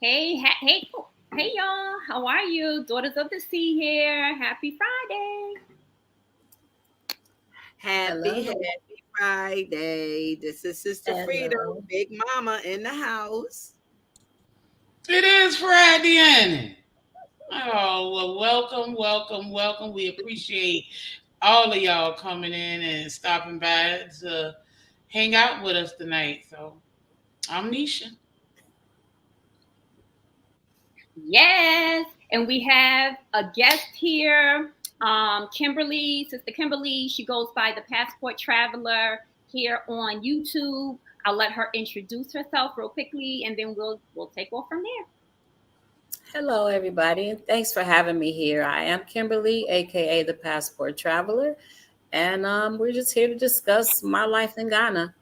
Hey, y'all. How are you? Daughters of the Sea here. Happy Friday. Hello. Happy Friday. This is Sister Freedom, Hello. Big Mama in the house. It is Friday, ain't it? Oh, well, welcome, welcome, welcome. We appreciate all of y'all coming in and stopping by to hang out with us tonight. So, I'm Nisha. Yes. And we have a guest here, Kimberly, Sister Kimberly. She goes by the Passport Traveler here on YouTube. I'll let her introduce herself real quickly, and then we'll take off from there. Hello, everybody, and thanks for having me here. I am Kimberly, aka the Passport Traveler, and we're just here to discuss my life in Ghana.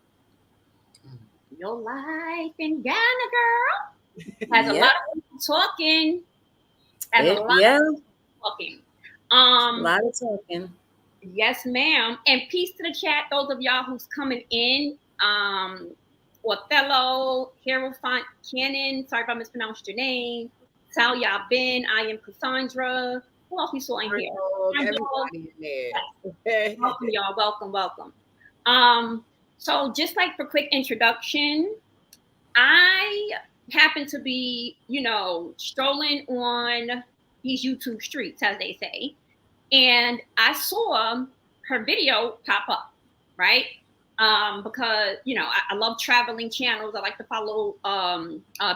Your life in Ghana, girl, has a lot Yep, of people talking. Has a lot yeah, of people talking. a lot of talking. Yes, ma'am. And peace to the chat, those of y'all who's coming in. Othello, Hierophant Cannon, sorry if I mispronounced your name. Sal Ben, I am Cassandra. Who else we saw in here? Angelo. Everybody in Yes. there. Welcome, y'all. Welcome. So just like for quick introduction, I happen to be, strolling on these YouTube streets, as they say, and I saw her video pop up, right? Because I love traveling channels. I like to follow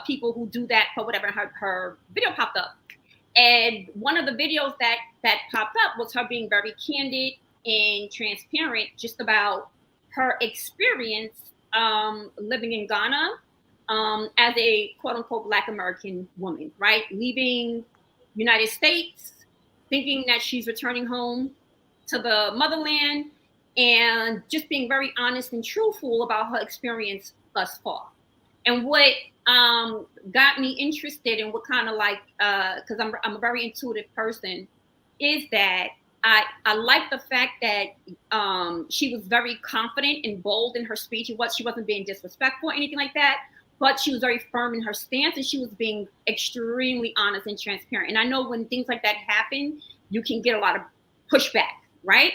people who do that for whatever. Her video popped up, and one of the videos that popped up was her being very candid and transparent, just about her experience living in Ghana as a quote unquote Black American woman, right? Leaving United States, thinking that she's returning home to the motherland, and just being very honest and truthful about her experience thus far. And what got me interested in what kind of like, because I'm a very intuitive person, is that I like the fact that she was very confident and bold in her speech. She wasn't being disrespectful or anything like that, but she was very firm in her stance, and she was being extremely honest and transparent. And I know when things like that happen, you can get a lot of pushback, right?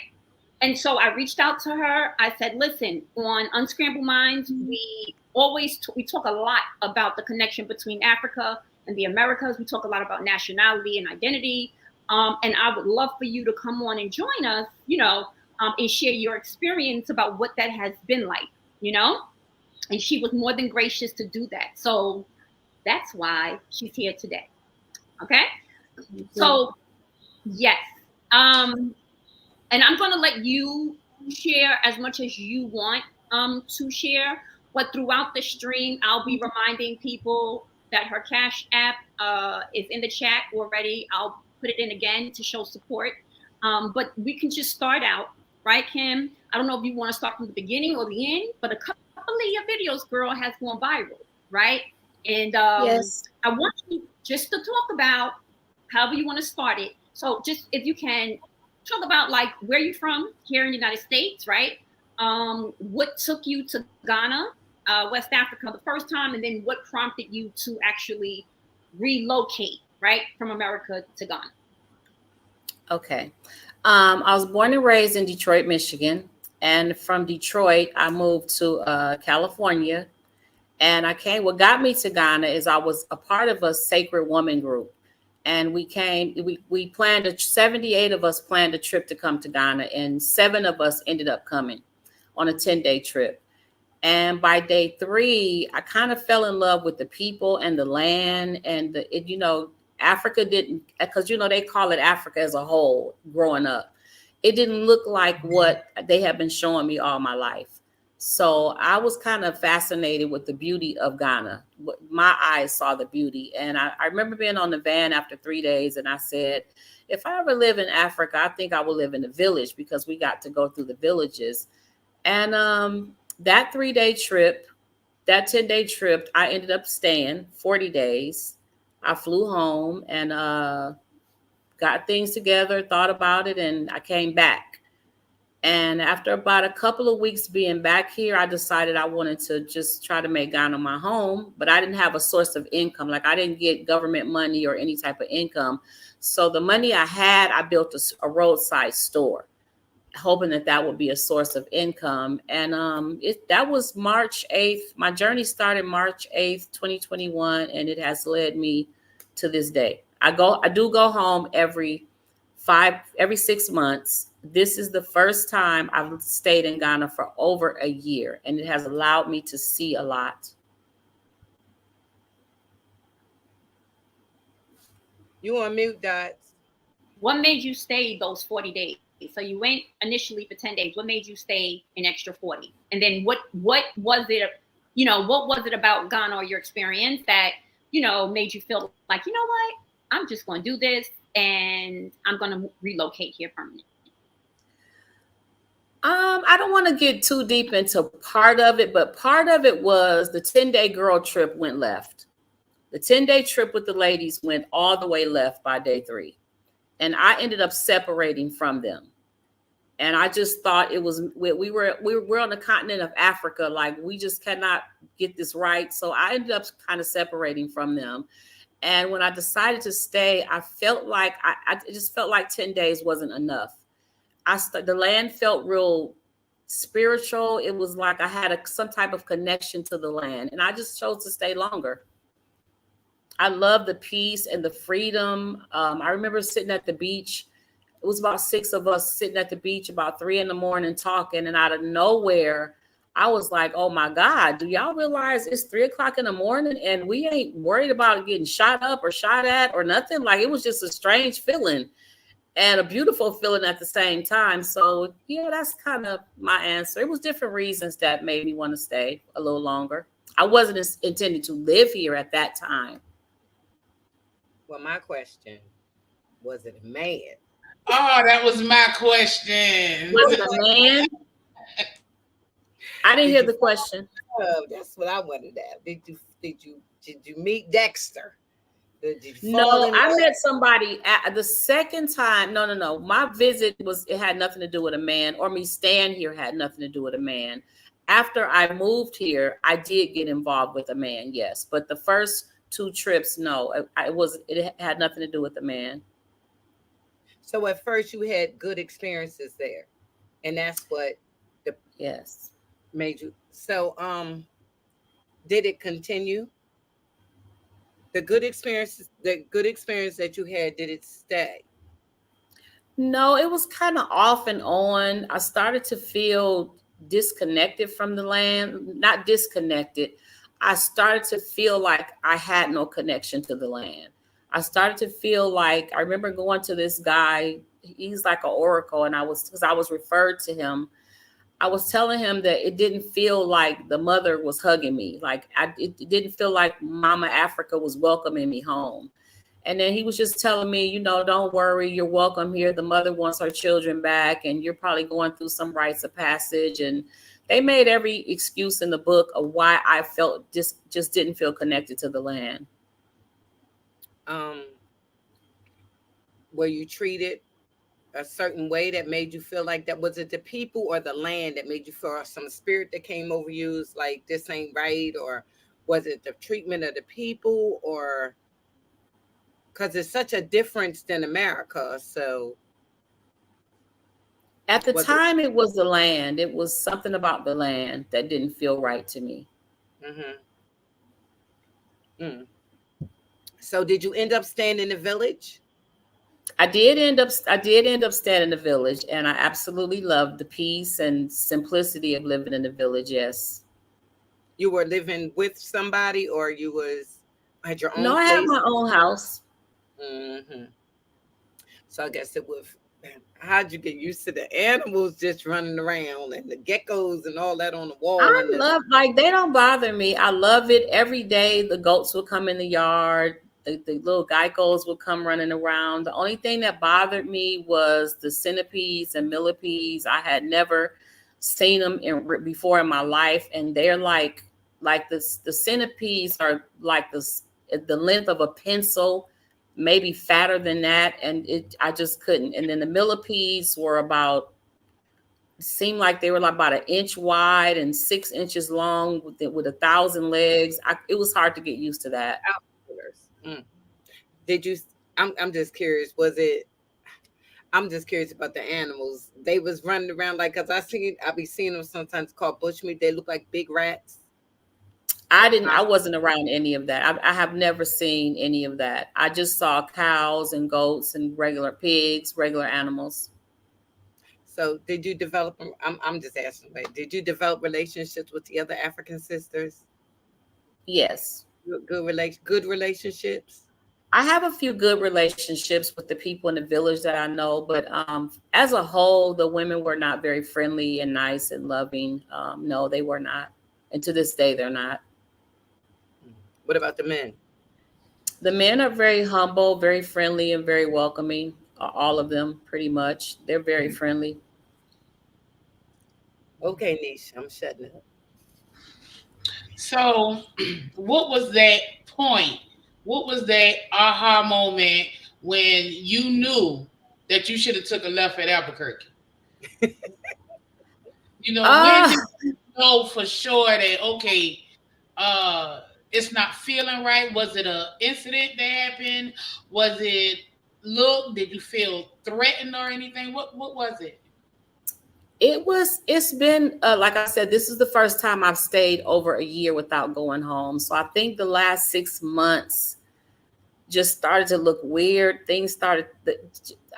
And so I reached out to her. I said, "Listen, on Unscrambled Minds, we talk a lot about the connection between Africa and the Americas. We talk a lot about nationality and identity. And I would love for you to come on and join us, and share your experience about what that has been like, you know." And she was more than gracious to do that. So that's why she's here today. Okay. So yes. And I'm going to let you share as much as you want to share. But throughout the stream, I'll be reminding people that her Cash App is in the chat already. I'll put it in again to show support. But we can just start out, right, Kim? I don't know if you want to start from the beginning or the end, but a couple of your videos, girl, has gone viral, right? And Yes. I want you just to talk about however you want to start it. So just if you can talk about like where you're from here in the United States, right? What took you to Ghana, West Africa the first time, and then what prompted you to actually relocate, right, from America to Ghana? Okay. I was born and raised in Detroit, Michigan, and from Detroit, I moved to California. And I came, what got me to Ghana is I was a part of a Sacred Woman group. And we planned 78 of us planned a trip to come to Ghana, and 7 of us ended up coming on a 10-day trip. And by day 3, I kind of fell in love with the people and the land and Africa didn't, because, they call it Africa as a whole growing up. It didn't look like what they have been showing me all my life. So I was kind of fascinated with the beauty of Ghana. My eyes saw the beauty. And I remember being on the van after 3 days, and I said, if I ever live in Africa, I think I will live in a village, because we got to go through the villages. And that 3-day trip, that 10-day trip, I ended up staying 40 days. I flew home and got things together, thought about it, and I came back. And after about a couple of weeks being back here, I decided I wanted to just try to make Ghana my home, but I didn't have a source of income. Like I didn't get government money or any type of income. So the money I had, I built a roadside store, hoping that that would be a source of income. And that was March 8th. My journey started March 8th, 2021, and it has led me to this day. I do go home every 6 months. This is the first time I've stayed in Ghana for over a year, and it has allowed me to see a lot. You on mute, Dots. What made you stay those 40 days? So you went initially for 10 days. What made you stay an extra 40? And then what was it, what was it about Ghana or your experience that, made you feel like, you know what? I'm just going to do this and I'm going to relocate here permanently. I don't want to get too deep into part of it, but part of it was the 10-day girl trip went left. The 10-day trip with the ladies went all the way left by day 3. And I ended up separating from them. And I just thought it was, we were on the continent of Africa. Like we just cannot get this right. So I ended up kind of separating from them. And when I decided to stay, I felt like, I just felt like 10 days wasn't enough. The land felt real spiritual. It was like I had some type of connection to the land, and I just chose to stay longer. I love the peace and the freedom. I remember sitting at the beach. It was about 6 of us sitting at the beach about 3 a.m. talking, and out of nowhere, I was like, "Oh my God, do y'all realize it's 3 o'clock in the morning and we ain't worried about getting shot up or shot at or nothing?" Like it was just a strange feeling. And a beautiful feeling at the same time. So yeah, that's kind of my answer. It was different reasons that made me want to stay a little longer. I wasn't intending to live here at that time. Well, my question, was it a man? Oh, that was my question. Was it a man? I didn't hear the question. Oh, that's what I wanted to ask. Did you meet Dexter? No, I met somebody at the second time. No. My visit it had nothing to do with a man, or me staying here had nothing to do with a man. After I moved here, I did get involved with a man, yes. But the first 2 trips, no, it had nothing to do with a man. So at first you had good experiences there, and that's what yes made you. So did it continue? The good experience that you had, did it stay? No, it was kind of off and on. I started to feel disconnected from the land, not disconnected. I started to feel like I had no connection to the land. I started to feel like, I remember going to this guy, he's like an oracle, and because I was referred to him, I was telling him that it didn't feel like the mother was hugging me. Like it didn't feel like Mama Africa was welcoming me home. And then he was just telling me, don't worry, you're welcome here. The mother wants her children back, and you're probably going through some rites of passage. And they made every excuse in the book of why I felt just didn't feel connected to the land. Were you treated a certain way that made you feel like that? Was it the people or the land that made you feel some spirit that came over you? It's like this ain't right, or was it the treatment of the people, or because it's such a difference than America? So at the time, it was the land. It was something about the land that didn't feel right to me. So did you end up staying in the village? I did end up staying in the village, and I absolutely loved the peace and simplicity of living in the village. Yes. You were living with somebody, or you had your own No, place? I had my own house. So I guess it was, how'd you get used to the animals just running around and the geckos and all that on the wall? They don't bother me. I love it. Every day the goats would come in the yard. The little geckos would come running around. The only thing that bothered me was the centipedes and millipedes. I had never seen them before in my life, and they're like this. The centipedes are like the length of a pencil, maybe fatter than that, and I just couldn't. And then the millipedes were about seemed like they were like about an inch wide and 6 inches long with 1,000 legs. It was hard to get used to that. Outfitters. Did you? I'm just curious. Was it? I'm just curious about the animals. They was running around like, cause I be seeing them sometimes called bushmeat. They look like big rats. I wasn't around any of that. I have never seen any of that. I just saw cows and goats and regular pigs, regular animals. So did you develop? I'm just asking. Wait, did you develop relationships with the other African sisters? Yes. Good relationships. I have a few good relationships with the people in the village that I know, but as a whole, the women were not very friendly and nice and loving. No, they were not. And to this day, they're not. What about the men? The men are very humble, very friendly, and very welcoming. All of them, pretty much. They're very friendly. Okay, Niche, I'm shutting it. So, what was that point? What was that aha moment when you knew that you should have took a left at Albuquerque? When Ah, did you know for sure that okay, uh, it's not feeling right? Was it a incident that happened? Was it look? Did you feel threatened or anything? What was it? it's been, like I said, this is the first time I've stayed over a year without going home. So I think the last 6 months just started to look weird. Things started,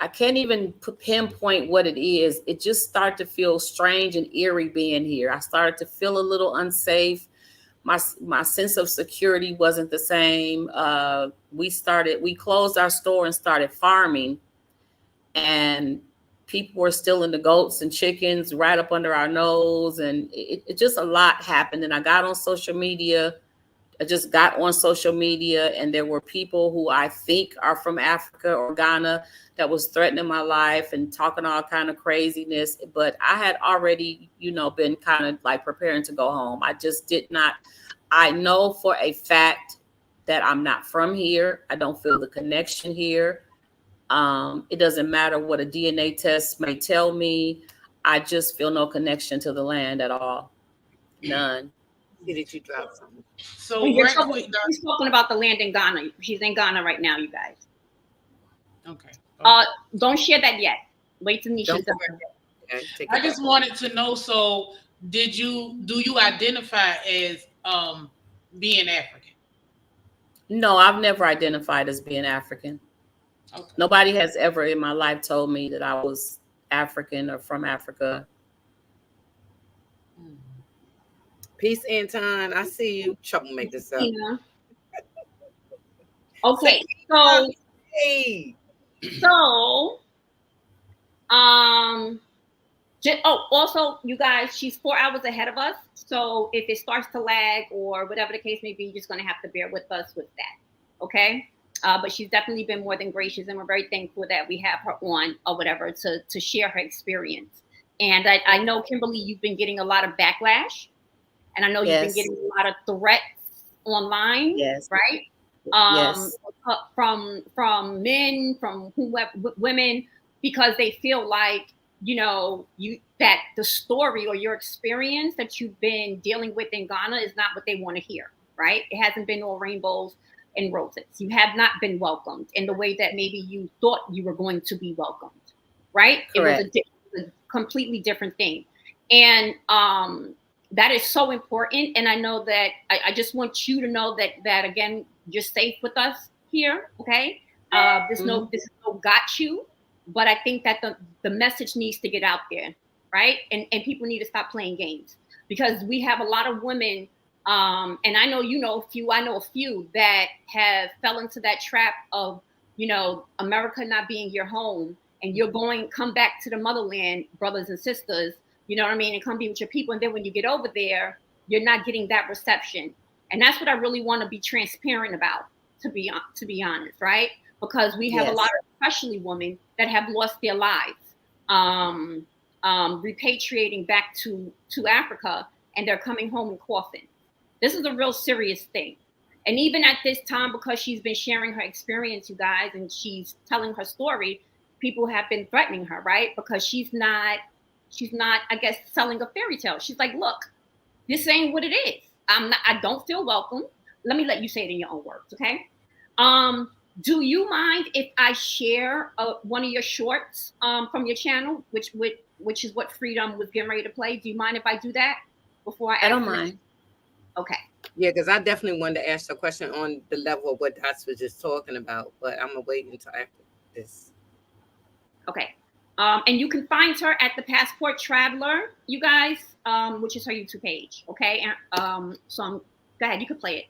I can't even pinpoint what it is. It just started to feel strange and eerie being here. I started to feel a little unsafe. My sense of security wasn't the same. We closed our store and started farming, and people were still in the goats and chickens right up under our nose, and it just a lot happened. And I just got on social media, and there were people who I think are from Africa or Ghana that was threatening my life and talking all kind of craziness. But I had already, been kind of like preparing to go home. I just did not. I know for a fact that I'm not from here. I don't feel the connection here. It doesn't matter what a DNA test may tell me. I just feel no connection to the land at all. None. See that you dropped something. So right quick, She's talking about the land in Ghana. She's in Ghana right now, you guys. okay. Don't share that yet. Wait till Nisha's done. Okay, I just wanted to know. So, do you identify as being African? No, I've never identified as being African. Okay. Nobody has ever in my life told me that I was African or from Africa. Peace, Anton. I see you. Trouble this up. Yeah. Okay, so Hey. Also, you guys, she's 4 hours ahead of us. So if it starts to lag or whatever the case may be, you're just going to have to bear with us with that. Okay. But she's definitely been more than gracious, and we're very thankful that we have her on or whatever to share her experience. And I know, Kimberly, you've been getting a lot of backlash, and I know you've been getting a lot of threats online, right? Yes. From men, from whoever, women, because they feel like that the story or your experience that you've been dealing with in Ghana is not what they want to hear, right? It hasn't been all rainbows and roses. You have not been welcomed in the way that maybe you thought you were going to be welcomed, right? Correct. It was a completely different thing. And that is so important. And I know that I just want you to know that again, you're safe with us here, okay? This is no got you. But I think that the message needs to get out there, right? And people need to stop playing games, because we have a lot of women, and I know I know a few that have fell into that trap of, America not being your home, and you're come back to the motherland, brothers and sisters, you know what I mean, and come be with your people. And then when you get over there, you're not getting that reception. And that's what I really want to be transparent about, to be honest, right? Because we have a lot of, especially women, that have lost their lives, repatriating back to Africa, and they're coming home in coffins. This is a real serious thing. And even at this time, because she's been sharing her experience, you guys, and she's telling her story, people have been threatening her, right? Because she's not She's not, I guess, selling a fairy tale. She's like, look, this ain't what it is. I don't feel welcome. Let me let you say it in your own words, okay? Do you mind if I share one of your shorts from your channel, which is what Freedom was getting ready to play? Do you mind if I do that before I I ask? don't mind. Okay. Yeah, because I definitely wanted to ask a question on the level of what Dots was just talking about, but I'm gonna wait until after this. Okay. And you can find her at the Passport Traveler, you guys, which is her YouTube page. Okay. And go ahead, you can play it.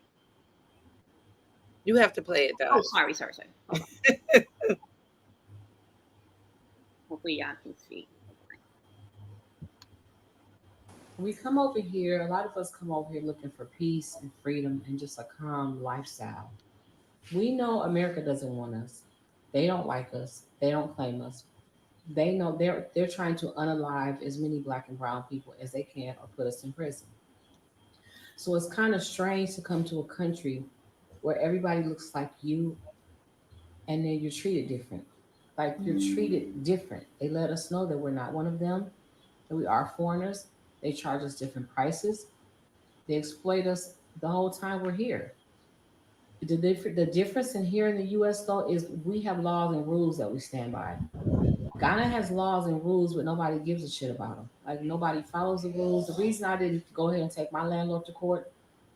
You have to play it, Oh, Dots. sorry. Hold on. Hopefully y'all can see. We come over here, a lot of us come over here looking for peace and freedom and just a calm lifestyle. We know America doesn't want us. They don't like us. They don't claim us. They know they're trying to unalive as many black and brown people as they can or put us in prison. So it's kind of strange to come to a country where everybody looks like you and then you're treated different. Like you're treated different. They let us know that we're not one of them, that we are foreigners. They charge us different prices. They exploit us the whole time we're here. The difference in here in the US though is we have laws and rules that we stand by. Ghana has laws and rules, but nobody gives a shit about them. Like nobody follows the rules. The reason I didn't go ahead and take my landlord to court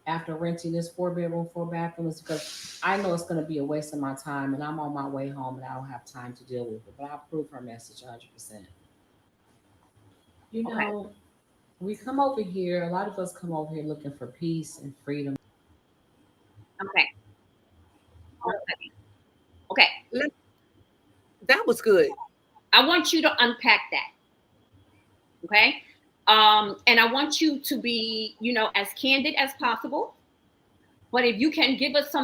after renting this 4 bedroom, 4 bathroom is because I know it's going to be a waste of my time, and I'm on my way home, and I don't have time to deal with it. But I'll prove her message 100%. You Okay. know, we come over here. A lot of us come over here looking for peace and freedom. Okay. Okay. That was good. I want you to unpack that. Okay. And I want you to be, as candid as possible. But if you can give us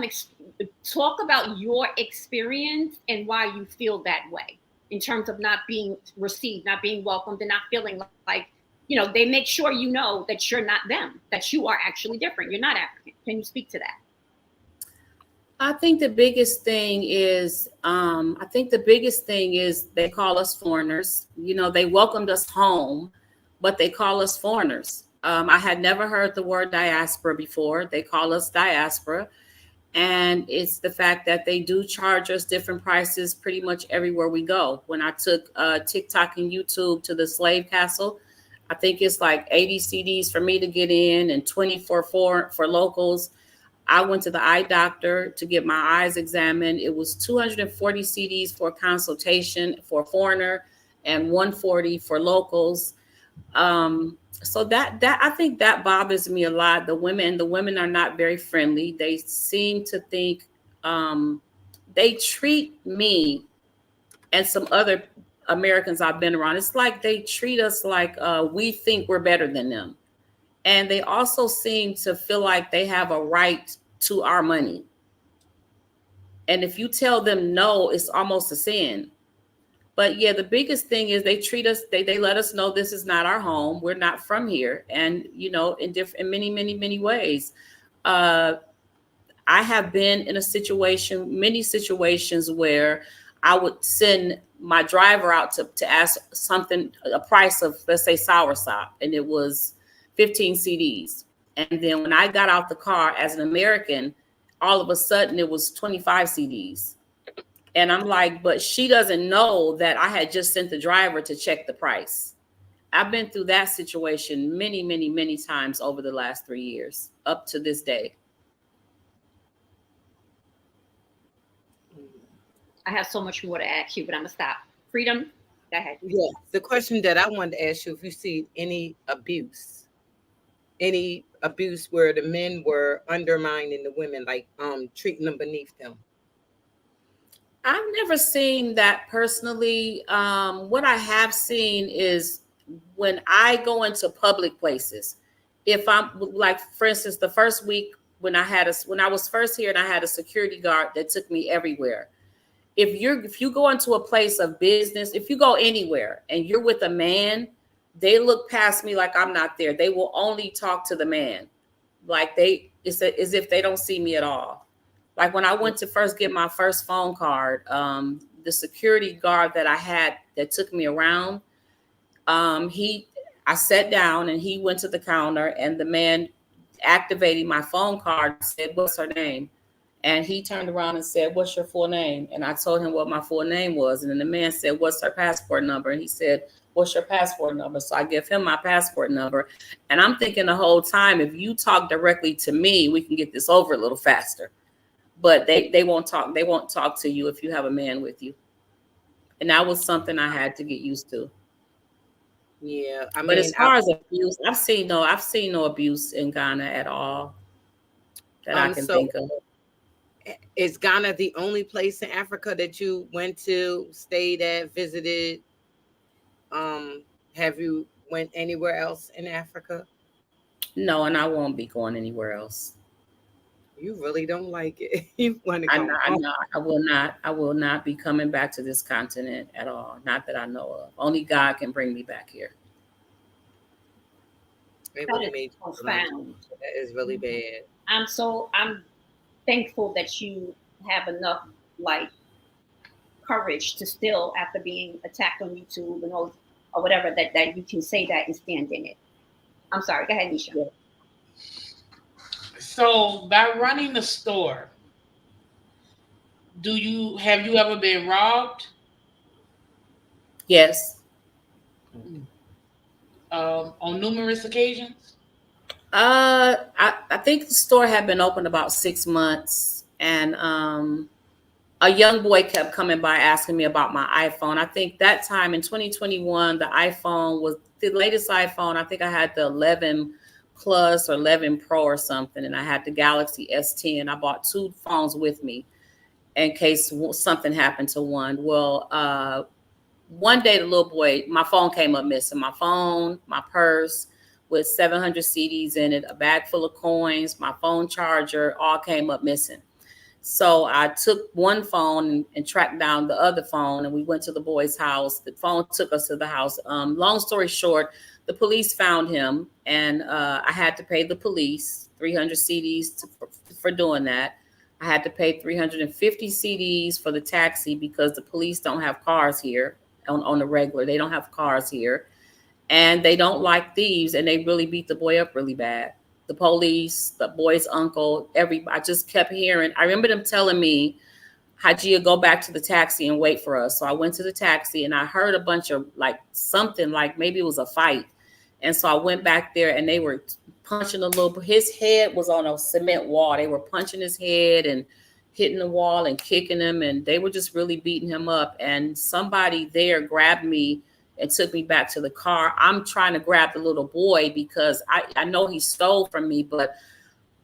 talk about your experience and why you feel that way in terms of not being received, not being welcomed, and not feeling like, they make sure you know that you're not them, that you are actually different. You're not African. Can you speak to that? I think the biggest thing is, they call us foreigners. They welcomed us home, but they call us foreigners. I had never heard the word diaspora before. They call us diaspora. And it's the fact that they do charge us different prices pretty much everywhere we go. When I took TikTok and YouTube to the slave castle, I think it's like 80 CDs for me to get in and 20 for locals. I went to the eye doctor to get my eyes examined. It was 240 CDs for a consultation for a foreigner and 140 for locals. So that I think that bothers me a lot. The women are not very friendly. They seem to think they treat me and some other Americans I've been around. It's like they treat us like we think we're better than them. And they also seem to feel like they have a right to our money. And if you tell them no, it's almost a sin. But yeah, the biggest thing is they treat us, they let us know this is not our home. We're not from here. And, in many, many, many ways. I have been in many situations where I would send my driver out to ask a price of, let's say, soursop, and it was 15 CDs. And then when I got out the car as an American, all of a sudden it was 25 CDs. And I'm like, but she doesn't know that I had just sent the driver to check the price. I've been through that situation many, many, many times over the last 3 years, up to this day. I have so much more to ask you, but I'm going to stop. Freedom, go ahead. Yeah. The question that I wanted to ask you, if you see any abuse where the men were undermining the women, like treating them beneath them. I've never seen that personally. What I have seen is when I go into public places, if I'm like, for instance, the first week when I was first here and I had a security guard that took me everywhere. If you go into a place of business, if you go anywhere and you're with a man, they look past me like I'm not there. They will only talk to the man. Like it's as if they don't see me at all. Like when I went to first get my first phone card, the security guard that I had that took me around, He, I sat down and he went to the counter and the man activating my phone card said, "What's her name?" And he turned around and said, "What's your full name?" And I told him what my full name was. And then the man said, "What's her passport number?" And he said, "What's your passport number?" So I give him my passport number. And I'm thinking the whole time, if you talk directly to me, we can get this over a little faster. But they won't talk. They won't talk to you if you have a man with you. And that was something I had to get used to. Yeah, I But as mean, far as abuse, I've seen no abuse in Ghana at all that I can so think of. is Ghana the only place in Africa that you went to, stayed at, visited? Have you went anywhere else in Africa? No, and I won't be going anywhere else. You really don't like it. You want to I go not, I home. not, I will not. I will not be coming back to this continent at all. Not that I know of. Only God can bring me back here. It That really is made you feel profound. uncomfortable. That is really Mhm. bad. I'm thankful that you have enough like courage to still, after being attacked on YouTube and all or whatever, that you can say that and stand in it. I'm sorry. Go ahead, Nisha. Yeah. So by running the store, do you have you ever been robbed Yes. Okay. on numerous occasions? I think the store had been open about 6 months, and a young boy kept coming by asking me about my iPhone. I think that time in 2021, the iPhone was the latest iPhone. I think I had the 11 Plus or 11 Pro or something, and I had the Galaxy S10. I bought two phones with me in case something happened to one. Well, one day the little boy, my phone came up missing. My phone, my purse with 700 CDs in it, a bag full of coins, my phone charger, all came up missing. So I took one phone and tracked down the other phone, and we went to the boy's house. The phone took us to the house. Long story short, the police found him, and I had to pay the police 300 CDs for doing that. I had to pay 350 CDs for the taxi because the police don't have cars here on the regular. They don't have cars here, and they don't like thieves, and they really beat the boy up really bad. The police, the boy's uncle, everybody. I just kept hearing. I remember them telling me, "Hajia, go back to the taxi and wait for us." So I went to the taxi and I heard a bunch of like something, like maybe it was a fight. And so I went back there and they were punching a little. His head was on a cement wall. They were punching his head and hitting the wall and kicking him, and they were just really beating him up. And somebody there grabbed me and took me back to the car. I'm trying to grab the little boy because I know he stole from me, but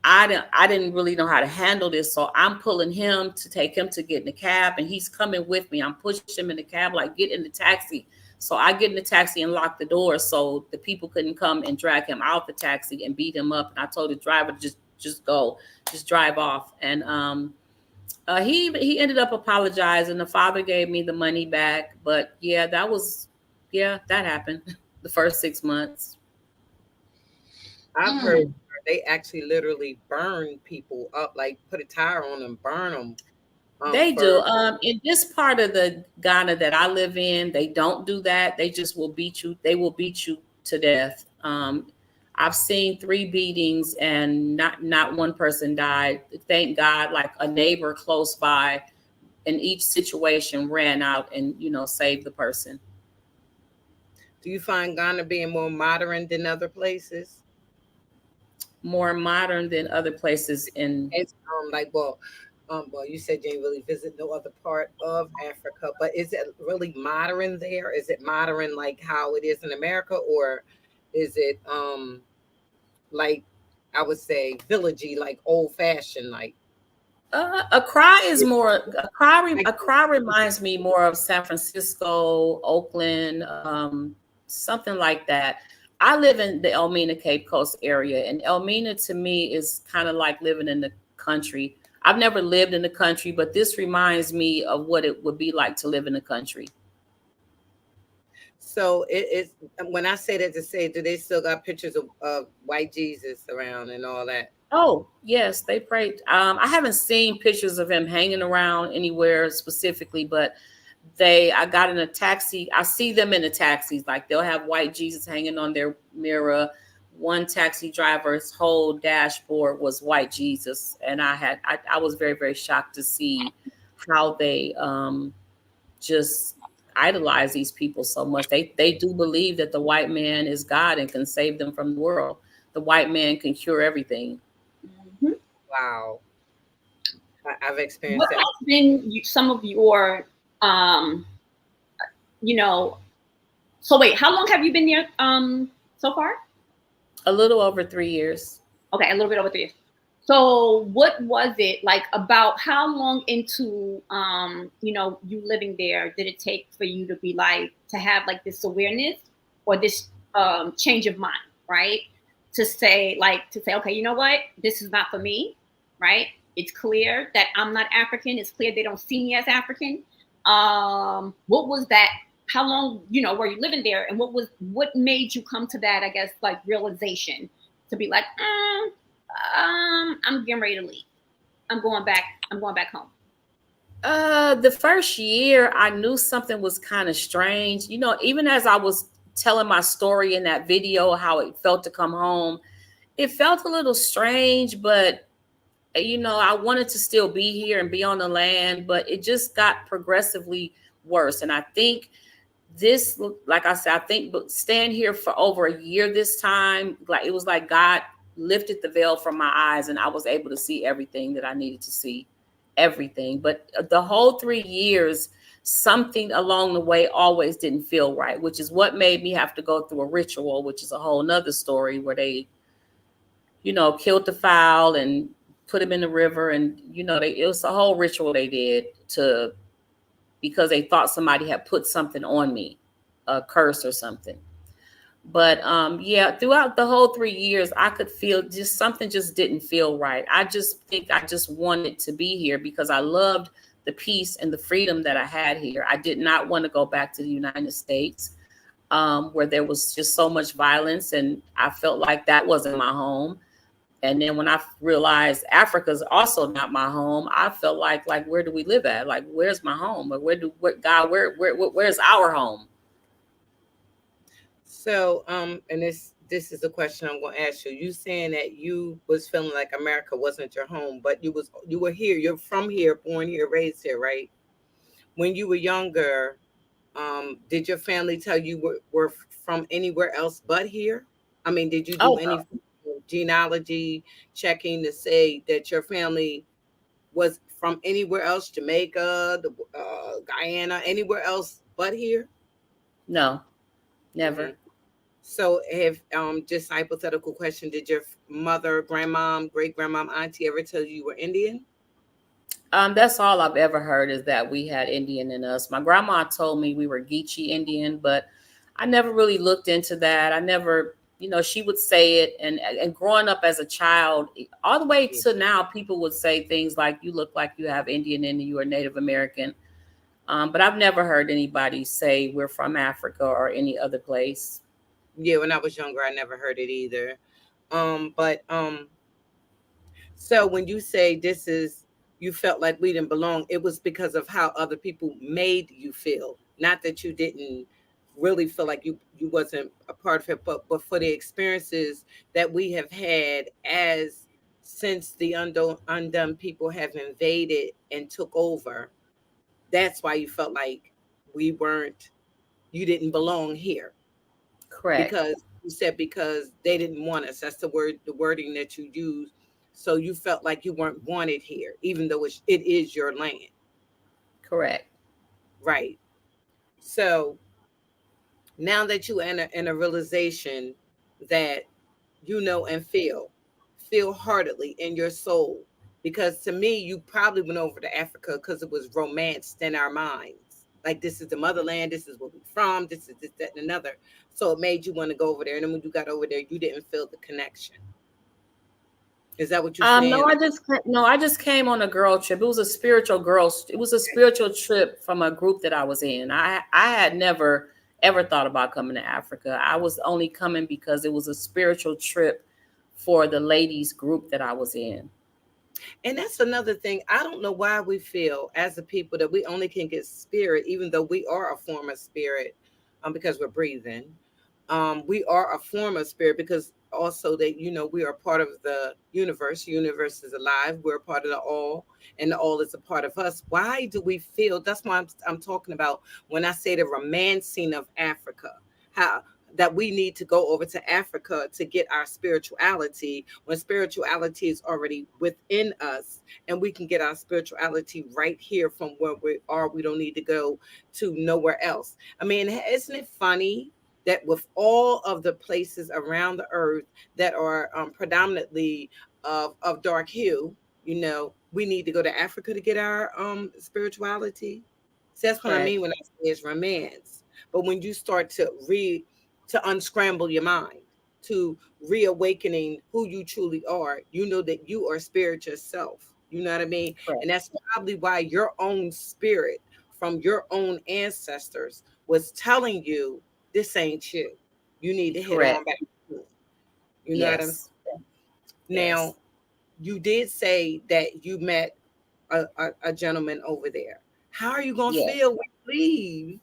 I didn't really know how to handle this. So I'm pulling him to take him to get in the cab, and he's coming with me. I'm pushing him in the cab, like, get in the taxi. So I get in the taxi and lock the door so the people couldn't come and drag him out the taxi and beat him up. And I told the driver to just go, just drive off. And he ended up apologizing. The father gave me the money back, but yeah, that happened. The first 6 months. I've heard Mm. where they actually literally burn people up, like put a tire on them, burn them. They do. For In this part of the Ghana that I live in, they don't do that. They just will beat you. They will beat you to death. I've seen three beatings and not one person died. Thank God, like a neighbor close by in each situation ran out and saved the person. do you find Ghana being more modern than other places? More modern than other places in. It's like well, you said you didn't really visit no other part of Africa, but is it really modern there? Is it modern like how it is in America, or is it like I would say villagey, like old fashioned, Accra is it's more. like Accra reminds me more of San Francisco, Oakland, something like that. I live in the Elmina Cape Coast area, and Elmina to me is kind of like living in the country. I've never lived in the country, but this reminds me of what it would be like to live in the country. so it is. When I say that to say, do they still got pictures of white Jesus around and all that? Oh, yes, they prayed. I haven't seen pictures of him hanging around anywhere specifically, but I got in a taxi. I see them in the taxis, like they'll have white Jesus hanging on their mirror. One taxi driver's whole dashboard was white Jesus, and I was very, very shocked to see how they just idolize these people so much. They do believe that the white man is God and can save them from the world. The white man can cure everything. Mhm. Wow. I've experienced What that. has been some of your, um, you know, so wait, how long have you been there so far? A little over 3 years. Okay, a little bit over 3 years. So what was it like, about how long into you living there did it take for you to be like, to have like this awareness or this change of mind, right? To say, okay, you know what? This is not for me, right? It's clear that I'm not African. It's clear they don't see me as African. What was that? How long, were you living there, and what made you come to that, I guess, like realization to be like, I'm getting ready to leave. I'm going back. I'm going back home. The first year, I knew something was kind of strange. Even as I was telling my story in that video, how it felt to come home, it felt a little strange, but I wanted to still be here and be on the land, but it just got progressively worse. And I think this, like I said, I think staying here for over a year this time, like it was like God lifted the veil from my eyes and I was able to see everything that I needed to see, everything. But the whole 3 years, something along the way always didn't feel right, which is what made me have to go through a ritual, which is a whole nother story, where they, killed the fowl and put him in the river. And, it was a whole ritual they did because they thought somebody had put something on me, a curse or something. But yeah, throughout the whole 3 years, I could feel just something just didn't feel right. I just think I just wanted to be here because I loved the peace and the freedom that I had here. I did not want to go back to the United States, where there was just so much violence, and I felt like that wasn't my home. And then when I realized Africa's also not my home, I felt like where do we live at? Like, where's my home? Or God, where's our home? So, and this is a question I'm going to ask you. You saying that you was feeling like America wasn't your home, but you were here. You're from here, born here, raised here, right? When you were younger, did your family tell you were from anywhere else but here? I mean, did you do Oh, any genealogy checking to say that your family was from anywhere else, Jamaica, Guyana, anywhere else but here? no, Hmm. never. So, have just hypothetical question: did your mother, grandmom, great grandmom, auntie ever tell you were Indian? That's all I've ever heard is that we had Indian in us. My grandma told me we were Geechee Indian, but I never really looked into that. I never, she would say it, and growing up as a child, all the way to now, people would say things like, "You look like you have Indian in you, or Native American." But I've never heard anybody say we're from Africa or any other place. Yeah, when I was younger, I never heard it either. But So when you say this is, you felt like we didn't belong, it was because of how other people made you feel. Not that you didn't really feel like you wasn't a part of it, but for the experiences that we have had as since the undone people have invaded and took over, that's why you felt like we weren't, you didn't belong here, Correct. because you said because they didn't want us. That's the wording that you use. So you felt like you weren't wanted here, even though it is your land, Correct. right? So now that you in a realization that you know and feel heartedly in your soul, because to me, you probably went over to Africa because it was romanced in our minds. Like, this is the motherland, this is where we're from, this is this, that, and another. So it made you want to go over there. And then when you got over there, you didn't feel the connection. Is that what you're No, saying? I just came on a girl trip. It was a spiritual trip from a group that I was in. I had never ever thought about coming to Africa. I was only coming because it was a spiritual trip for the ladies group that I was in. And that's another thing. I don't know why we feel as a people that we only can get spirit, even though we are a form of spirit, because we're breathing. We are a form of spirit because also that we are part of the universe. The universe is alive. We're part of the all, and the all is a part of us. Why do we feel? That's why I'm talking about when I say the romancing of Africa. How that we need to go over to Africa to get our spirituality when spirituality is already within us, and we can get our spirituality right here from where we are. We don't need to go to nowhere else. I mean, isn't it funny that with all of the places around the earth that are predominantly of dark hue, we need to go to Africa to get our spirituality. So that's what I Correct. mean when I say it's romance. But when you start to unscramble your mind, to reawakening who you truly are, you know that you are spirit yourself. You know what I mean? Correct. And that's probably why your own spirit from your own ancestors was telling you this ain't you. You need to hit on Correct. back to it. You know what I'm saying? Yes. Now, Yes. you did say that you met a gentleman over there. How are you gonna Yes. feel when you leave?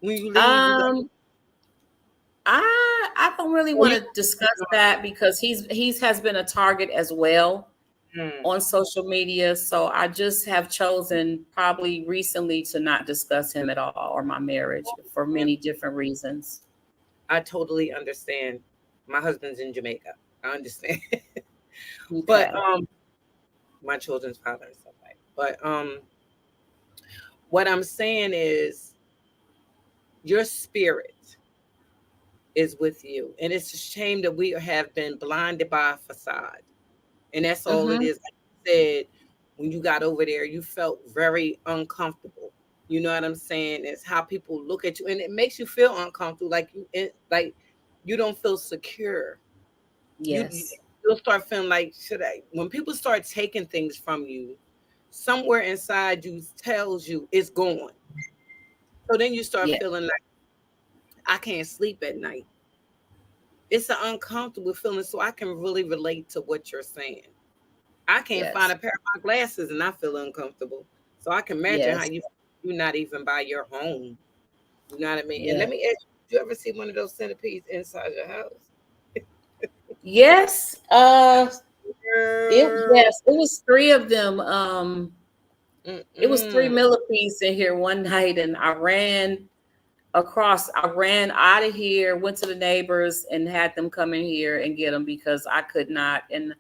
When you leave, you got Um, I don't really oh, want you to discuss that because he's has been a target as well mm, on social media. So I just have chosen probably recently to not discuss him at all or my marriage for many different reasons. I totally understand. My husband's in Jamaica. I understand. But Okay. my children's father and stuff like. But what I'm saying is your spirit is with you. And it's a shame that we have been blinded by a facade. And that's all it Mm-hmm. is. Like you said, when you got over there, you felt very uncomfortable. You know what I'm saying? It's how people look at you, and it makes you feel uncomfortable, like you don't feel secure. You Yes. you'll start feeling like, should I? When people start taking things from you, somewhere inside you tells you it's gone. So then you start Yeah. feeling like I can't sleep at night. It's an uncomfortable feeling. So I can really relate to what you're saying. I can't find Yes. a pair of my glasses and I feel uncomfortable. So I can imagine how Yes. you're not even by your home. You know what I mean? And Yeah. let me ask you, did you ever see one of those centipedes inside your house? Yes. Girl. It was three of them. It was three Mm-mm. millipedes in here one night, and I ran out of here, went to the neighbors, and had them come in here and get them because I could not. And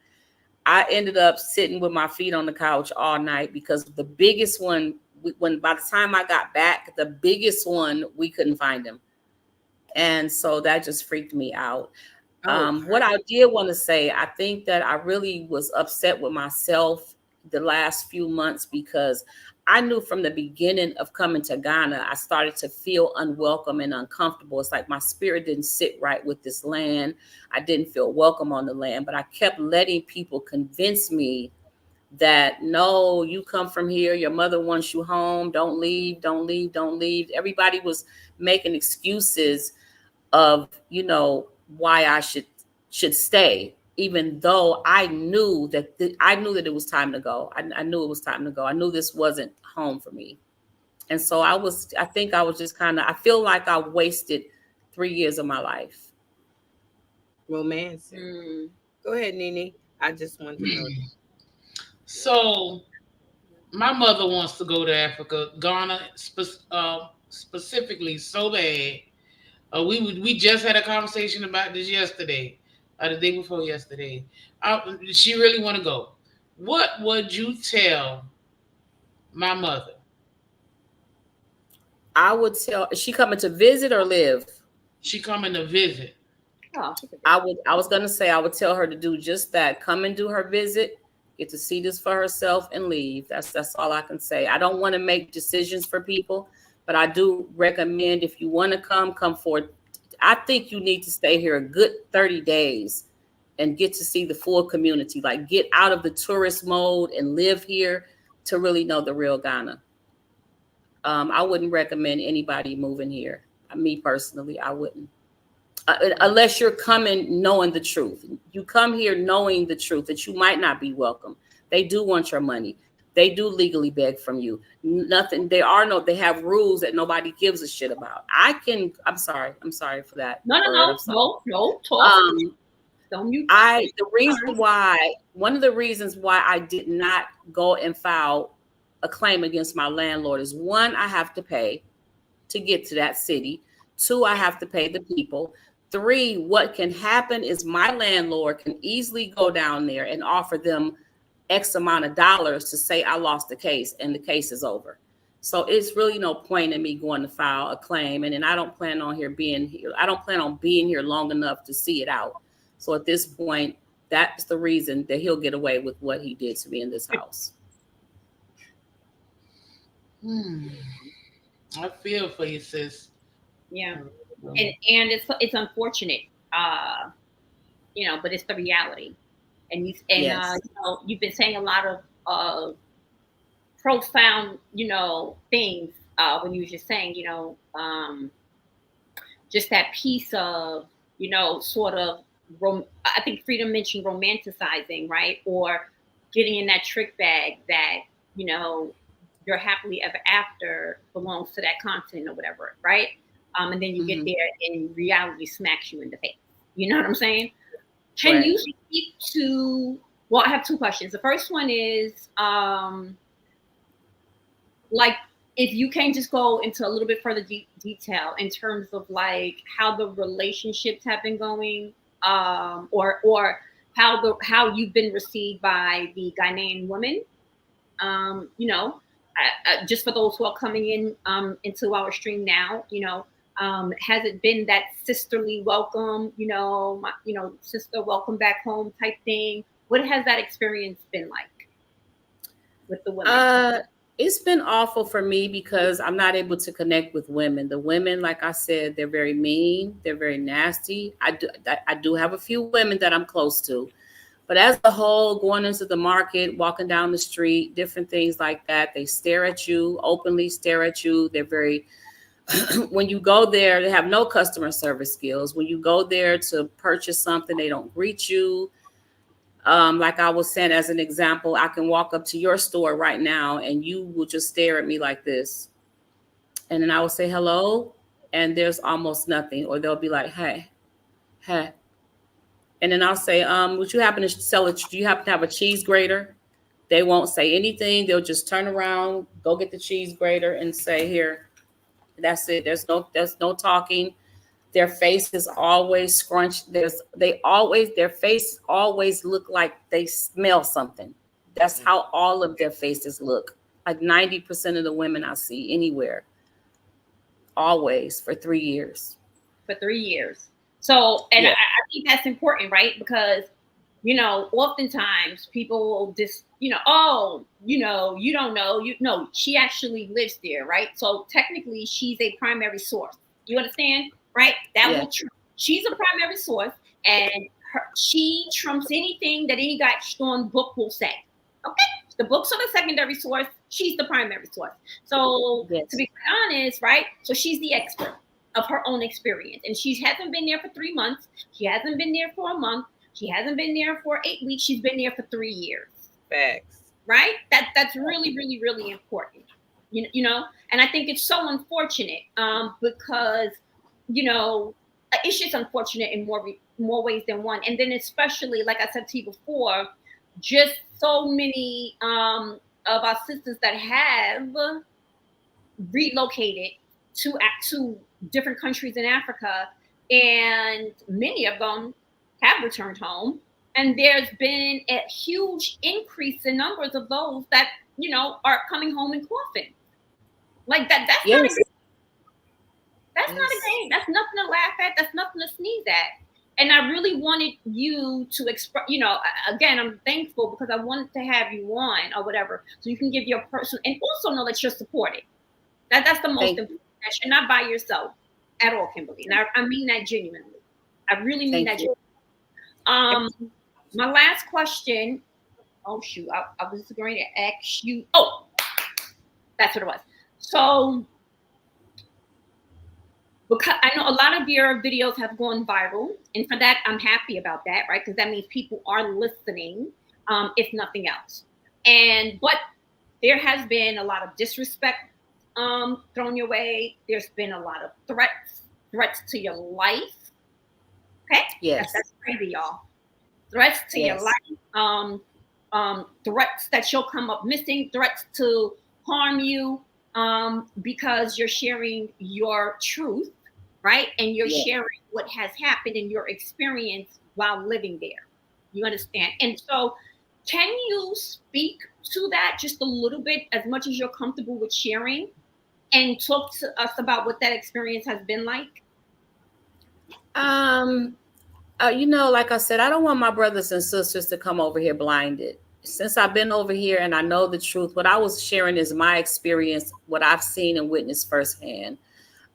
I ended up sitting with my feet on the couch all night because the biggest one, when by the time I got back, the biggest one, we couldn't find him. And so that just freaked me out. Oh, What I did want to say, I think that I really was upset with myself the last few months because I knew from the beginning of coming to Ghana, I started to feel unwelcome and uncomfortable. It's like my spirit didn't sit right with this land. I didn't feel welcome on the land, but I kept letting people convince me that no, you come from here, your mother wants you home, don't leave, don't leave, don't leave. Everybody was making excuses of why I should stay, even though I knew that it was time to go. I knew it was time to go. I knew this wasn't home for me. And so I think I was just I feel like I wasted 3 years of my life. romancing. Mm. Go ahead, Nene. I just wanted to know. So my mother wants to go to Africa, Ghana, specifically so bad. We just had a conversation about this yesterday, the day before yesterday. She really want to go. What would you tell my mother? I would tell, is she coming to visit or live? She coming to visit. Oh, she could I was gonna say I would tell her to do just that. Come and do her visit, get to see this for herself and leave. That's all I can say. I don't want to make decisions for people, but I do recommend if you want to come forward. I think you need to stay here a good 30 days and get to see the full community. Like get out of the tourist mode and live here to really know the real Ghana. I wouldn't recommend anybody moving here. Me personally, I wouldn't. Unless you're coming knowing the truth. You come here knowing the truth that you might not be welcome, They do want your money. They do legally beg from you. Nothing. They have rules that nobody gives a shit about. I'm sorry for that No, no, word. I'm no, sorry. no, no. Talk. Um, Don't mute. the reason why, one of the reasons why I did not go and file a claim against my landlord is, one, I have to pay to get to that city. Two, I have to pay the people. Three, what can happen is my landlord can easily go down there and offer them X amount of dollars to say I lost the case and the case is over. So it's really no point in me going to file a claim. And then I don't plan on being here. I don't plan on being here long enough to see it out. So at this point, that's the reason that he'll get away with what he did to me in this house. I feel for you, sis. Yeah, and it's unfortunate, but it's the reality. And Yes. you've been saying a lot of profound, things when you were just saying, just that piece of, sort of, I think Freedom mentioned romanticizing, right? Or getting in that trick bag that, your happily ever after belongs to that continent or whatever, right? And then you get there and reality smacks you in the face. You know what I'm saying? Can Right. you speak to, well, I have two questions. The first one is, like, if you can just go into a little bit further detail in terms of like how the relationships have been going, or how you've been received by the Ghanaian women, just for those who are coming in into our stream now, has it been that sisterly welcome, sister welcome back home type thing? What has that experience been like with the women? It's been awful for me because I'm not able to connect with women. The women, like I said, they're very mean. They're very nasty. I do have a few women that I'm close to, but as a whole, going into the market, walking down the street, different things like that, they stare at you, openly stare at you. They're very, when you go there, they have no customer service skills. When you go there to purchase something, they don't greet you. Like I was saying, as an example, I can walk up to your store right now and you will just stare at me like this. And then I will say hello, and there's almost nothing. Or they'll be like, hey, hey. And then I'll say, would you happen to sell it? Do you happen to have a cheese grater? They won't say anything. They'll just turn around, go get the cheese grater and say, here, that's it. There's no talking. Their face is always scrunched. Their face always look like they smell something. That's how all of their faces look. Like 90% of the women I see anywhere, always for 3 years. For 3 years. So, and Yeah. I think that's important, right? Because, oftentimes people will just, oh, you don't know, she actually lives there, right? So technically she's a primary source. You understand, right? That Yeah. will trump. She's a primary source, and she trumps anything that any guy strong book will say. Okay? The books are the secondary source. She's the primary source. So Yes. to be honest, right? So she's the expert of her own experience. And she hasn't been there for 3 months. She hasn't been there for a month. She hasn't been there for 8 weeks. She's been there for 3 years. Facts. Right? That's really, really, really important. And I think it's so unfortunate because, it's just unfortunate in more ways than one. And then especially, like I said to you before, just so many of our sisters that have relocated to different countries in Africa, and many of them have returned home. And there's been a huge increase in numbers of those that are coming home in coffins. Like that. That's Yes. not a that's not a Yes. game. That's nothing to laugh at. That's nothing to sneeze at. And I really wanted you to express, again, I'm thankful because I wanted to have you on or whatever, so you can give your personal, and also know that you're supported. That's the most important. That you're not by yourself at all, Kimberly. And I mean that genuinely. I really mean that genuinely. My last question. Oh shoot, I was going to ask you. Oh, that's what it was. So, because I know a lot of your videos have gone viral, and for that I'm happy about that, right? Because that means people are listening, if nothing else. And but there has been a lot of disrespect thrown your way. There's been a lot of threats to your life. Okay, Yes. that's crazy, y'all. Threats to your Yes. life. Threats that you'll come up missing. Threats to harm you because you're sharing your truth, right? And you're Yeah. sharing what has happened in your experience while living there. You understand? And so, can you speak to that just a little bit, as much as you're comfortable with sharing, and talk to us about what that experience has been like? Um, like I said, I don't want my brothers and sisters to come over here blinded. Since I've been over here and I know the truth, what I was sharing is my experience, what I've seen and witnessed firsthand.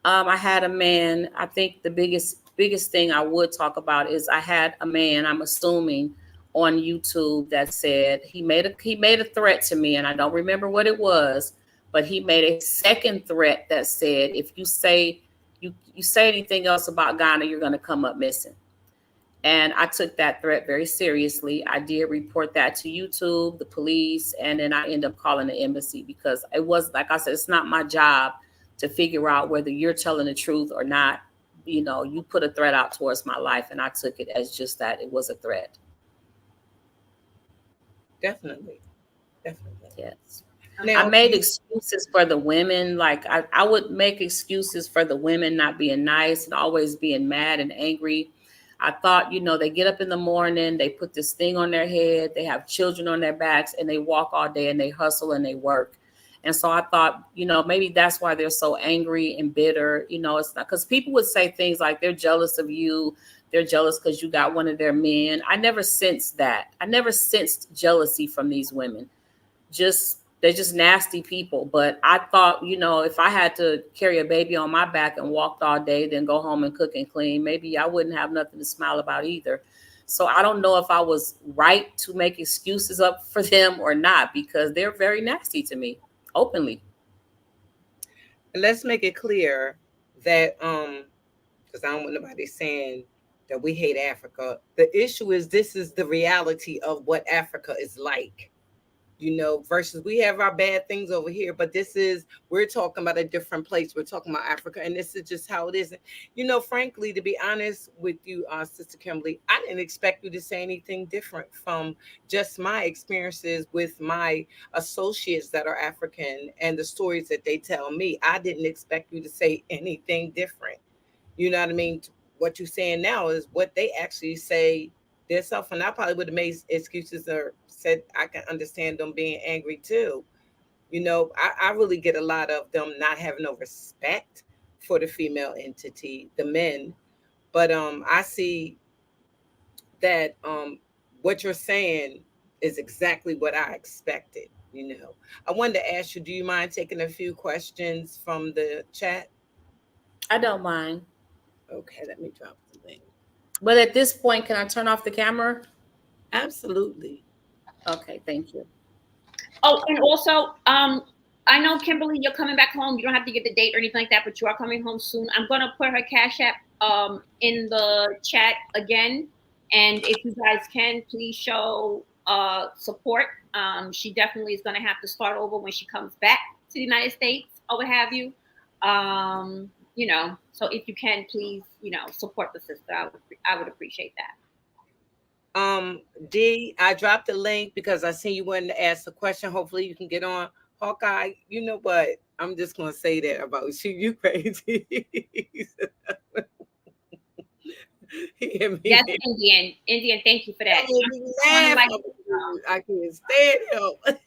I had a man. I think the biggest thing I would talk about is I had a man. I'm assuming on YouTube that said he made a threat to me, and I don't remember what it was, but he made a second threat that said if you say anything else about Ghana, you're going to come up missing. And I took that threat very seriously. I did report that to YouTube, the police, and then I ended up calling the embassy because it was, like I said, it's not my job to figure out whether you're telling the truth or not. You put a threat out towards my life, and I took it as just that. It was a threat. Definitely. Definitely. Yes. I Now, made excuses for the women. Like I would make excuses for the women not being nice and always being mad and angry. I thought, they get up in the morning, they put this thing on their head, they have children on their backs, and they walk all day and they hustle and they work. And so I thought, maybe that's why they're so angry and bitter. It's not because people would say things like they're jealous of you. They're jealous because you got one of their men. I never sensed that. I never sensed jealousy from these women. They're just nasty people. But I thought, if I had to carry a baby on my back and walked all day, then go home and cook and clean, maybe I wouldn't have nothing to smile about either. So I don't know if I was right to make excuses up for them or not, because they're very nasty to me openly. and let's make it clear that because I don't want nobody saying that we hate Africa. The issue is this is the reality of what Africa is like. Versus we have our bad things over here, but we're talking about a different place. We're talking about Africa, and this is just how it is. Frankly, to be honest with you, Sister Kimberly, I didn't expect you to say anything different from just my experiences with my associates that are African and the stories that they tell me. I didn't expect you to say anything different. You know what I mean? What you're saying now is what they actually say themselves. And I probably would have made excuses or said I can understand them being angry too. I really get a lot of them not having no respect for the female entity, the men. But I see that what you're saying is exactly what I expected. I wanted to ask you, do you mind taking a few questions from the chat? I don't mind. Okay, let me drop the link. But at this point, can I turn off the camera? Absolutely. Okay, thank you. Oh, and also, I know, Kimberly, you're coming back home. You don't have to give the date or anything like that, but you are coming home soon. I'm gonna put her Cash App in the chat again, and if you guys can, please show support. She definitely is gonna have to start over when she comes back to the United States or what have you. So if you can, please, support the sister. I would appreciate that. D, I dropped the link because I seen you wanted to ask a question. Hopefully you can get on. Hawkeye, you know what? I'm just gonna say that about you. You crazy. He hit me. Yes, Indian. Indian, thank you for that. I can't stand him.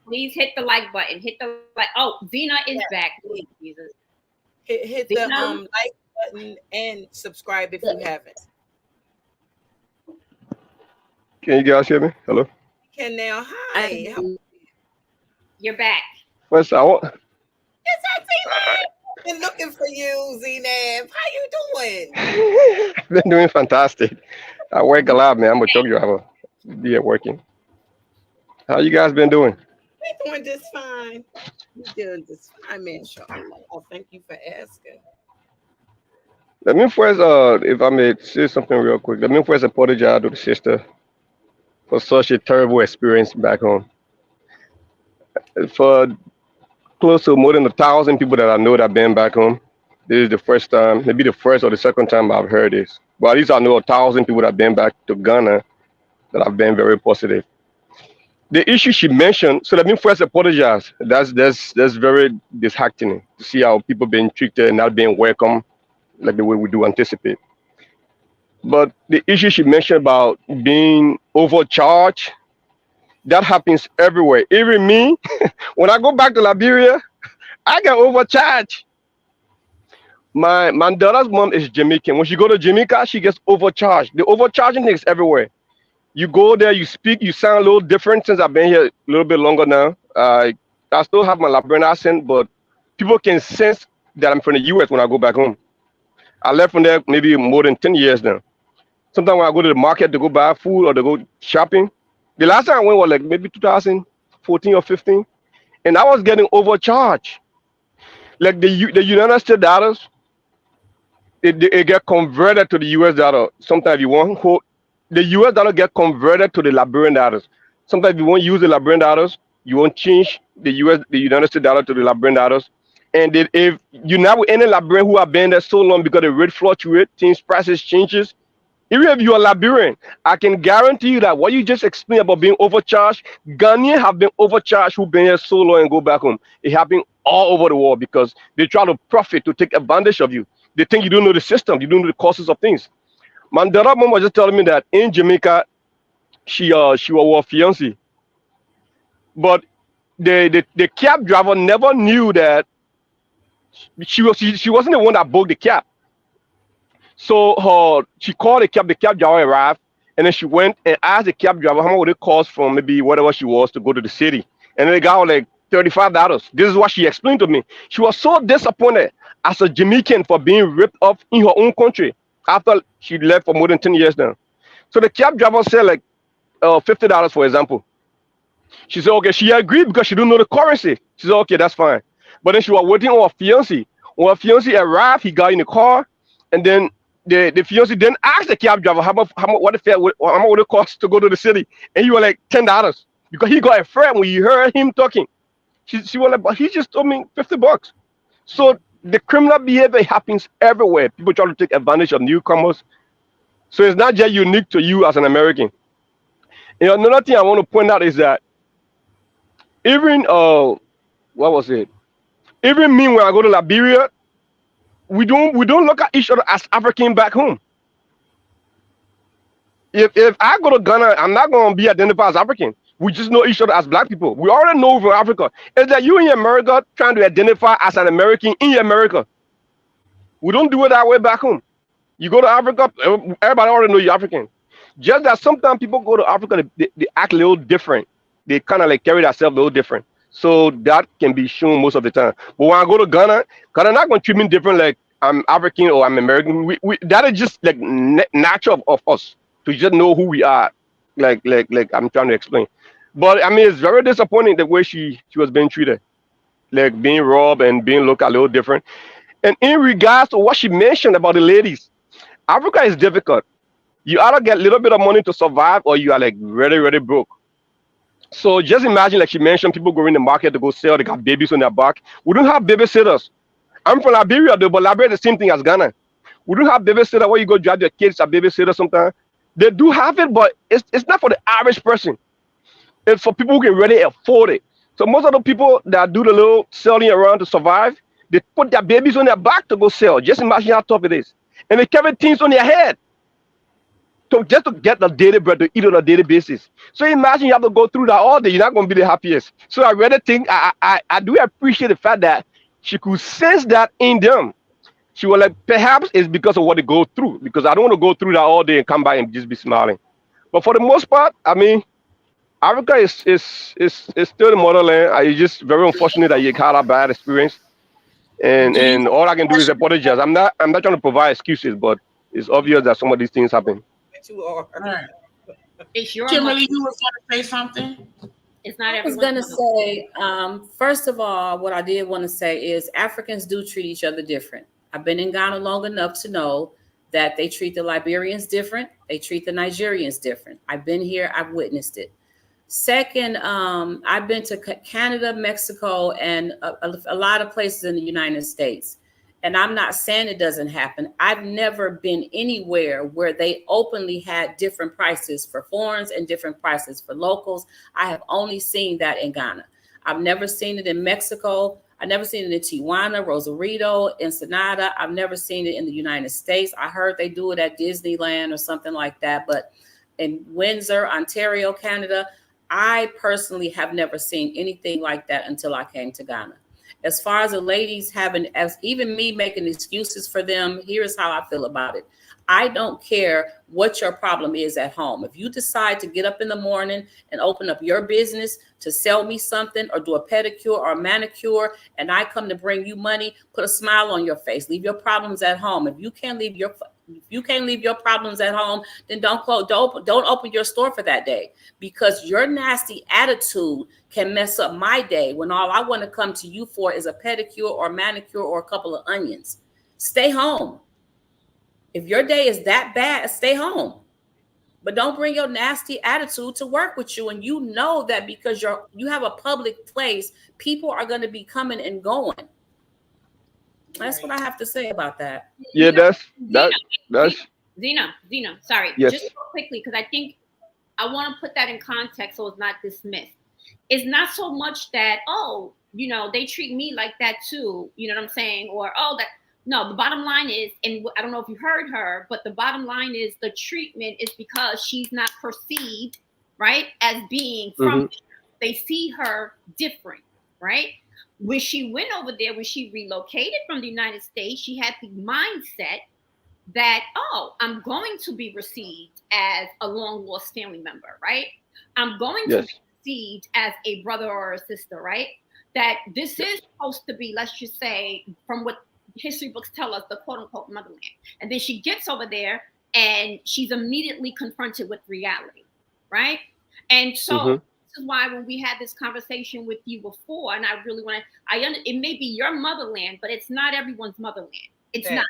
Please hit the like button. Hit the like. Oh, Zena is back. Please, Jesus. Hit the like button and subscribe if you haven't. Can you guys hear me? Hello. Can now. Hi. You're back. What's I want? Yes, I see been looking for you, Zenab. How you doing? Been doing fantastic. I work a lot, man. I'm gonna tell you I have a be at working. How you guys been doing? We're doing just fine. We're doing just fine, man. Oh, thank you for asking. Let me first, if I may say something real quick. Let me first apologize to the sister for such a terrible experience back home. For close to more than 1,000 people that I know that have been back home. This is the first time, maybe the first or the second time I've heard this. But at least I know 1,000 people that have been back to Ghana that have been very positive. The issue she mentioned, so let me first apologize. That's very disheartening to see how people being treated and not being welcome like the way we do anticipate. But the issue she mentioned about being overcharged, that happens everywhere. Even me, when I go back to Liberia, I get overcharged. My daughter's mom is Jamaican. When she go to Jamaica, she gets overcharged. The overcharging thing is everywhere. You go there, you speak, you sound a little different since I've been here a little bit longer now. I still have my Liberian accent, but people can sense that I'm from the US when I go back home. I left from there maybe more than 10 years now. Sometimes when I go to the market to go buy food or to go shopping, the last time I went was like maybe 2014 or 15, and I was getting overcharged. Like the United States dollars, it get converted to the US dollar. Sometimes if you want the US dollar get converted to the Liberian dollars. Sometimes if you won't use the Liberian dollars, you won't change the United States dollar to the Liberian dollars. And if you now with any Liberian who have been there so long because the rate fluctuate, things prices changes. Even if you are Liberian, I can guarantee you that what you just explained about being overcharged, Ghanaians have been overcharged who've been here so long and go back home. It happening all over the world because they try to profit to take advantage of you. They think you don't know the system, you don't know the causes of things. Mandela mom was just telling me that in Jamaica, she was her fiancé, but the cab driver never knew that she wasn't the one that booked the cab. So she called the cab driver arrived, and then she went and asked the cab driver how much would it cost from maybe whatever she was to go to the city. And then the guy was like $35. This is what she explained to me. She was so disappointed as a Jamaican for being ripped off in her own country after she left for more than 10 years now. So the cab driver said like $50, for example. She said, okay, she agreed because she didn't know the currency. She said, okay, that's fine. But then she was waiting on her fiancé. When her fiancé arrived, he got in the car, and then the fiancé then asked the cab driver what the fare, how much would it cost to go to the city, and he was like $10 because he got afraid when he heard him talking. She was like, but he just told me $50. So the criminal behavior happens everywhere. People try to take advantage of newcomers. So it's not just unique to you as an American. And another thing I want to point out is that even what was it? Even me when I go to Liberia, we don't look at each other as African back home. If I go to Ghana, I'm not gonna be identified as African. We just know each other as black people. We already know from Africa. It's that you in America trying to identify as an American in America. We don't do it that way back home. You go to Africa, everybody already know you're African. Just that sometimes people go to Africa, they act a little different. They kind of like carry themselves a little different. So that can be shown most of the time. But when I go to Ghana, Ghana not going to treat me different like I'm African or I'm American. That is just like natural of us to just know who we are. Like I'm trying to explain. But I mean, it's very disappointing the way she was being treated, like being robbed and being looked at a little different. And in regards to what she mentioned about the ladies, Africa is difficult. You either get a little bit of money to survive or you are like really, really broke. So just imagine, like she mentioned, people go in the market to go sell, they got babies on their back. We don't have babysitters. I'm from Liberia though, but Liberia is the same thing as Ghana. We don't have babysitter where you go drive your kids a babysitter sometimes. They do have it, but it's not for the average person. It's for people who can really afford it. So most of the people that do the little selling around to survive, they put their babies on their back to go sell. Just imagine how tough it is. And they carry things on their head to just to get the daily bread to eat on a daily basis. So imagine you have to go through that all day. You're not going to be the happiest. So I really think I do appreciate the fact that she could sense that in them. She was like, perhaps it's because of what they go through. Because I don't want to go through that all day and come back and just be smiling. But for the most part, I mean, Africa is still the motherland. It's just very unfortunate that you had a bad experience. Do you And all I can do is apologize. I'm not trying to provide excuses, but it's obvious that some of these things happen. That you are. all right. It's your Kimberly, money. you was gonna say something? It's not I was everyone's gonna money. say, first of all, what I did want to say is Africans do treat each other different. I've been in Ghana long enough to know that they treat the Liberians different. They treat the Nigerians different. I've been here. I've witnessed it. Second, I've been to Canada, Mexico, and a lot of places in the United States. And I'm not saying it doesn't happen. I've never been anywhere where they openly had different prices for foreigners and different prices for locals. I have only seen that in Ghana. I've never seen it in Mexico. I've never seen it in Tijuana, Rosarito, Ensenada. I've never seen it in the United States. I heard they do it at Disneyland or something like that. But in Windsor, Ontario, Canada, I personally have never seen anything like that until I came to Ghana. As far as the ladies having, as even me making excuses for them, here's how I feel about it. I don't care what your problem is at home. If you decide to get up in the morning and open up your business to sell me something or do a pedicure or a manicure, and I come to bring you money, put a smile on your face. Leave your problems at home. If you can't leave your problems at home, then don't open your store for that day, because your nasty attitude can mess up my day when all I want to come to you for is a pedicure or manicure or a couple of onions. Stay home. If your day is that bad, stay home. But don't bring your nasty attitude to work with you. And you know that because you have a public place, people are going to be coming and going. That's what I have to say about that. Yeah, that's Zena, sorry. yes. Just real quickly, because I think I want to put that in context so it's not dismissed. It's not so much that, oh, they treat me like that too. You know what I'm saying? Or, oh, that. No, the bottom line is, and I don't know if you heard her, but the bottom line is the treatment is because she's not perceived, right, as being from They see her different, right? When she went over there, when she relocated from the United States, she had the mindset that, oh, I'm going to be received as a long lost family member, right? I'm going to be received as a brother or a sister, right? That this is supposed to be, let's just say, from what history books tell us, the quote unquote motherland. And then she gets over there and she's immediately confronted with reality, right? And so this is why when we had this conversation with you before, and I really want to, it may be your motherland, but it's not everyone's motherland. It's not,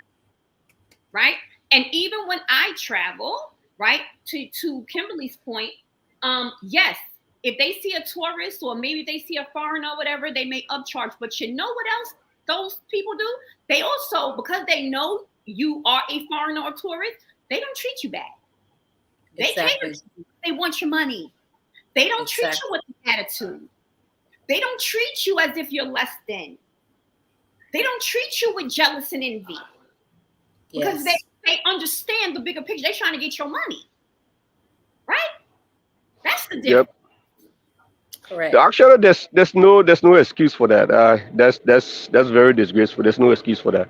right? And even when I travel, right, to Kimberly's point, yes, if they see a tourist or maybe they see a foreigner or whatever, they may upcharge. But you know what else those people do? They also, because they know you are a foreigner or tourist, they don't treat you bad. They cater to you. They want your money. They don't treat you with an attitude. They don't treat you as if you're less than. They don't treat you with jealous and envy. Because they understand the bigger picture. They're trying to get your money. Right? That's the difference. Yep. Correct. Actually, there's no excuse for that. That's very disgraceful. There's no excuse for that.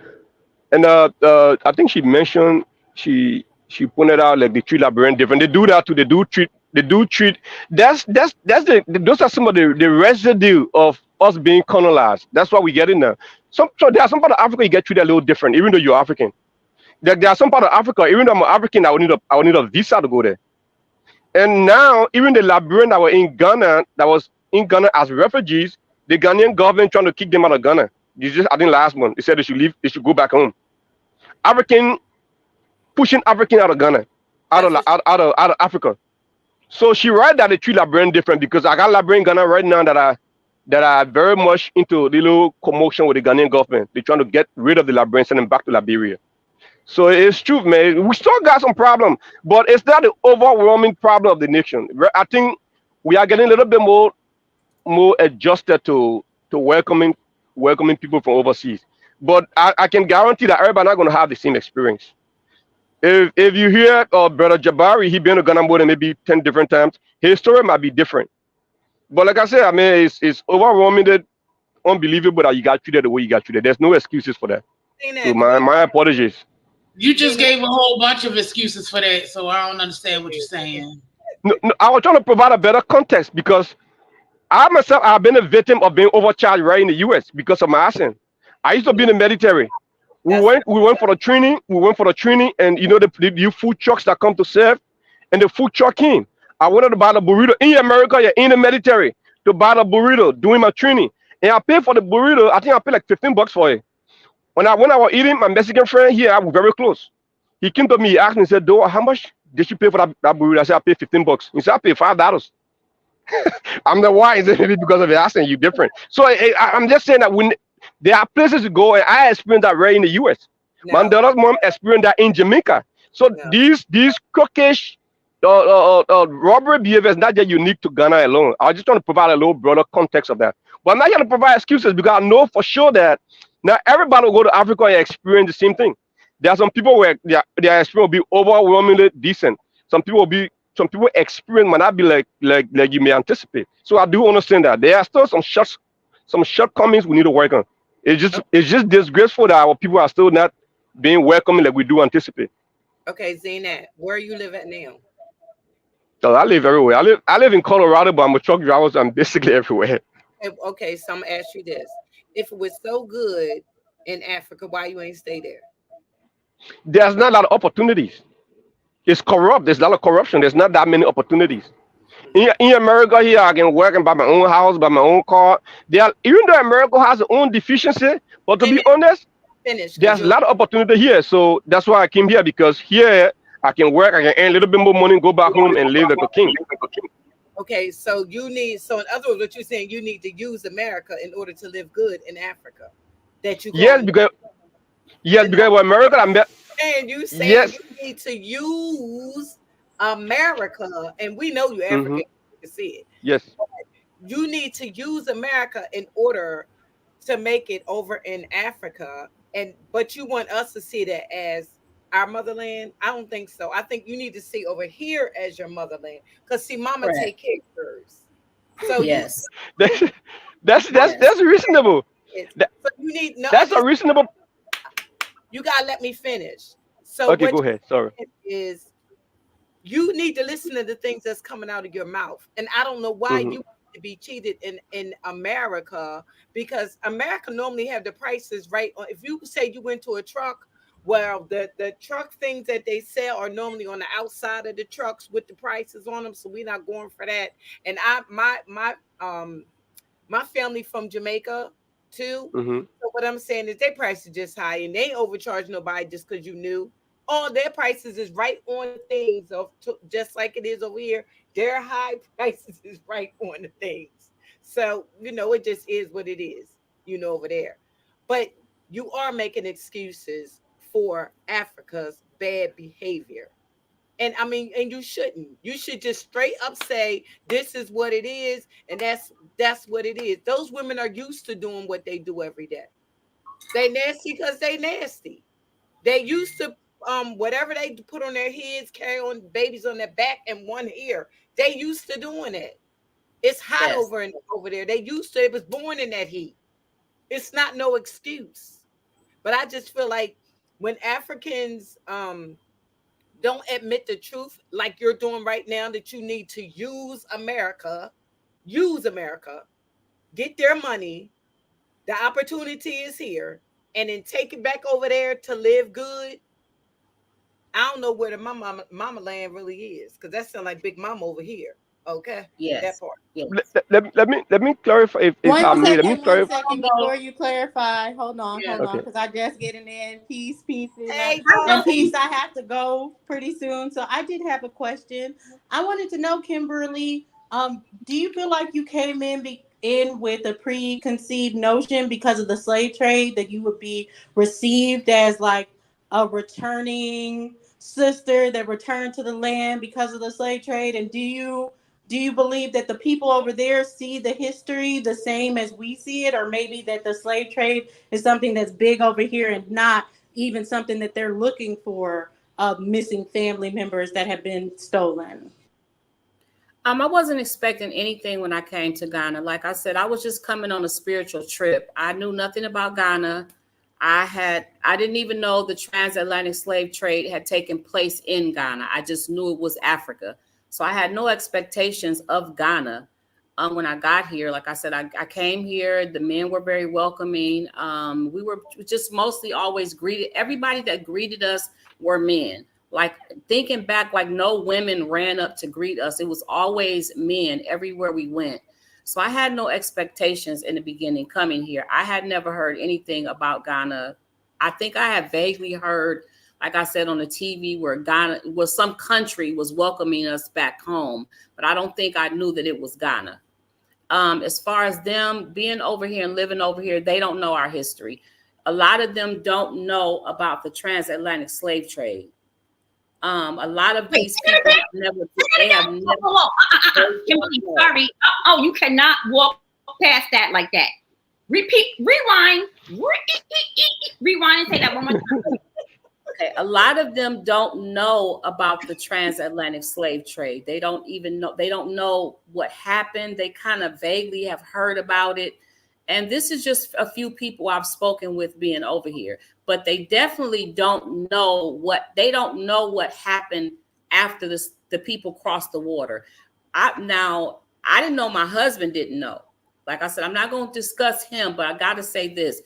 And I think she mentioned she pointed out like they treat Liberian different. They do that too. They do treat. That's those are some of the residue of us being colonized. That's why we get in there. So there are some part of Africa you get treated a little different, even though you're African. There are some part of Africa, even though I'm African, I would need a visa to go there. And now, even the Liberian that were in Ghana, that was in Ghana as refugees, the Ghanaian government trying to kick them out of Ghana. I think last month, they said they should leave, they should go back home. Pushing African out of Ghana, out of Africa. So she right that they treat Liberian different, because I got Liberian Ghana right now that are very much into the little commotion with the Ghanaian government. They're trying to get rid of the Liberians, send them back to Liberia. So it's true, man. We still got some problem, but it's not the overwhelming problem of the nation. I think we are getting a little bit more adjusted to welcoming people from overseas. But I can guarantee that everybody not going to have the same experience. If you hear Brother Jabari, he been to Ghana more than maybe 10 different times, his story might be different. But like I said, I mean, it's overwhelming, unbelievable that you got treated the way you got treated. There's no excuses for that. So my apologies. You just gave a whole bunch of excuses for that, so I don't understand what you're saying. No, I was trying to provide a better context, because I myself have been a victim of being overcharged right in the US because of my accent. I used to be in the military. We went for the training. And the new food trucks that come to serve, and the food truck came. I wanted to buy the burrito in America, in the military, to buy the burrito doing my training, and I paid for the burrito. I think I paid like $15 for it. When I was eating, my Mexican friend here, I was very close. He came to me, he asked me, he said, "Do how much did you pay for that burrito?" I said, "I paid $15." He said, "I paid $5." I'm the white, maybe because of the accent, you different. So I'm just saying that when there are places to go, and I experienced that right in the U.S. My No, daughter's mom experienced that in Jamaica. So no. these cookish robbery behavior is not just unique to Ghana alone. I just want to provide a little broader context of that. But I'm not here to provide excuses because I know for sure that not everybody will go to Africa and experience the same thing. There are some people where their experience will be overwhelmingly decent. Some people experience might not be like you may anticipate. So I do understand that there are still some shortcomings we need to work on. It's just disgraceful that our people are still not being welcoming like we do anticipate. Okay, Zainab, where you live at now? So I live everywhere. I live in Colorado, but I'm a truck driver, so I'm basically everywhere. Okay, so I'm gonna ask you this: if it was so good in Africa, why you ain't stay there? There's not a lot of opportunities. It's corrupt. There's a lot of corruption. There's not that many opportunities. In America here, I can work and buy my own house, buy my own car. Even though America has its own deficiency, but to be Finish, honest, finish, because there's a you're lot of opportunity here. So that's why I came here because here I can work, I can earn a little bit more money, go back home and live like a king. okay. So you need. So in other words, what you're saying, you need to use America in order to live good in Africa. That you Yes, going because yes, in other because with America, and you saying yes, you need to use America, and we know you hmm African. You can see it. yes, You need to use America in order to make it over in Africa, and but you want us to see that as our motherland. I don't think so. I think you need to see over here as your motherland, because see, mama Correct. take care of hers. So you Yes. that's that's that's Yes. that's reasonable. it. That, So you need no. I that's a just reasonable. you gotta let me finish. So Okay, what go ahead. Sorry. you is you need to listen to the things that's coming out of your mouth. And I don't know why Hmm you want to be cheated in America, because America normally have the prices right on. If you say you went to a truck, well, the truck things that they sell are normally on the outside of the trucks with the prices on them. So we're not going for that. And my family from Jamaica too. hmm So what I'm saying is their prices are just high, and they ain't overcharge nobody just because you knew. All their prices is right on the things of just like it is over here. Their high prices is right on the things. So it just is what it is. Over there, but you are making excuses for Africa's bad behavior. And I mean, and you shouldn't. You should just straight up say this is what it is, and that's what it is. Those women are used to doing what they do every day. They nasty because they nasty. They used to whatever they put on their heads, carry on babies on their back and one ear. They used to doing it. It's hot Yes. over there. They used to. It was born in that heat. It's not no excuse. But I just feel like when Africans don't admit the truth like you're doing right now, that you need to use America, get their money, the opportunity is here, and then take it back over there to live good. I don't know where the mama land really is, because that sounds like Big Mama over here. Okay, that Yes. part. Yes. Let me clarify if I may. Let me One clarify. second before you clarify. Yeah. Hold on, Okay. because I just getting in. Peace, Hey, and boss. peace. I have to go pretty soon, so I did have a question. I wanted to know, Kimberly, do you feel like you came in with a preconceived notion because of the slave trade that you would be received as like a returning sister that returned to the land because of the slave trade, and do you believe that the people over there see the history the same as we see it, or maybe that the slave trade is something that's big over here and not even something that they're looking for of missing family members that have been stolen? I wasn't expecting anything when I came to Ghana. Like I said, I was just coming on a spiritual trip. I knew nothing about Ghana. I didn't even know the transatlantic slave trade had taken place in Ghana. I just knew it was Africa. So I had no expectations of Ghana. When I got here, like I said, I came here. The men were very welcoming. We were just mostly always greeted. Everybody that greeted us were men. Like thinking back, like no women ran up to greet us. It was always men everywhere we went. So I had no expectations in the beginning coming here. I had never heard anything about Ghana. I think I had vaguely heard like I said, on the TV where Ghana was, some country was welcoming us back home, but I don't think I knew that it was Ghana. As far as them being over here and living over here, they don't know our history. A lot of them don't know about the transatlantic slave trade. A lot of Wait, these say that people again. have never, Say that they again. have Whoa, never, whoa, whoa. they don't Kimberly, know. sorry. Oh, you cannot walk past that like that. Repeat, rewind, rewind, and say that one more time. Okay, a lot of them don't know about the transatlantic slave trade. They don't even know, they don't know what happened. They kind of vaguely have heard about it. And this is just a few people I've spoken with being over here, but they definitely don't know what happened after this, the people crossed the water. I didn't know, my husband didn't know. Like I said, I'm not going to discuss him, but I got to say this.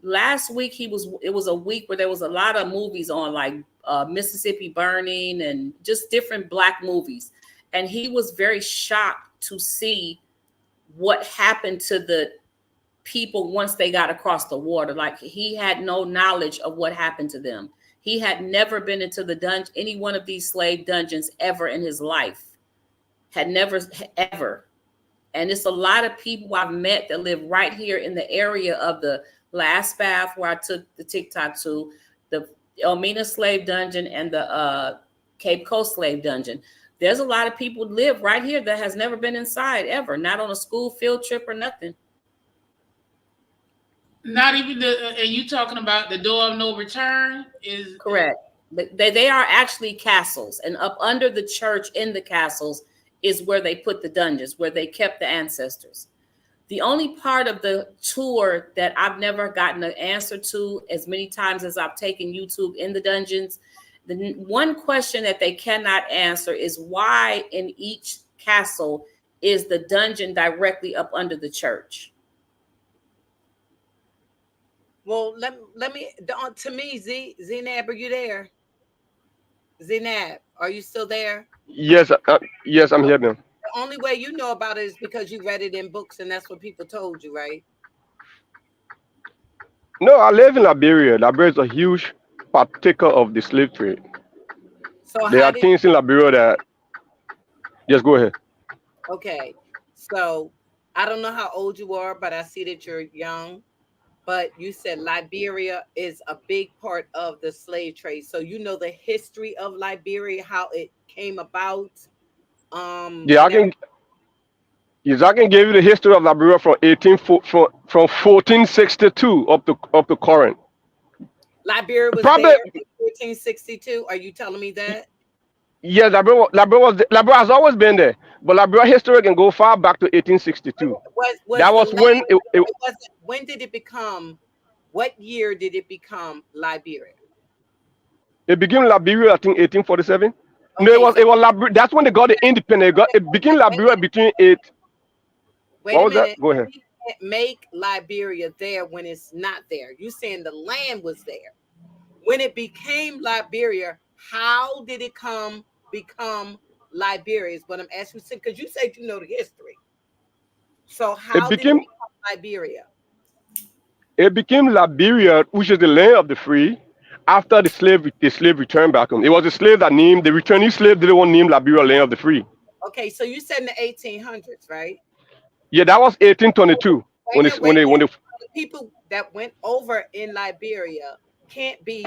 Last week it was a week where there was a lot of movies on, like Mississippi Burning and just different black movies, and he was very shocked to see what happened to the people once they got across the water. Like, he had no knowledge of what happened to them. He had never been into the dungeon, any one of these slave dungeons ever in his life. Had never, ever. And it's a lot of people I've met that live right here in the area of the last bath where I took the TikTok to, the Elmina slave dungeon and the Cape Coast slave dungeon. There's a lot of people who live right here that has never been inside ever, not on a school field trip or nothing. Not even and you talking about the door of no return is correct. They are actually castles, and up under the church in the castles is where they put the dungeons, where they kept the ancestors. The only part of the tour that I've never gotten an answer to, as many times as I've taken YouTube in the dungeons, the one question that they cannot answer is why in each castle is the dungeon directly up under the church. Well, let me, to me, Zainab, are you there? Zainab, are you still there? Yes, I'm here now. The only way you know about it is because you read it in books, and that's what people told you, right? No, I live in Liberia. Liberia is a huge partaker of the slave trade. So There how are did things in Liberia that, just go ahead. okay? So I don't know how old you are, but I see that you're young. But you said Liberia is a big part of the slave trade. So you know the history of Liberia, how it came about, Yeah, I and can. Yes, I can give you the history of Liberia from from 1462 up to current. Liberia was Probably, there in 1462. Are you telling me that? yes. Liberia has always been there, but Liberia history can go far back to 1862. Was That the was land? when It wasn't. When did it become? What year did it become Liberia? it began Liberia. I think 1847. No, Okay, so it was Liberia. That's when they got the independence. It began Liberia between eight. wait What a was that? minute. Go ahead. You can't make Liberia there when it's not there. You saying the land was there when it became Liberia? How did it become Liberia? Is what I'm asking you, because you said you know the history. So It how did it became become Liberia? it became Liberia, which is the land of the free. After the slave returned back home. It was the slave that named the returning slave didn't want to name Liberia land of the free. Okay, so you said in the 1800s, right? Yeah, that was 1822 Wait a minute, wait a when minute. they The people that went over in Liberia can't be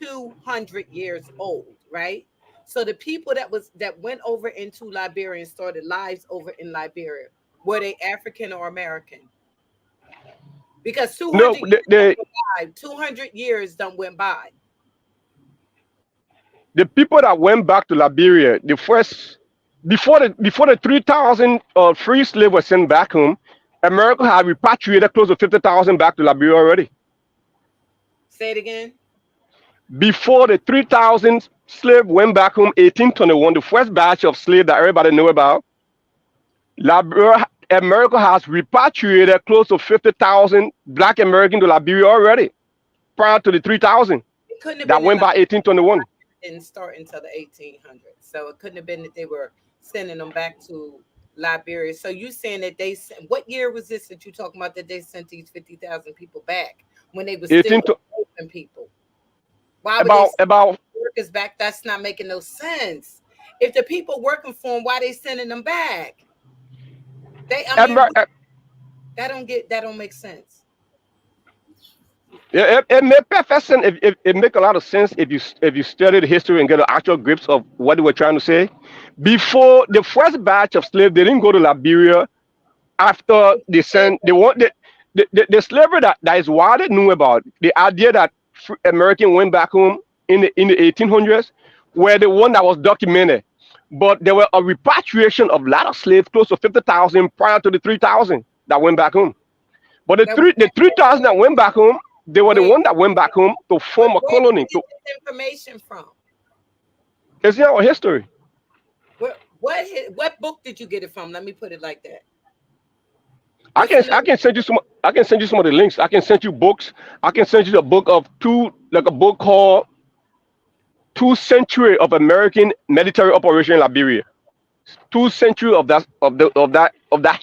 200 years old, right? So the people that went over into Liberia and started lives over in Liberia, were they African or American? Because no 200 years they, don't go by. 200 years don't went by. the people that went back to Liberia, the first before the 3,000 free slaves were sent back home, America had repatriated close to 50,000 back to Liberia already. Say it again. Before the 3,000 slaves went back home, 1821, the first batch of slaves that everybody knew about, Liberia, America has repatriated close to 50,000 Black Americans to Liberia already, prior to the 3,000 It couldn't have that been went by 1821. didn't start until the 1800s. So it couldn't have been that they were sending them back to Liberia. So you saying that they sent, what year was this that you talking about that they sent these 50,000 people back when they were 18 still to, enslaving people? Why would they send about workers back, that's not making no sense. If the people working for them, why they sending them back? I mean, Amer- that don't make sense. it make perfect sense. It make a lot of sense if you study the history and get the actual grips of what they were trying to say. Before the first batch of slaves, they didn't go to Liberia. After they sent, they want the slavery that is widely knew about. The idea that American went back home in the 1800s were the one that was documented. But there were a repatriation of a lot of slaves, close to 50,000 prior to the 3,000 that went back home. But That the 3,000 that went back home, they were the where one that went back home to form a where did colony. you get this information from? It's in our history. What book did you get it from? Let me put it like that. I What's can the I name? can send you some I can send you some of the links. I can send you books. I can send you the book of two like a book called 2 century of American military operation in Liberia. 2 century of that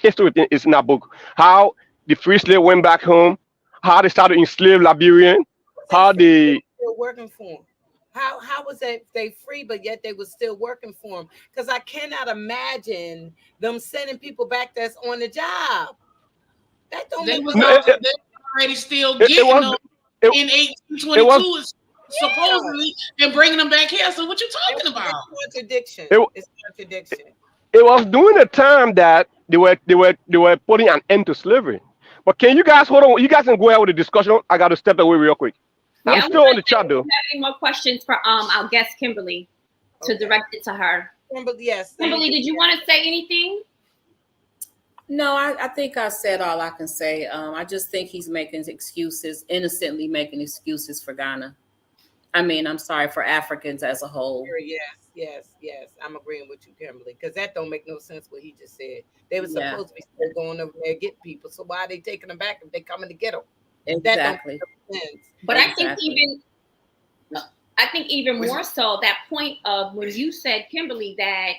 history is in that book. How the free slave went back home, how they started to enslave Liberian, Was they how free? They they were still working for them. How was they free, but yet they were still working for them? Because I cannot imagine them sending people back that's on the job. That don't They make was no, no all they were already still it getting was them it, in it was 1822 yeah. supposedly and bringing them back here. So what you talking It's about? contradiction. it, It's contradiction. it was during the time that they were putting an end to slavery. But can you guys hold on? You guys can go ahead with the discussion. I got to step away real quick. I'm Yeah, we still on want the to see chat if we though. have any more questions for our guest Kimberly to Okay. direct it to her. Yes, let me Kimberly, just did you want to say anything? No, I think I said all I can say. I just think he's making excuses, innocently making excuses for Ghana. I mean, I'm sorry, for Africans as a whole. yes. I'm agreeing with you, Kimberly, because that don't make no sense what he just said. They were Yeah, supposed to be still going over there get people. So why are they taking them back if they coming to get them? That don't exactly. make no sense. But Exactly. I think even more so that point of when you said, Kimberly, that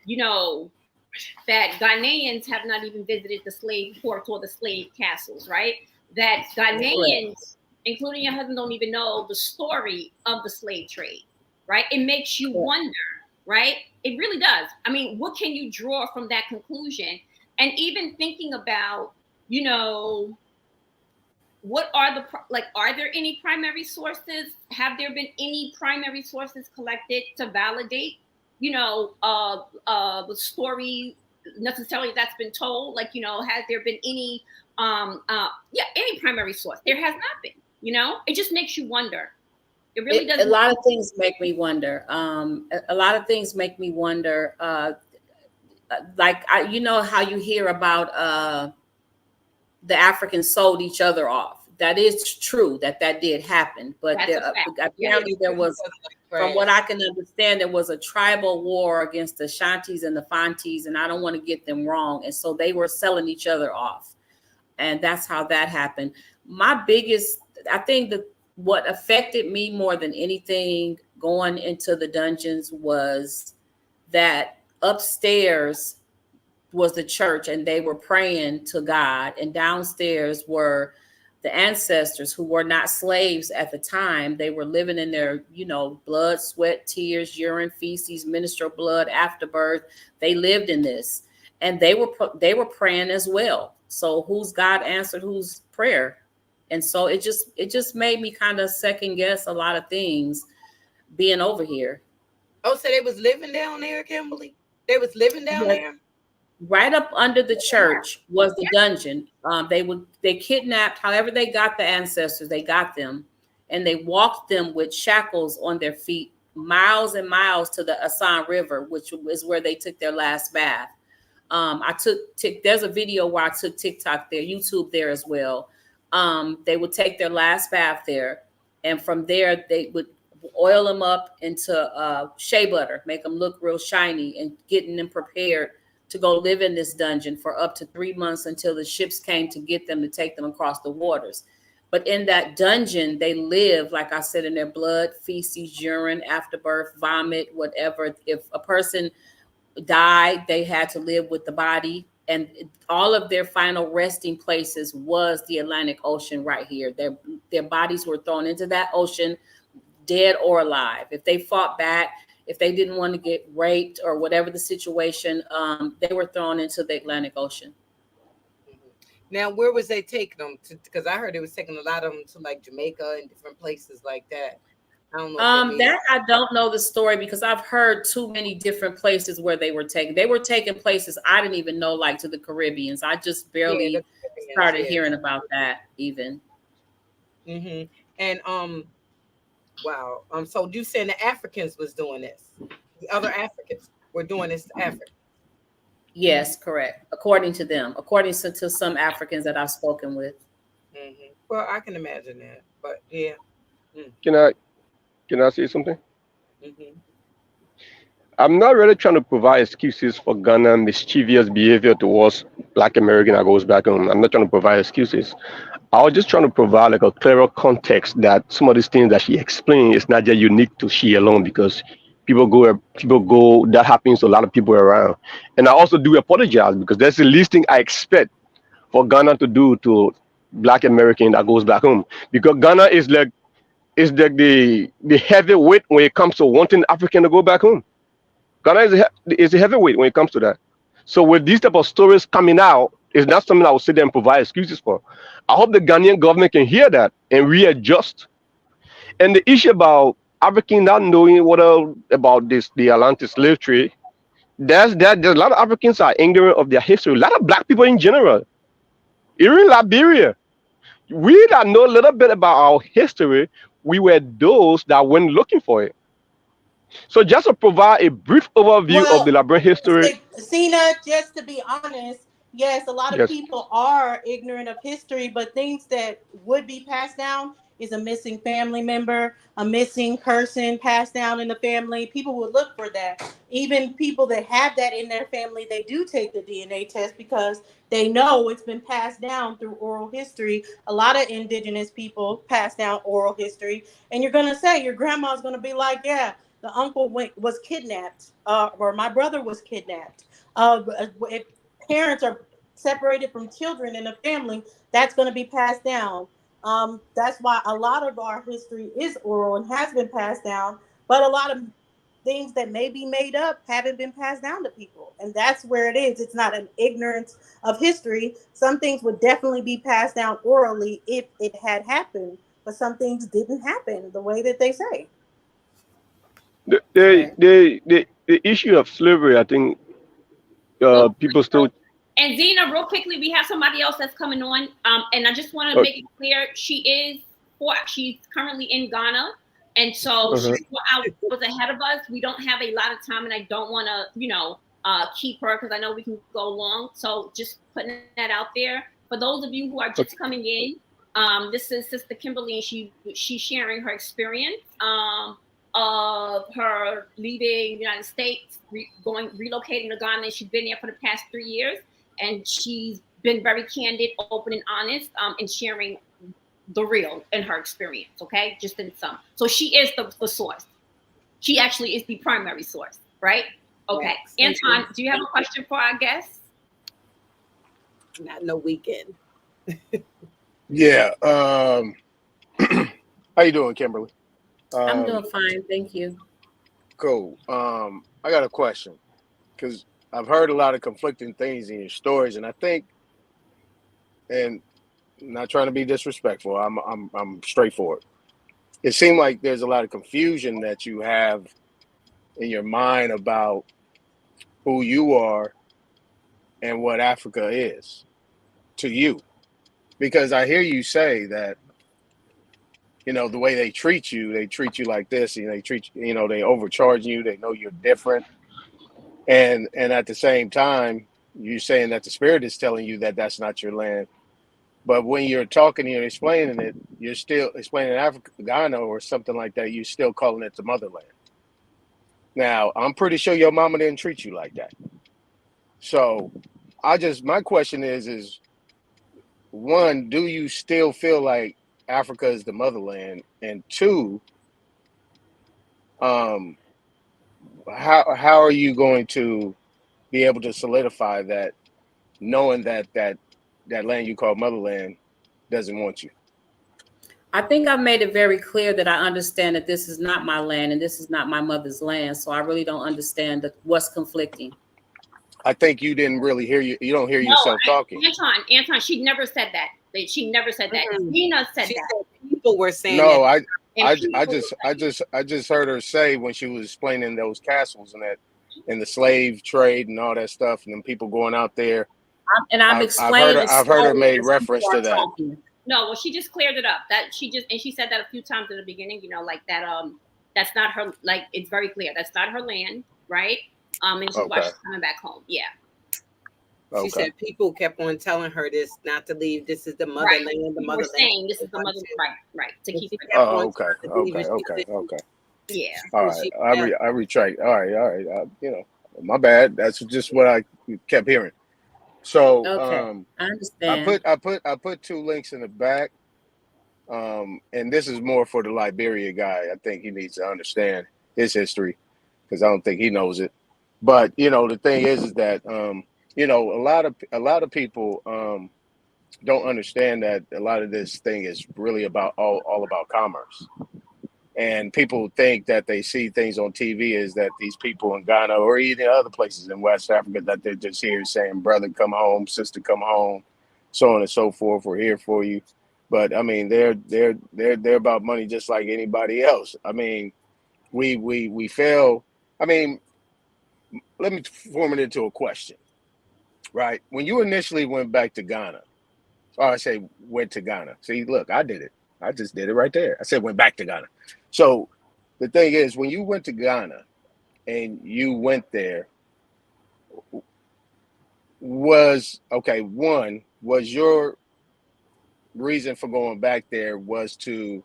you know that Ghanaians have not even visited the slave ports or the slave castles, right? That Correct. Ghanaians, including your husband, don't even know the story of the slave trade, right? It makes you Correct. wonder, right? It really does. I mean, what can you draw from that conclusion? And even thinking about, you know, what are are there any primary sources? Have there been any primary sources collected to validate, the story necessarily that's been told? Has there been any any primary source? There has not been. It just makes you wonder. It really A doesn't. lot of things make me wonder. A lot of things make me wonder. You know how you hear about the Africans sold each other off. That is true that did happen, but That's a fact. Yeah. apparently there was, from what I can understand, there was a tribal war against the Shantis and the Fantis, and I don't want to get them wrong, and so they were selling each other off, and that's how that happened. I think that what affected me more than anything going into the dungeons was that upstairs was the church and they were praying to God, and downstairs were the ancestors who were not slaves at the time. They were living in their, blood, sweat, tears, urine, feces, menstrual blood, afterbirth. They lived in this, and they were praying as well. So whose God answered whose prayer? And so it just made me kind of second guess a lot of things being over here. Oh, so they was living down there, Kimberly? They was living down Yes. there? Right up under the church was the dungeon. They kidnapped, however they got the ancestors, they got them, and they walked them with shackles on their feet miles and miles to the Asan River, which is where they took their last bath. There's a video where I took TikTok there, YouTube there as well. They would take their last bath there, and from there they would oil them up into shea butter, make them look real shiny, and getting them prepared to go live in this dungeon for up to 3 months until the ships came to get them to take them across the waters. But in that dungeon, they live, like I said, in their blood, feces, urine, afterbirth, vomit, whatever. If a person died, they had to live with the body. And all of their final resting places was the Atlantic Ocean right here. Their bodies were thrown into that ocean. dead or alive. If they fought back, if they didn't want to get raped or whatever the situation, they were thrown into the Atlantic Ocean. Mhm. Now, where was they taking them to? Because I heard they was taking a lot of them to like Jamaica and different places like that. I don't know if they made. That I don't know the story because I've heard too many different places where they were taken. They were taking places I didn't even know, like to the Caribbeans. I just Yeah, the barely Caribbeans. started Yeah. hearing about that even. And wow. So you saying the Africans was doing this? The other Africans were doing this to Africa. Yes, correct. According to them, according to some Africans that I've spoken with. Well, I can imagine that, but yeah. Mm. Can I say something? hmm I'm not really trying to provide excuses for Ghana mischievous behavior towards Black American that goes back home. I'm not trying to provide excuses. I was just trying to provide like a clearer context that some of these things that she explained is not just unique to she alone because people go, that happens to a lot of people around. And I also do apologize because that's the least thing I expect for Ghana to do to Black American that goes back home. Because Ghana is like the heavyweight when it comes to wanting African to go back home. Ghana is a heavyweight when it comes to that. So with these type of stories coming out, it's not something I would sit there and provide excuses for. I hope the Ghanaian government can hear that and readjust. And the issue about African not knowing what about this the Atlantic slave trade, there's a lot of Africans are ignorant of their history. A lot of black people in general, even in Liberia, we that know a little bit about our history, we were those that went looking for it. So just to provide a brief overview of the Well, Liberian history, Cena, just to be honest, yes, a lot of yes. people are ignorant of history, but things that would be passed down is a missing family member, a missing person passed down in the family. People would look for that. Even people that have that in their family, they do take the DNA test because they know it's been passed down through oral history. A lot of indigenous people pass down oral history, and you're gonna say your grandma's gonna be like, yeah, the uncle was kidnapped, or my brother was kidnapped. If parents are separated from children in a family, that's going to be passed down. That's why a lot of our history is oral and has been passed down, but a lot of things that may be made up haven't been passed down to people. And that's where it is. It's not an ignorance of history. Some things would definitely be passed down orally if it had happened, but some things didn't happen the way that they say. The Correct. the issue of slavery, I think Real quick, people still. and Zena, real quickly, we have somebody else that's coming on. And I just want to Uh, make it clear, she's currently in Ghana, and so uh-huh. she's 4 hours ahead of us. We don't have a lot of time, and I don't want to, keep her because I know we can go long. So just putting that out there for those of you who are just Okay. coming in. This is Sister Kimberly, and she's sharing her experience. Of her leaving the United States, relocating to Ghana. She's been there for the past 3 years, and she's been very candid, open, and honest, in sharing the real in her experience. Okay, just in sum. So she is the source. She actually is the primary source, right? Okay, Yes. Anton, do you have a question for our guests? Not no weekend. Yeah. How you doing, Kimberly? I'm Um, doing fine, thank you. cool. I got a question because I've heard a lot of conflicting things in your stories, and I think, and I'm not trying to be disrespectful. I'm straightforward. It seemed like there's a lot of confusion that you have in your mind about who you are and what Africa is to you, because I hear you say that the way they treat you like this, and they treat they overcharge you, they know you're different, and at the same time, you saying that the spirit is telling you that that's not your land. But when you're talking and you're explaining it, you're still explaining Africa, Ghana, or something like that. You're still calling it the motherland. Now, I'm pretty sure your mama didn't treat you like that. So, my question is one, do you still feel like Africa is the motherland? And two, um, how are you going to be able to solidify that, knowing that land you call motherland doesn't want you? I think I've made it very clear that I understand that this is not my land and this is not my mother's land. So I really don't understand what's conflicting. I think you didn't really hear you. You don't hear No, yourself talking. Anton, she never said that. She never said that. Mm. Nina said She that. said people were saying No, that. And I just heard her say when she was explaining those castles and that and the slave trade and all that stuff and then people going out there. And I'm explaining it I've heard her slowly made as people reference are to that. talking. no, well, she just cleared it up. That she said that a few times in the beginning. Like that. That's not her. Like it's very clear. That's not her land, right? And this is why Okay. she's coming back home. Yeah. She Okay. said people kept on telling her this, not to leave. This is the Right. motherland, the People were motherland. saying this is the mother. Right. To And keep she her. kept on Oh, okay. telling her to leave, Okay. and she Okay. couldn't. Okay. Yeah. All And right. she left. I retract. All right. All right. You know, my bad. That's just what I kept hearing. So, Okay, I understand. I put two links in the back. And this is more for the Liberia guy. I think he needs to understand his history because I don't think he knows it. But you know, the thing is that you know, a lot of people don't understand that a lot of this thing is really about all about commerce. And people think that they see things on TV is that these people in Ghana or even other places in West Africa that they're just here saying, "Brother, come home, sister, come home," so on and so forth. We're here for you. But I mean, they're about money just like anybody else. I mean, we fail. I mean, let me form it into a question, right? When you initially went back to Ghana, or I say went to Ghana. See, look, I did it. I just did it right there. I said went back to Ghana. So the thing is, when you went to Ghana and you went there, was okay. One was your reason for going back there was to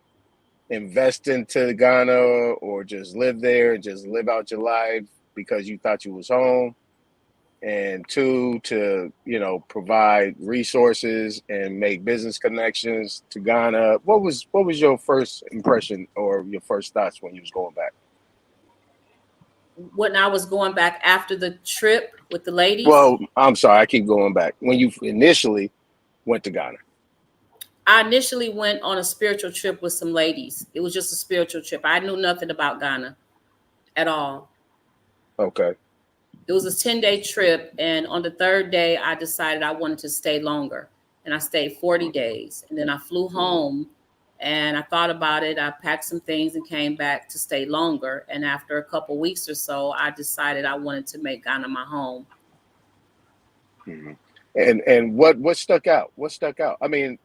invest into Ghana or just live there, just live out your life because you thought you was home, and two to provide resources and make business connections to Ghana. What was your first impression or your first thoughts when you was going back? When I was going back after the trip with the ladies, Well, I'm sorry, I keep going back. When you initially went to Ghana. I initially went on a spiritual trip with some ladies. It was just a spiritual trip. I knew nothing about Ghana at all. Okay. It was a 10-day trip. And on the third day, I decided I wanted to stay longer. And I stayed 40 days. And then I flew home and I thought about it. I packed some things and came back to stay longer. And after a couple weeks or so, I decided I wanted to make Ghana my home. Mm-hmm. And what stuck out? What stuck out? I mean,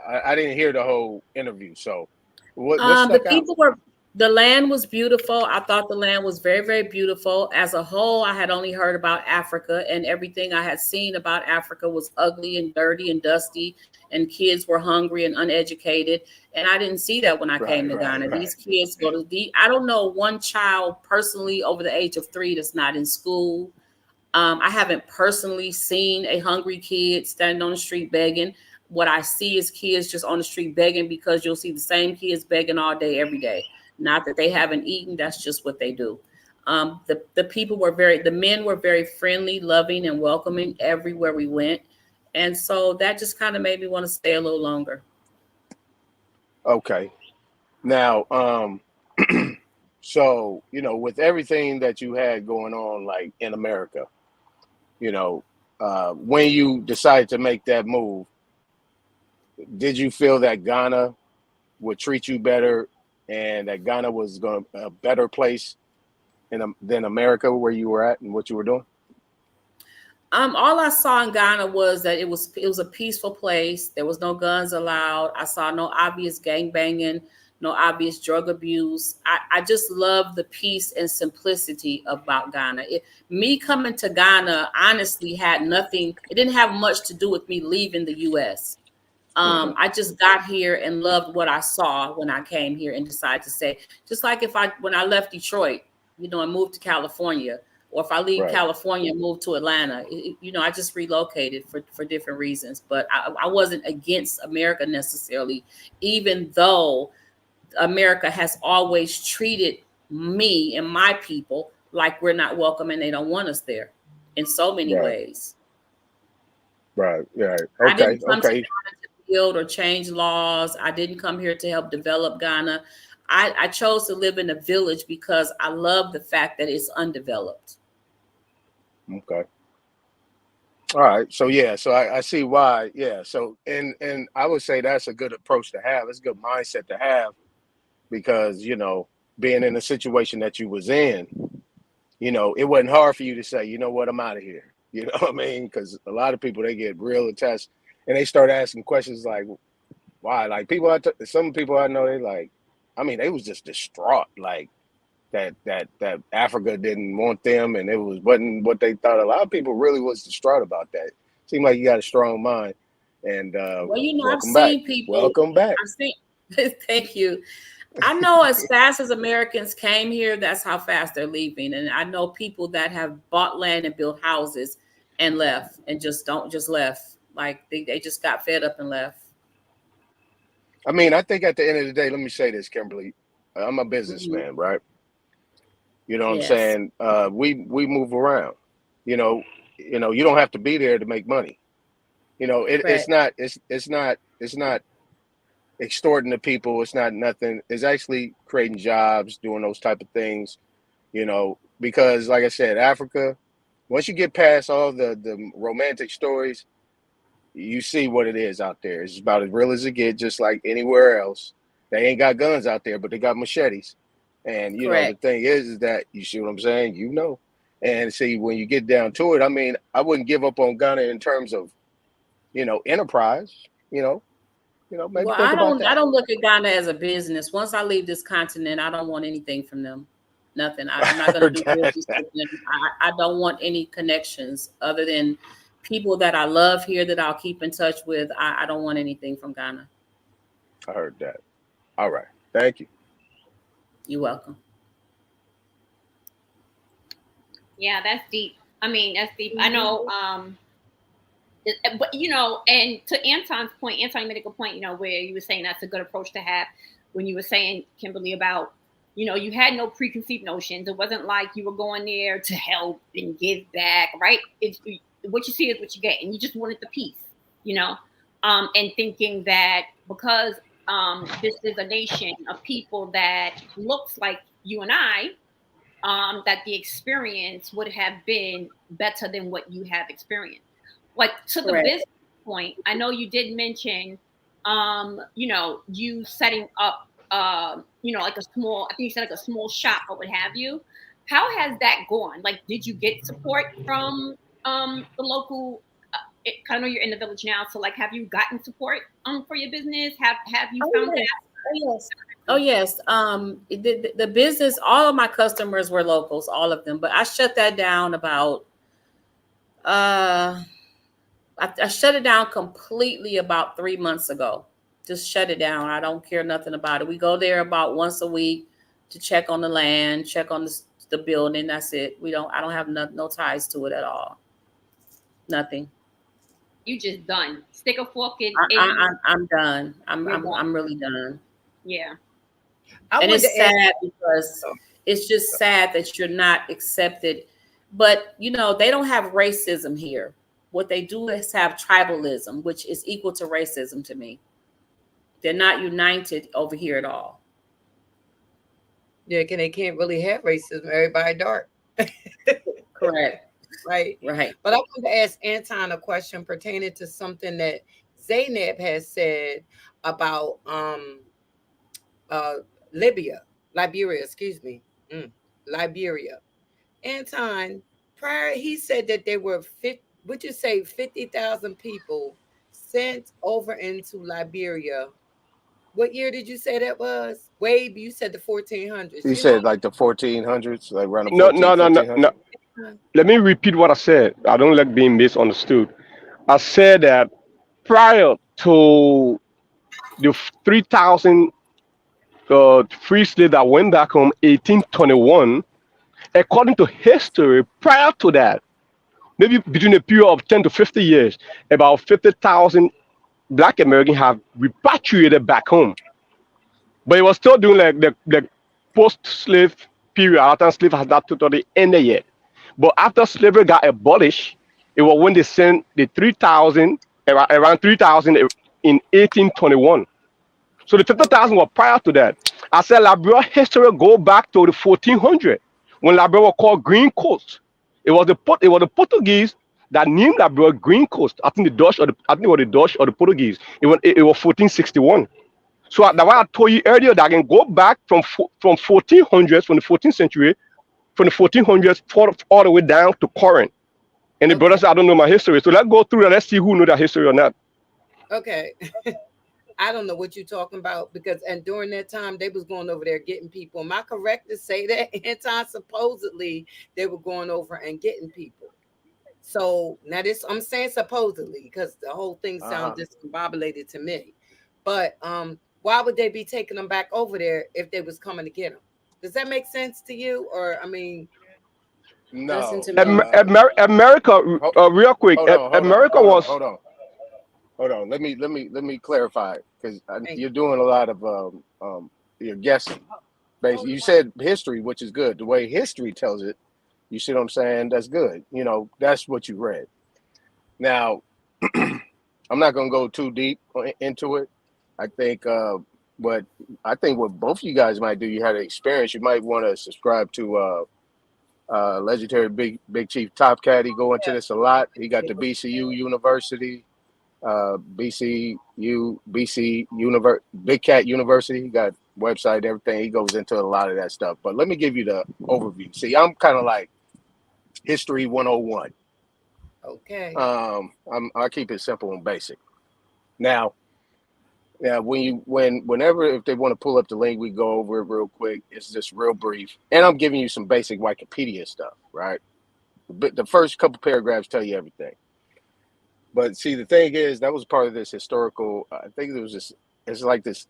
I didn't hear the whole interview, so what The stuck out? the land was beautiful. I thought the land was very, very beautiful. As a whole, I had only heard about Africa, and everything I had seen about Africa was ugly and dirty and dusty, and kids were hungry and uneducated. And I didn't see that when I came to Ghana. Right. These kids go to I don't know one child personally over the age of 3 that's not in school. I haven't personally seen a hungry kid standing on the street begging. What I see is kids just on the street begging because you'll see the same kids begging all day, every day. Not that they haven't eaten, that's just what they do. The people were the men were very friendly, loving, and welcoming everywhere we went. And so that just kind of made me want to stay a little longer. Okay. Now, so with everything that you had going on, like in America, when you decided to make that move, did you feel that Ghana would treat you better and that Ghana was going to a better place than America where you were at and what you were doing? All I saw in Ghana was that it was a peaceful place. There was no guns allowed. I saw no obvious gang banging, no obvious drug abuse. I just love the peace and simplicity about Ghana. Me coming to Ghana honestly had nothing. It didn't have much to do with me leaving the U.S. I just got here and loved what I saw when I came here and decided to stay. Just like when I left Detroit, and moved to California, or if I leave Right. California and move to Atlanta, I just relocated for different reasons. But I wasn't against America necessarily, even though America has always treated me and my people like we're not welcome and they don't want us there in so many Right. ways. Right. I Okay. didn't come to Okay. Ghana to build or change laws. I didn't come here to help develop Ghana. I chose to live in a village because I love the fact that it's undeveloped. Okay. All right. So yeah. So I see why. Yeah. So and I would say that's a good approach to have. It's a good mindset to have because being in the situation that you was in, it wasn't hard for you to say, you know what, I'm out of here. You know what I mean? Because a lot of people, they get real attached and they start asking questions like, why? Like some people I know, they like, I mean, they was just distraught, like that Africa didn't want them and it wasn't what they thought. A lot of people really was distraught about that. Seemed like you got a strong mind. And Well, I've welcome back. seen people, Welcome back. I've seen, thank you. I know as fast as Americans came here, that's how fast they're leaving. And I know people that have bought land and built houses and left and just left. Like they just got fed up and left. I mean, I think at the end of the day, let me say this, Kimberly. I'm a Mhm. businessman, right? You know what I'm Yes, saying? We move around. You know, you don't have to be there to make money. It's correct. not it's not extorting the people. It's not nothing. It's actually creating jobs, doing those type of things. Because like I said, Africa, once you get past all the romantic stories, you see what it is out there. It's about as real as it gets, just like anywhere else. They ain't got guns out there, but they got machetes. And the Correct. thing is that you see what I'm saying? And see, when you get down to it, I mean, I wouldn't give up on Ghana in terms of, enterprise. Maybe Well, think about I that. don't look at Ghana as a business. Once I leave this continent, I don't want anything from them. Nothing. I'm not I going to heard do that. business with them. I don't want any connections other than people that I love here that I'll keep in touch with. I don't want anything from Ghana. I heard that. All right. Thank you. You're welcome. Yeah, that's deep. I mean, that's deep. I know. But and to Anton made a good point. Where you were saying that's a good approach to have when you were saying, Kimberly, about you had no preconceived notions. It wasn't like you were going there to help and give back, right? It's what you see is what you get, and you just wanted the peace, and thinking that because this is a nation of people that looks like you and I, that the experience would have been better than what you have experienced. Like to the Correct. business point, I know you did mention, you setting up, like a small, I think you said like a small shop or what have you. How has that gone? Like, did you get support from the local? I know you're in the village now, so like, have you gotten support for your business? Have you Oh found yes. that? Oh yes. Oh yes. The business. All of my customers were locals, all of them. But I shut that down about. Uh, I shut it down completely about 3 months ago. Just shut it down. I don't care nothing about it. We go there about once a week to check on the land, check on the building. That's it. We don't. I don't have no ties to it at all. Nothing. You just done. Stick a fork in. I'm done. You're done. I'm really done. Yeah. I And wanted it's to ask. sad because it's just sad that you're not accepted. But they don't have racism here. What they do is have tribalism, which is equal to racism to me. They're not united over here at all. Yeah, they can't really have racism. Everybody dark. Correct. Right. Right. But I want to ask Anton a question pertaining to something that Zaynab has said about uh Liberia, excuse me. Liberia. Anton, prior he said that there were would you say 50,000 people sent over into Liberia. What year did you say that was? Wade, you said the 1400s. You You know? said like the 1400s, like around the No, 14, no, no, no, no. 1500. Let me repeat what I said. I don't like being misunderstood. I said that prior to the 3,000 free slaves that went back home 1821, according to history, prior to that, maybe between a period of 10 to 50 years, about 50,000 black Americans have repatriated back home. But it was still doing like the post-slave period after slave has not totally ended yet. But after slavery got abolished, it was when they sent the 3,000, around 3,000 in 1821. So the 50,000 were prior to that. I said Liberia history go back to the 1400 when Liberia was called Green Coast. It was the Portuguese that named Liberia Green Coast. I think I think it was the Dutch or the Portuguese. It was 1461. So that's why I told you earlier that I can go back from 1400s, from the 14th century, from the 1400s all the way down to current. And the brother Okay. said, I don't know my history. So let's go through that. Let's see who know that history or not. Okay. I don't know what you're talking about because and during that time they was going over there getting people. Am I correct to say that? Anton supposedly they were going over and getting people. So now this I'm saying supposedly because the whole thing sounds discombobulated to me. But why would they be taking them back over there if they was coming to get them? Does that make sense to you? Or I mean, Listen No. to me. America, real quick, Hold on, hold on, America hold on, was hold on, hold on. Let me clarify because thank you're doing a lot of you're guessing. Basically, you said history, which is good. The way history tells it, you see what I'm saying? That's good. That's what you read. Now, I'm not gonna go too deep into it. I think what what both of you guys might do, you had an experience. You might want to subscribe to legendary Big Chief Top Cat. He go into this a lot. He got the BCU University, BC Big Cat University. He got website, everything. He goes into a lot of that stuff. But let me give you the overview. See, I'm kind of like history 101. okay. I keep it simple and basic. Now, yeah, whenever if they want to pull up the link, we go over it real quick. It's just real brief, and I'm giving you some basic Wikipedia stuff, right? But the first couple paragraphs tell you everything. But see, the thing is, that was part of this historical. I think it was this. It's like this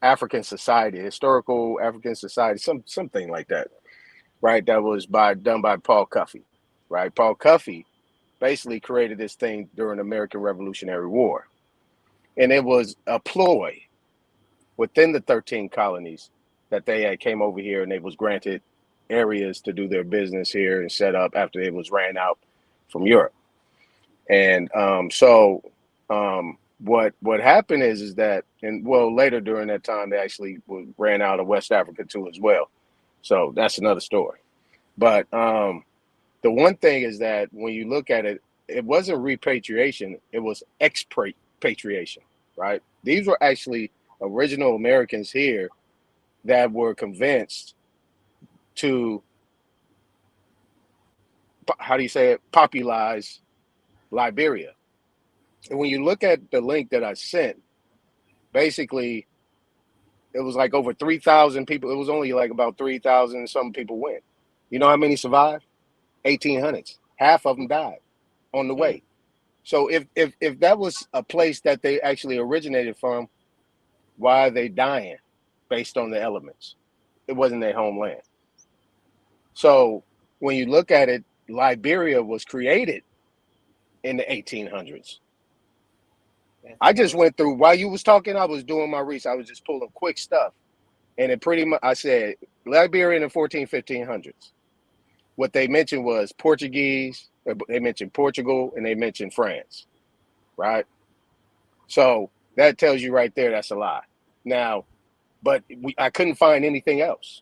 African society, historical African society, something like that, right? That was done by Paul Cuffey, right? Paul Cuffey basically created this thing during the American Revolutionary War, and it was a ploy within the 13 colonies that they had came over here and they was granted areas to do their business here and set up after they was ran out from Europe. And what happened is that, and well, later during that time they actually ran out of West Africa too as well. So that's another story. But the one thing is that when you look at it, it wasn't repatriation; it was expatriation, right? These were actually original Americans here that were convinced to, how do you say it, populize Liberia. And when you look at the link that I sent, basically it was like over 3,000 people. It was only like about 3,000 some people went. You know how many survived? 1,800s. Half of them died on the way. So if that was a place that they actually originated from, why are they dying based on the elements? It wasn't their homeland. So when you look at it, Liberia was created in the 1800s. I just went through while you was talking. I was doing my research. I was just pulling quick stuff, and it pretty much I said Liberia in the 1500s. What they mentioned was Portuguese. They mentioned Portugal and they mentioned France, right? So that tells you right there that's a lie. Now, but I couldn't find anything else.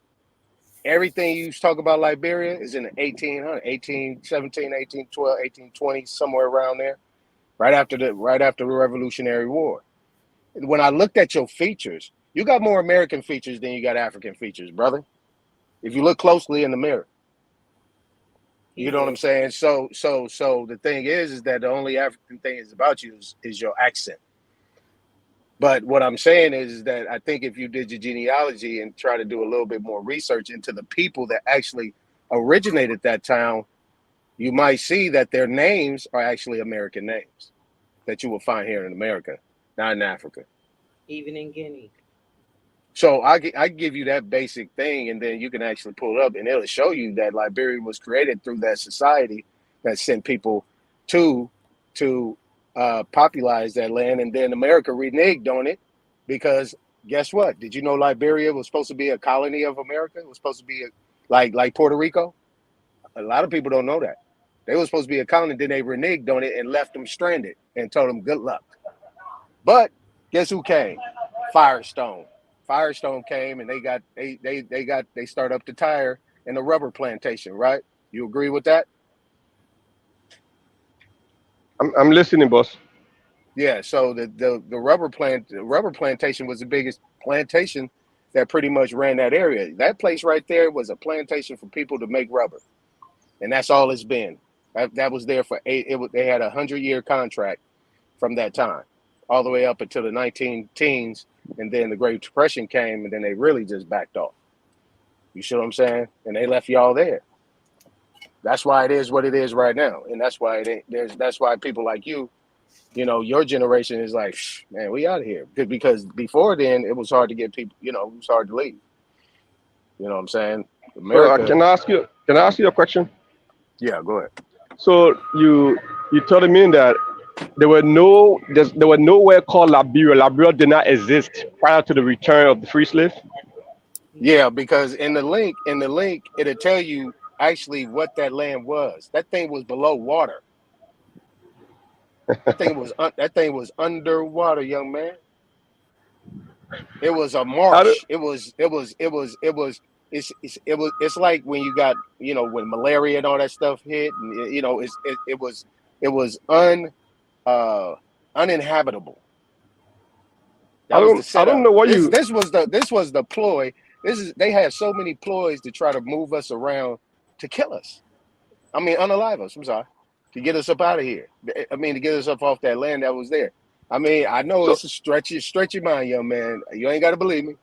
Everything you talk about Liberia is in the 1800, 1817, 1812, 1820, somewhere around there, right after the Revolutionary War. When I looked at your features, you got more American features than you got African features, brother. If you look closely in the mirror, you know what I'm saying. So the thing is that the only African thing is about you is your accent. But what I'm saying is that I think if you did your genealogy and try to do a little bit more research into the people that actually originated that town, you might see that their names are actually American names that you will find here in America, not in Africa. Even in Guinea. So I give you that basic thing, and then you can actually pull it up, and it'll show you that Liberia was created through that society that sent people to popularize that land, and then America reneged on it because guess what? Did you know Liberia was supposed to be a colony of America? It was supposed to be like Puerto Rico. A lot of people don't know that they were supposed to be a colony. Then they reneged on it and left them stranded and told them good luck. But guess who came? Firestone. Firestone came and they start up the tire and the rubber plantation, right? You agree with that? I'm listening, boss. Yeah. So the rubber plantation was the biggest plantation that pretty much ran that area. That place right there was a plantation for people to make rubber, and that's all it's been. That was there for eight. They had 100-year contract from that time, all the way up until the 19 teens, and then the Great Depression came, and then they really just backed off. You see what I'm saying? And they left y'all there. That's why it is what it is right now, and that's why it ain't, there's that's why people like you know, your generation is like, man, we out of here. Because before then, it was hard to get people. You know, it was hard to leave. You know what I'm saying? So America. can I ask you a question? Yeah, go ahead. So you telling me that there were nowhere called Liberia. Liberia did not exist prior to the return of the free slave. Yeah, because in the link, it'll tell you actually what that land was. That thing was below water. That thing was underwater, young man. It was a I don't, marsh. It's like when you got, you know, when malaria and all that stuff hit, and you know, it was uninhabitable. That was the I don't setup. know what you. This was the ploy. They had so many ploys to try to move us around to kill us. I mean, unalive us. I'm sorry, to get us up out of here. I mean, to get us up off that land that was there. I mean, I know So it's a stretch your mind, young man. You ain't got to believe me.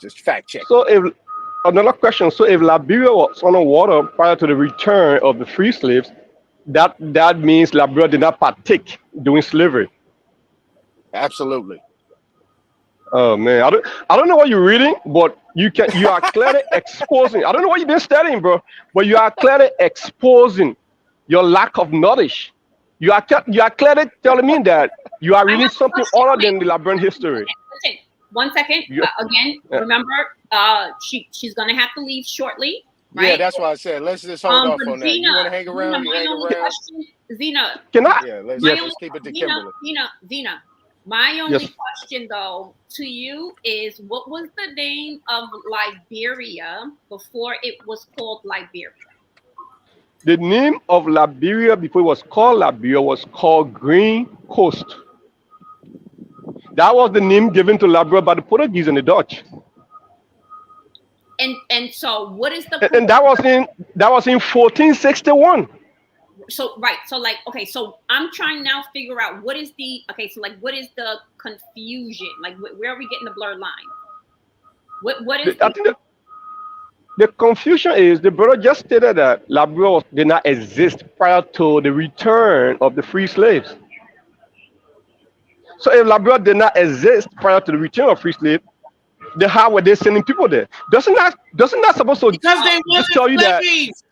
Just fact check it. so if another question. So if Liberia was underwater prior to the return of the free slaves, that means Liberia did not partake during slavery. Absolutely. Oh man, I don't know what you're reading, but you are clearly exposing. I don't know what you've been studying, bro, but you are clearly exposing your lack of knowledge. You are clearly telling me that you are I reading have a something question. other Wait, than the Liberian history. listen. 1 second. You, Again, yeah. remember, she's gonna have to leave shortly, Yeah, right? that's why I said let's just hold off But on that. You want to hang Zena, around? You my hang only around. question, Zena, Can I? Yeah, my Yes, only let's keep it to Zena, Kimberly. Zena, my only yes. question though to you is, what was the name of Liberia before it was called Liberia? The name of Liberia before it was called Liberia was called Green Coast. That was the name given to Liberia by the Portuguese and the Dutch, And so what is the and that was in 1461. so right, so like, okay, so I'm trying now to figure out what is the, okay, so like, what is the confusion, like where are we getting the blurred line? What is I the think the confusion is the brother just stated that Liberia did not exist prior to the return of the free slaves. So if Liberia did not exist prior to the return of free slaves, then how were they sending people there? Doesn't that supposed to Because they just wasn't tell you that slaves.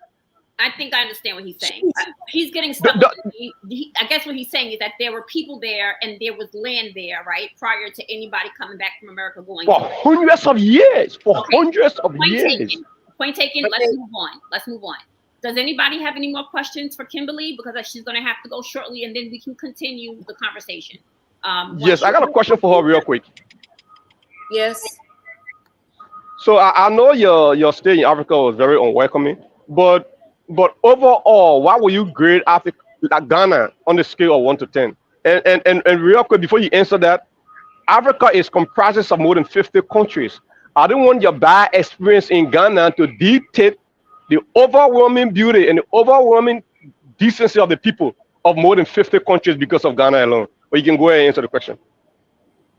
I think I understand what he's saying. He's getting the, stuck on the, I guess what he's saying is that there were people there and there was land there, right? Prior to anybody coming back from America going for to. hundreds of years, for Okay. hundreds of Point years. taken. Point taken. But Let's move on. Let's move on. Does anybody have any more questions for Kimberly? Because she's going to have to go shortly, and then we can continue the conversation. Yes, I got a question for her real quick. Yes. So I know your stay in Africa was very unwelcoming, but overall, why would you grade Africa, like Ghana, on the scale of 1 to 10? And real quick before you answer that, Africa is comprises of more than 50 countries. I don't want your bad experience in Ghana to dictate the overwhelming beauty and the overwhelming decency of the people of more than 50 countries because of Ghana alone. But you can go ahead and answer the question.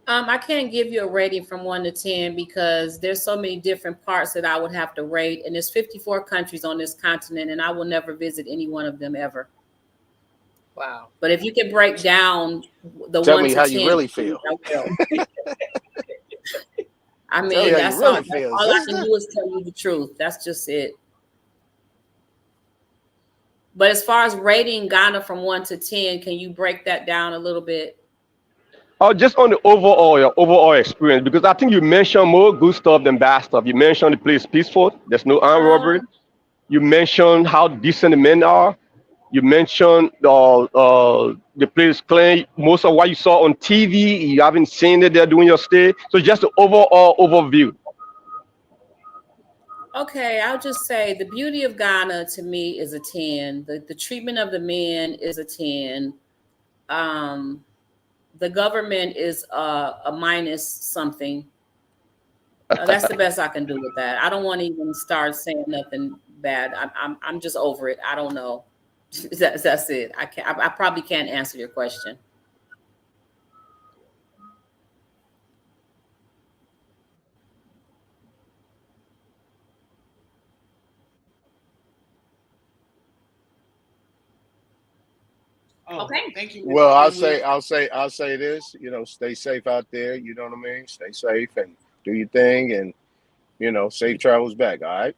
I can't give you a rating from 1 to 10 because there's so many different parts that I would have to rate, and there's 54 countries on this continent, and I will never visit any one of them ever. Wow. But if you can break down the Tell 1 me to how 10, you really feel. I will. I Tell me mean, how that's you really all. feel, All I can sister. do is tell you the truth. That's just it. But as far as rating Ghana from 1 to 10, can you break that down a little bit? Oh, just on the overall, your overall experience, because I think you mentioned more good stuff than bad stuff. You mentioned the place peaceful. There's no armed robbery. You mentioned how decent the men are. You mentioned the place clean. Most of what you saw on TV, you haven't seen it there during your stay. So just the overall overview. Okay, I'll just say the beauty of Ghana to me is a 10. The treatment of the men is a 10. Um, the government is a minus something. That's the best I can do with that. I don't want to even start saying nothing bad. I'm just over it. I don't know. That's it. I can't. I probably can't answer your question. Oh, Okay. thank you, Well, Miss Kimberly. I'll say this. You know, stay safe out there. You know what I mean. Stay safe and do your thing, and safe travels back. All right,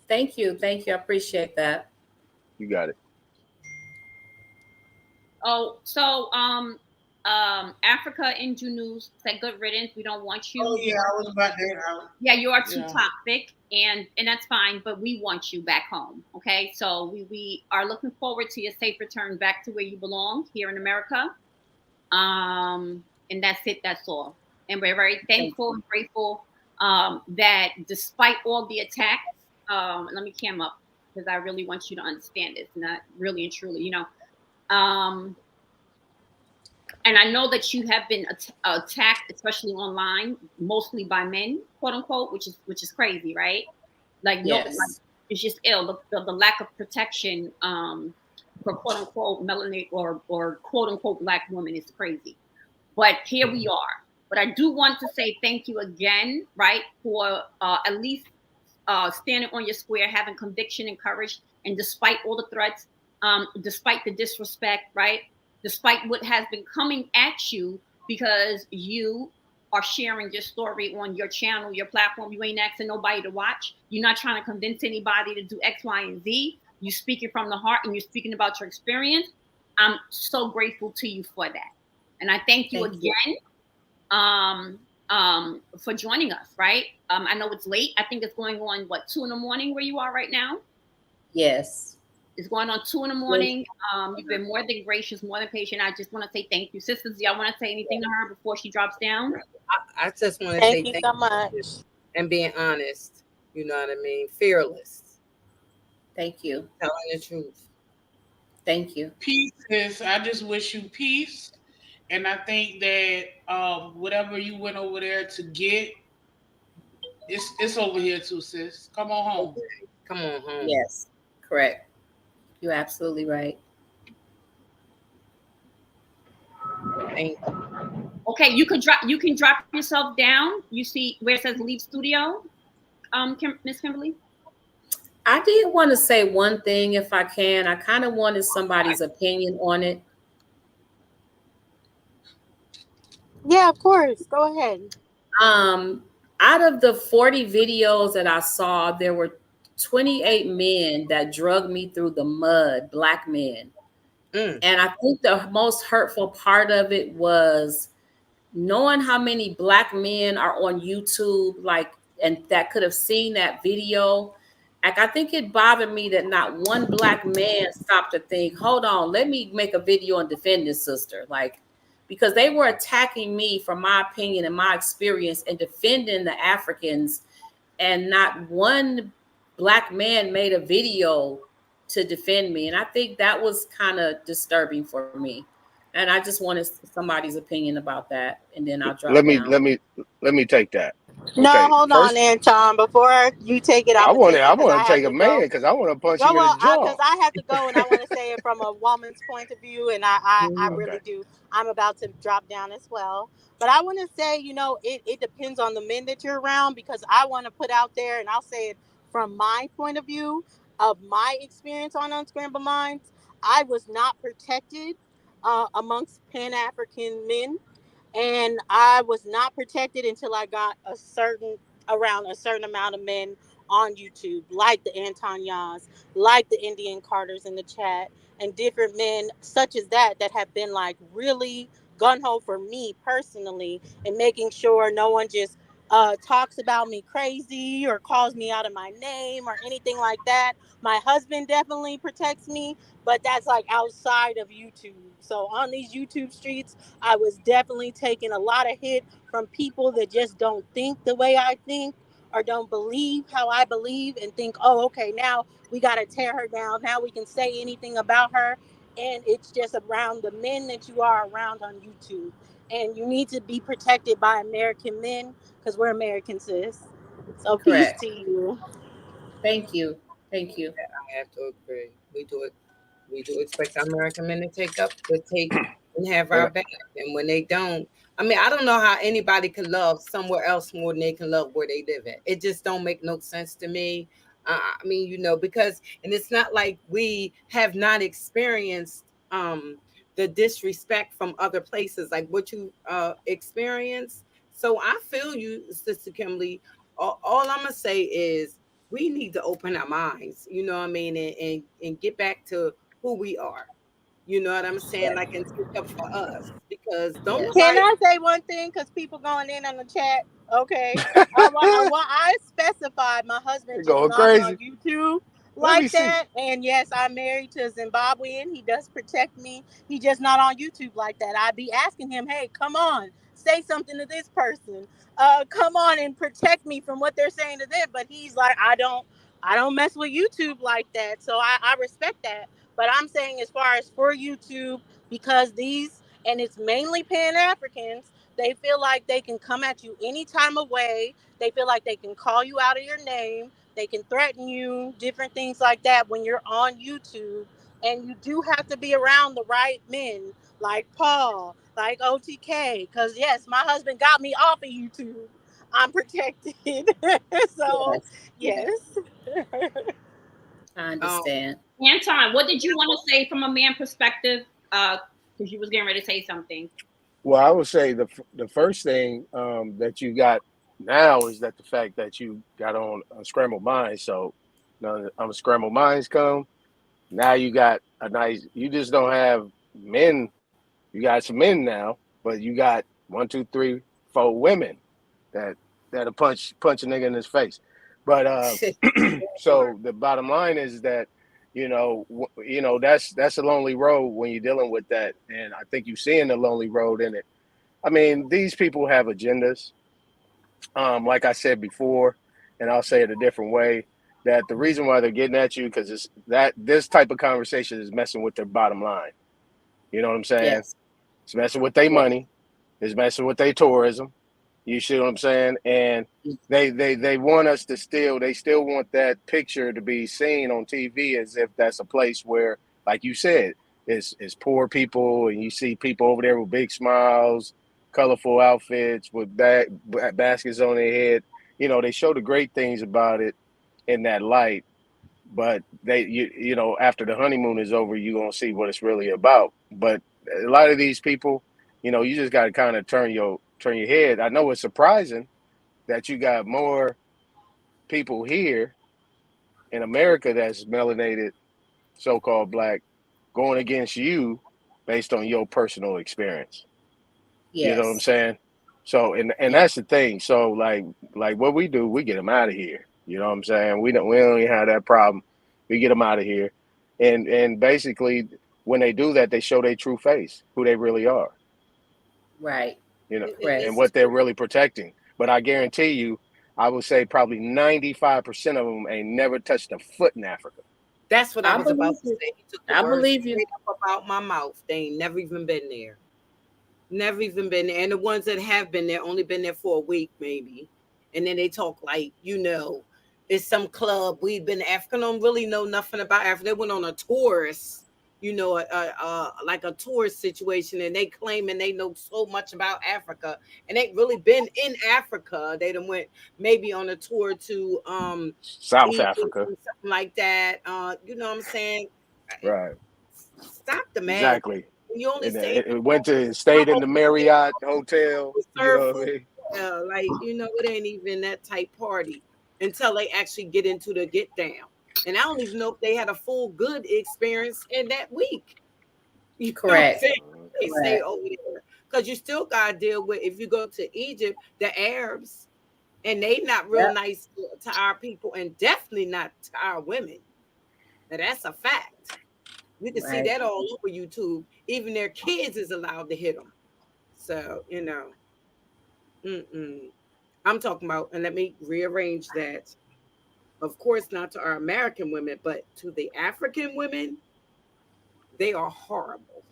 Thank you. Thank you. I appreciate that. you got it. Oh, so Africa and Junus said good riddance. We don't want Oh you. yeah, I was about that. Yeah, you are too Yeah. toxic, and that's fine. But we want you back home. Okay, so we are looking forward to your safe return back to where you belong here in America. And that's it. That's all. And we're very Thank thankful you. and grateful that despite all the attacks, let me cam up because I really want you to understand this, not really and truly, um, and I know that you have been attacked, especially online, mostly by men, quote unquote, which is crazy, right? Like no, like Yes. it's just ill. The lack of protection for quote unquote melanated or quote unquote black women is crazy. But here we are. But I do want to say thank you again, right, for at least standing on your square, having conviction and courage, and despite all the threats, despite the disrespect, right, despite what has been coming at you, because you are sharing your story on your channel, your platform. You ain't asking nobody to watch. You're not trying to convince anybody to do X, Y, and Z. You speaking from the heart and you're speaking about your experience. I'm so grateful to you for that. And I thank you Thank you. again for joining us, right? I know it's late. I think it's going on, what, 2 in the morning where you are right now? Yes. It's going on 2 in the morning. You've been more than gracious, more than patient. I just want to say thank you. Sisters, do y'all want to say anything to her before she drops down? I just want to say Thank you thank so you much. and being honest. You know what I mean? Fearless, Thank you. telling the truth. Thank you. Peace is. I just wish you peace, and I think that whatever you went over there to get, it's over here too, sis. Come on home. Okay, come on home. Yes. Correct. You're absolutely right. Thank you. Okay, you can drop yourself down. You see where it says leave studio, Miss Kimberly? I did want to say one thing if I can. I kind of wanted somebody's opinion on it. Yeah, of course. Go ahead. Um, Out of the 40 videos that I saw, there were 28 men that drug me through the mud, black men. Mm, And I think the most hurtful part of it was knowing how many black men are on YouTube, like, and that could have seen that video. Like, I think it bothered me that not one black man stopped to think, hold on, let me make a video and defend this sister. Like, because they were attacking me from my opinion and my experience and defending the Africans, and not one black man made a video to defend me. And I think that was kind of disturbing for me. And I just wanted somebody's opinion about that, and then I'll drop Let me down. let me let me take that. No, Okay, hold on, first Anton. Before you take it, I'm gonna take I it because want I to have take a to man go. because I want to punch Well, him in his because jaw. I have to go, and I want to say it from a woman's point of view, and I Mhm. really Okay. do. I'm about to drop down as well, but I want to say, it depends on the men that you're around, because I want to put out there, and I'll say it from my point of view of my experience on Unscrambled Minds. I was not protected amongst Pan African men, and I was not protected until I got around a certain amount of men on YouTube, like the Antonias, like the Indian Carters in the chat, and different men such as that have been like really gun ho for me personally, and making sure no one just talks about me crazy or calls me out of my name or anything like that. My husband definitely protects me, but that's like outside of YouTube. So on these YouTube streets, I was definitely taking a lot of hit from people that just don't think the way I think or don't believe how I believe and think, oh, okay, now we got to tear her down. Now we can say anything about her. And it's just around the men that you are around on YouTube. And you need to be protected by American men because we're American, sis. So peace Correct. to you. Thank you. Thank you. I have to agree. We do expect our American men to take and have our And back. And when they don't, I mean, I don't know how anybody can love somewhere else more than they can love where they live at. It just don't make no sense to me. I mean, because, and it's not like we have not experienced the disrespect from other places, like what you experienced. So I feel you, Sister Kimberly. All I'm gonna say is we need to open our minds, you know what I mean, and get back to who we are. You know what I'm saying? Like, and stick up for us because don't Yes. Can nobody. I say one thing? Because people going in on the chat. Okay. I specified my They husband just going not on crazy. YouTube Let me like see. that. And yes, I'm married to a Zimbabwean. He does protect me. He just not on YouTube like that. I'd be asking him, hey, come on, say something to this person. Come on and protect me from what they're saying to them. But he's like, I don't mess with YouTube like that. So I respect that. But I'm saying as far as for YouTube, because these, and it's mainly Pan Africans, they feel like they can come at you any time of way. They feel like they can call you out of your name. They can threaten you, different things like that when you're on YouTube. And you do have to be around the right men, like Paul, like OTK. Because, yes, my husband got me off of YouTube. I'm protected. So, Yes. yes. I Um, understand. Anton, what did you want to say from a man perspective? Because you was getting ready to say something. Well, I would say the first thing that you got now is that the fact that you got on scrambled minds. So, scrambled minds come now. You got a nice. You just don't have men. You got some men now, but you got one, two, three, four women that that'll punch a nigga in his face. But so the bottom line is that that's a lonely road when you're dealing with that, and I think you're seeing the lonely road in it. I mean, these people have agendas. Like I said before, and I'll say it a different way. That the reason why they're getting at you because it's that this type of conversation is messing with their bottom line. You know what I'm saying? Yes. It's messing with their Yes. money. It's messing with their tourism. You see what I'm saying? And they want us to still they still want that picture to be seen on TV as if that's a place where, like you said, it's poor people and you see people over there with big smiles, colorful outfits with baskets on their head. They show the great things about it in that light, but after the honeymoon is over, you're gonna see what it's really about. But a lot of these people, you just got to kind of turn your head. I know it's surprising that you got more people here in America that's melanated, so-called black, going against you based on your personal experience. You know what I'm Yes. saying? So, and yeah, that's the thing. So, like what we do, we get them out of here. You know what I'm saying? We don't even have that problem. We get them out of here, and basically, when they do that, they show their true face, who they really are. Right. You know, Correct. and it's what they're true. really protecting. But I guarantee you, I would say probably 95% of them ain't never touched a foot in Africa. That's what I I was about believe to you. say. He took the I words believe you. straight up about my mouth. They ain't never even been there. Never even been there. And the ones that have been there only been there for a week, maybe. And then they talk like, it's some club. We've been to Africa. Don't really know nothing about Africa. They went on a tourist, like a tourist situation, and they claiming they know so much about Africa, and they really been in Africa. They done went maybe on a tour to South Egypt Africa, and something like that. You know what I'm saying? right? Stop the madness. Exactly. You only And stay it went to come stayed in over the here Marriott hotel. to You serve know what I food. mean? Like, it ain't even that type party until they actually get into the get down. And I don't even know if they had a full good experience in that week. You know what I'm Correct. saying? They stay Correct. over there. Because you still got to deal with, if you go to Egypt, the Arabs. and they not real Yep. nice to our people, and definitely not to our women. Now that's a fact. You can see Right. that all over YouTube. Even their kids is allowed to hit them. So mm-mm. I'm talking about, and let me rearrange that. Of course, not to our American women, but to the African women, they are horrible.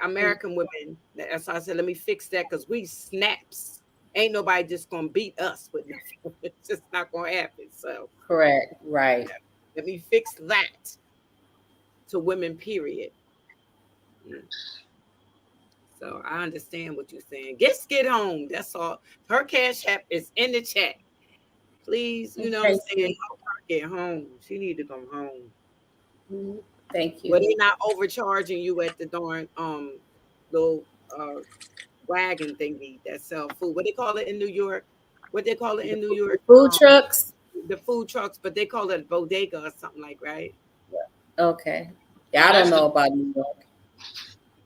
American women, that's why I said, let me fix that because we snaps. Ain't nobody just gonna beat us with nothing. It's just not gonna happen. So Correct. Right. let me fix that to women, period. Mm. So I understand what you're saying. Get home. That's all. Her cash app is in the chat. Please, you know what I'm Thank saying? you. Help her get home. She need to come home. Mhm. Thank Well, you. they not overcharging you at the darn little wagon thingy that sell food. What they call it in New York? What they call it in New The York? food trucks. The food trucks, but they call it bodega or something like, right? Okay. No, Yeah, I don't that's know about New York.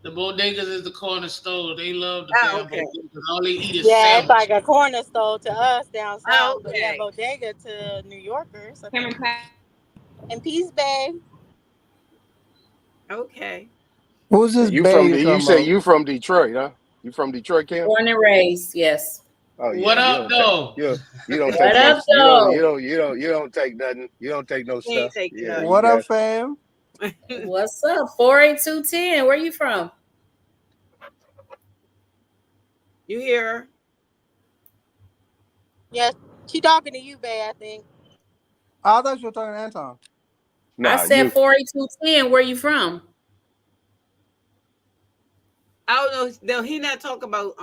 the bodegas is the corner store. They love the Oh, damn okay. bodegas. All they eat is Yeah, it's like sandwiches. a corner store to us down Oh, south, but yeah, okay. bodega to New Yorkers. I Cameron think. Class. And peace, babe. Okay. Who's this And Bay you you talking say about? you from Detroit, huh? You from Detroit, Cam? Born and raised. Yes. Oh yeah, What up, though? you don't take What no up, though? you don't take nothing. You don't take no He ain't stuff. taking Yeah, nothing. you What up, got fam? What's up? 48210. Where you from? You hear her? Yeah, she talking to you, babe. I think. I thought you were talking to Anton. I nah, said you 48210. Where you from? I don't know. No, he not talking about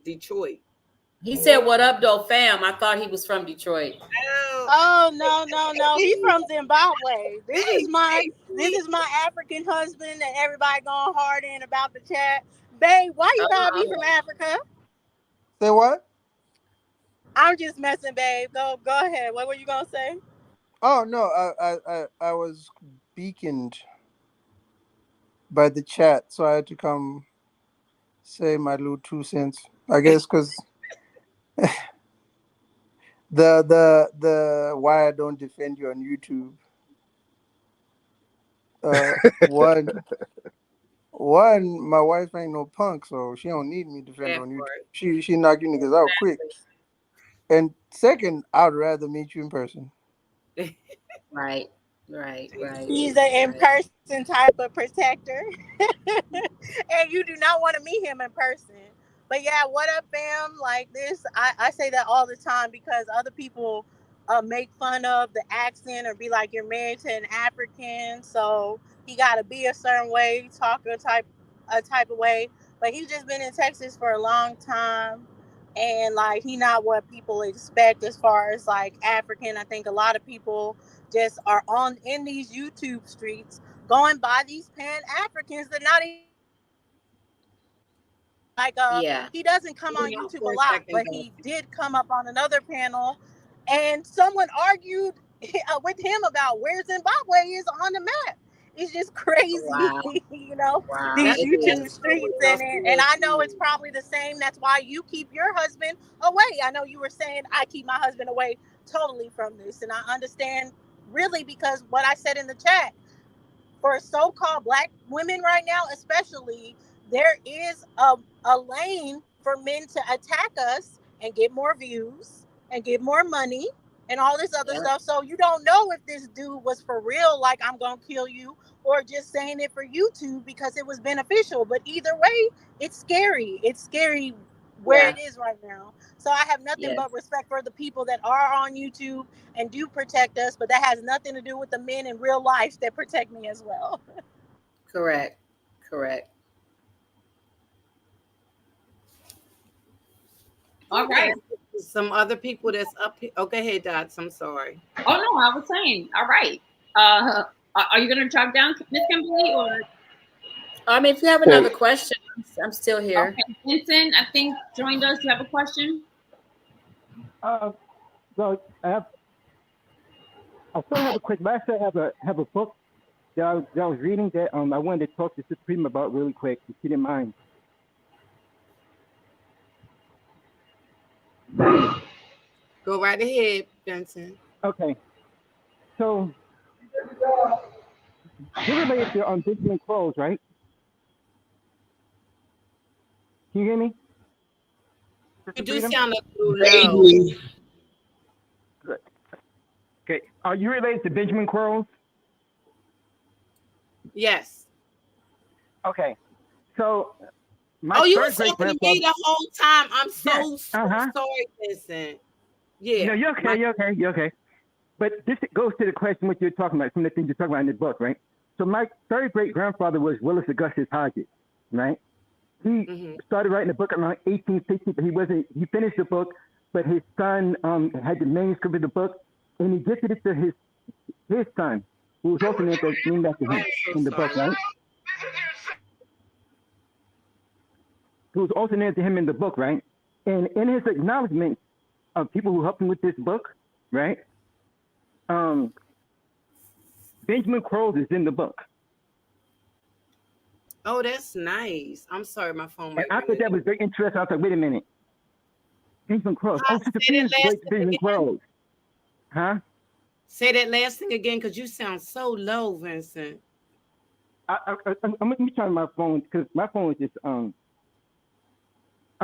Detroit. He said, "What up, though, fam?" I thought he was from Detroit. Oh, Oh no, no, no. He's hey, from Zimbabwe. This hey, is my this hey, is my African husband that everybody going hard in about the chat. Babe, why you gotta be from Africa? Say what? I'm just messing, babe. Go ahead. What were you gonna say? Oh no, I was beaconed by the chat, so I had to come say my little 2 cents. I guess because the why I don't defend you on YouTube. Uh, one my wife ain't no punk, so she don't need me to defend her that on YouTube. part. She knock you niggas out quick. And second, I'd rather meet you in person. Right, right, right, He's an right. in-person type of protector. And you do not want to meet him in person. But yeah, what up, fam? Like this, I say that all the time because other people make fun of the accent or be like, you're married to an African, so he got to be a certain way, talk a type of way. But he's just been in Texas for a long time, and like he not what people expect as far as like African. I think a lot of people just are on in these YouTube streets going by these Pan Africans that not even like Yeah, he doesn't come You on went out YouTube for a a lot, second, but though. he did come up on another panel and someone argued with him about where Zimbabwe is on the map. It's just crazy, wow, you know, wow. these That's It what YouTube is. streets else and was. I know it's probably the same. That's why you keep your husband away. I know you were saying I keep my husband away totally from this, and I understand really because what I said in the chat for so-called black women right now, especially, there is a lane for men to attack us and get more views and get more money and all this other Yep, stuff. So you don't know if this dude was for real, like I'm gonna kill you, or just saying it for YouTube because it was beneficial. But either way, it's scary. It's scary where yeah, it is right now. So I have nothing yes. but respect for the people that are on YouTube and do protect us, but that has nothing to do with the men in real life that protect me as well. Correct, correct. All Okay. right. Some other people that's up here. Okay, hey, Dots. I'm sorry. Oh no, I was saying. All right. Are you gonna drop down, Miss Kimberly, or I mean, if you have yeah, another question, I'm still here. okay? Vincent, I think joined us. You have a question? Uh, well, I still have a quick, but I still have a book that I was reading that I wanted to talk to Supreme about really quick, if you didn't mind. Go right ahead, Benson. Okay, so you're related to Benjamin Close, right? Can you hear me, You Sister do Freedom? sound a little low. Vaguely. Good. Okay, are you related to Benjamin Quarles? Yes. Okay, so my Oh, you third was great talking to me grandfather. the whole time. I'm Yes. so Uh-huh. sorry, Vincent. No, Yeah. you're okay. My You're okay. You're okay. But this goes to the question what you're talking about, some of the things you're talking about in the book, right? So my third great grandfather was Willis Augustus Hodges, right? He hmm started writing the book around 1860, but he finished the book, but his son had the manuscript of the book, and he gifted it to his son, who was also named after I'm him so in the book, sorry. right? Who was also named after him in the book, right? And in his acknowledgement of people who helped him with this book, right? Um, Benjamin Crowes is in the book. Oh, that's nice. I'm sorry, my phone And might I ring thought that again. was very interesting. I was like, wait a minute. Benjamin Crowes. Huh? Oh, Sister Say that Freedom's last great thing Benjamin again. Crowes. Huh? Say that last thing again, because you sound so low, Vincent. Let me turn my phone because my phone is just I'm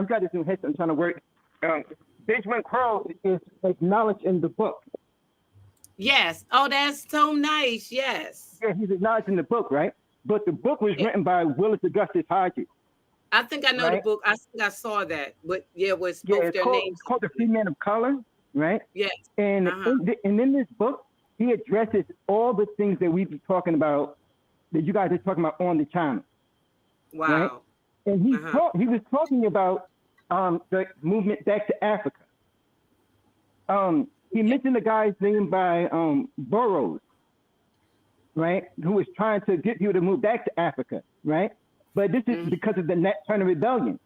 trying to do headset. I'm trying to work. Um, Benjamin Crowes is acknowledged in the book. Yes. Oh, that's so nice. Yes. Yeah, he's acknowledged in the book, right? But the book was Yeah. written by Willis Augustus Hodges, I think I know the right? book. I think I saw that. But yeah, it was Yeah, both it's their called names. The Free Man of Color, right? Yes. And Uh-huh. in this book, he addresses all the things that we've been talking about that you guys are talking about on the channel, right? Wow. And Uh-huh. he was talking about the movement back to Africa. He Yeah. mentioned a guy's name by Burroughs, right, who was trying to get people to move back to Africa, right? But this is Mm-hmm. because of the Nat Turner Rebellion.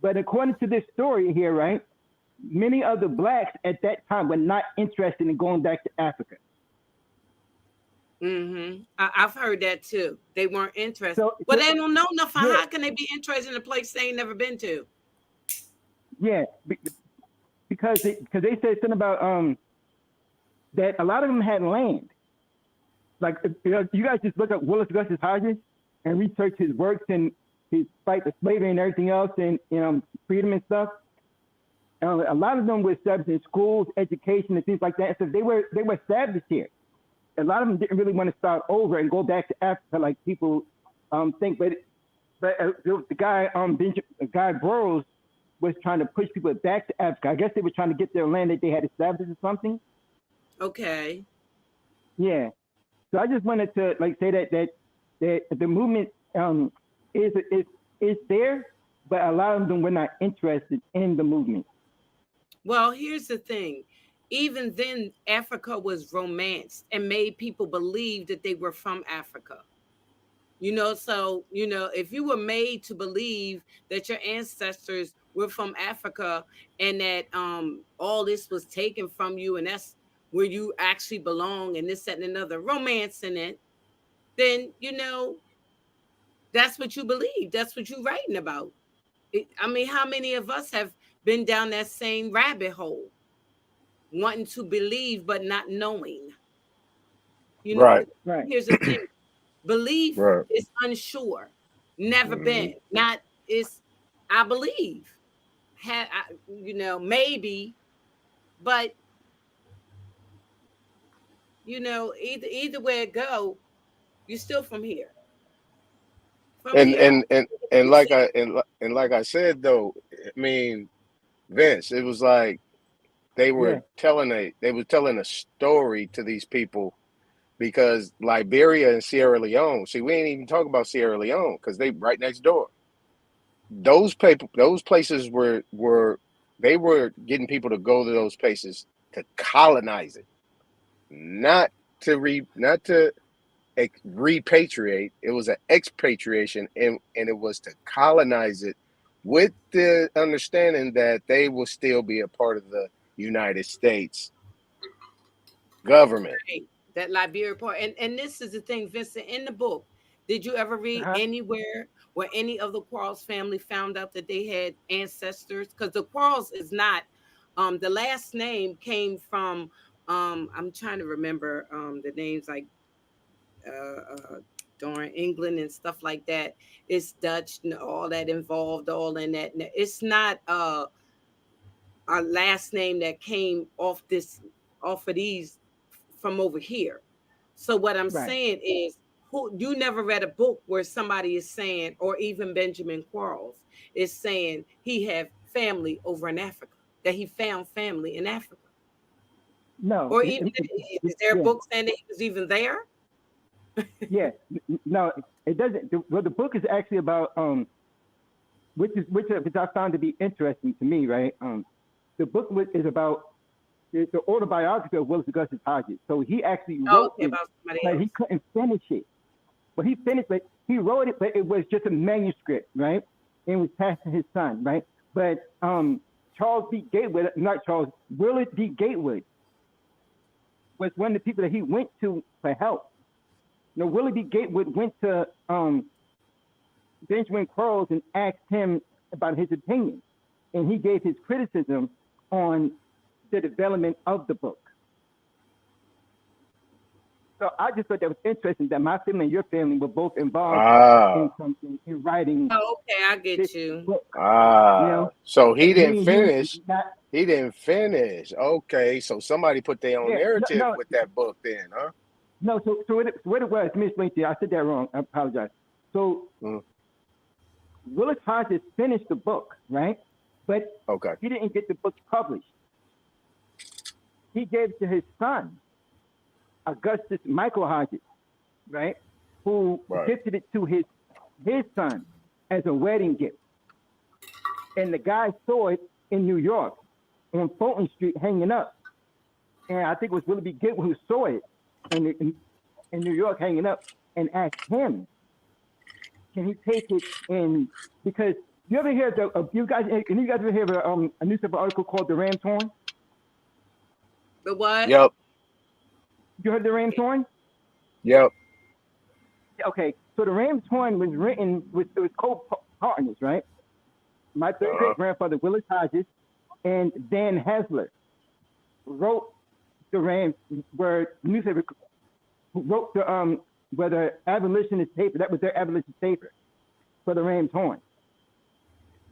But according to this story here, right, many of the blacks at that time were not interested in going back to Africa. Mm-hmm. I've heard that too. They weren't interested. So, Well, they don't know nothing. yeah, How can they be interested in a place they ain't never been to? yeah, because they said something about that a lot of them had land. Like you guys just look up Willis Augustus Hodges and research his works and his fight for slavery and everything else and freedom and stuff. A lot of them were established in schools, education, and things like that. So they were established here. A lot of them didn't really want to start over and go back to Africa like people think. But the guy Burroughs was trying to push people back to Africa. I guess they were trying to get their land that they had established or something. Okay. Yeah. So I just wanted to say that the movement is is there, but a lot of them were not interested in the movement. Well, here's the thing. Even then, Africa was romanced and made people believe that they were from Africa. So, if you were made to believe that your ancestors were from Africa and that all this was taken from you and that's where you actually belong and this, that, and another, romance in it, then, that's what you believe. That's what you're writing about. I mean, how many of us have been down that same rabbit hole, wanting to believe but not knowing? Right, Right. Here's the thing. Belief right. is unsure. Never Hmm. been. Not is I believe. Maybe, but either way it go, you're still from here. From And here. and and and like I said though, I mean, Vince, it was like Yeah. they were telling a story to these people because Liberia and Sierra Leone. See, we ain't even talking about Sierra Leone because they right next door. Those places were they were getting people to go to those places to colonize it, not not to repatriate. It was an expatriation, and it was to colonize it with the understanding that they will still be a part of the United States government. Right. That Liberia part. And this is the thing, Vincent, in the book, did you ever read Uh-huh. anywhere where any of the Quarles family found out that they had ancestors? Because the Quarles is not The last name came from I'm trying to remember the names like during England and stuff like that. It's Dutch and all that involved, all in that. It's not our last name that came off of these from over here. So what I'm Right. saying is, who you never read a book where somebody is saying, or even Benjamin Quarles is saying he have family over in Africa, that he found family in Africa, No. or even is there a Yeah. book saying that he was even there? Yeah. No, it doesn't. Well, the book is actually about which I found to be interesting to me, right? The book is about the autobiography of Willis Augustus Hodges. So he actually Oh, wrote okay, it, about somebody but he else. couldn't finish it. But he finished it. He wrote it, but it was just a manuscript, right? And it was passed to his son, right? But Charles D. Gatewood, not Charles, Willard D. Gatewood was one of the people that he went to for help. You know, Willard D. Gatewood went to Benjamin Quarles and asked him about his opinion, and he gave his criticism on the development of the book. So I just thought that was interesting that my family and your family were both involved in something, in writing Oh, okay, I this get you. book. So he And me didn't and you finish. not. He didn't finish. Okay, so somebody put their own Yeah, narrative with that book, then, huh? no. So what it was, let me explain to you. I said that wrong. I apologize. So Willis Hodges finished the book, right? But Okay. he didn't get the book published. He gave it to his son, Augustus Michael Hodges, right? Who gifted it to his son as a wedding gift. And the guy saw it in New York on Fulton Street hanging up. And I think it was Willoughby Gatewood who saw it in New York hanging up and asked him, can he take it in? Because you ever hear you guys ever hear of a newspaper article called The Ram's Horn? The what? Yep. You heard The Ram's Horn? Yep. Okay, so The Ram's Horn was written with, it was co-partners, right? My third great grandfather, Willis Hodges, and Dan Hasler wrote the Rams, where newspaper wrote the where the abolitionist paper, that was their abolitionist paper for the Ram's Horn.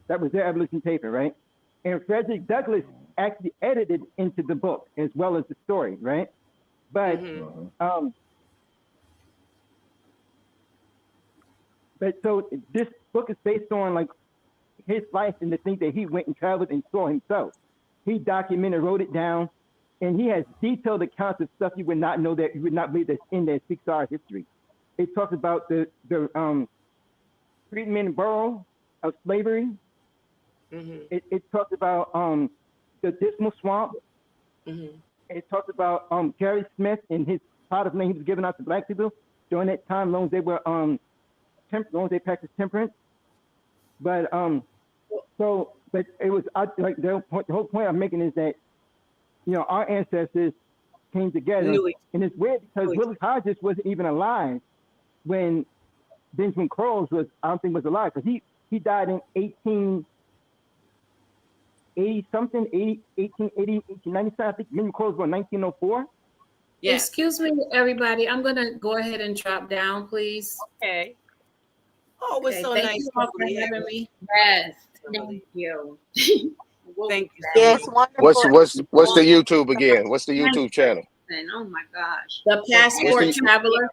That was their abolition paper, right? And Frederick Douglass actually edited into the book as well as the story, right? But but so this book is based on like his life and the things that he went and traveled and saw himself. He documented, wrote it down, and he has detailed accounts of stuff you would not know, that you would not believe that's in that 6-hour history. It talks about the Freedmen Borough of slavery. It talks about the Dismal Swamp. It talks about Gary Smith and his pot of land he was giving out to black people during that time. Loans they were loans they practiced temperance. But but it was like the whole point I'm making is that, you know, our ancestors came together, and it's weird because Willis Hodges wasn't even alive when Benjamin Quarles was, I don't think was alive, because he died in 1880 something, 1880, 1890. I think Benjamin Quarles was in 1904. Yeah. Excuse me, everybody. I'm gonna go ahead and drop down, please. Okay. Oh, it was so thank nice you all for having me. Yes, thank you. Thank you. Yes, wonderful. What's the YouTube again? What's the YouTube channel? Oh my gosh. The Passport Traveler.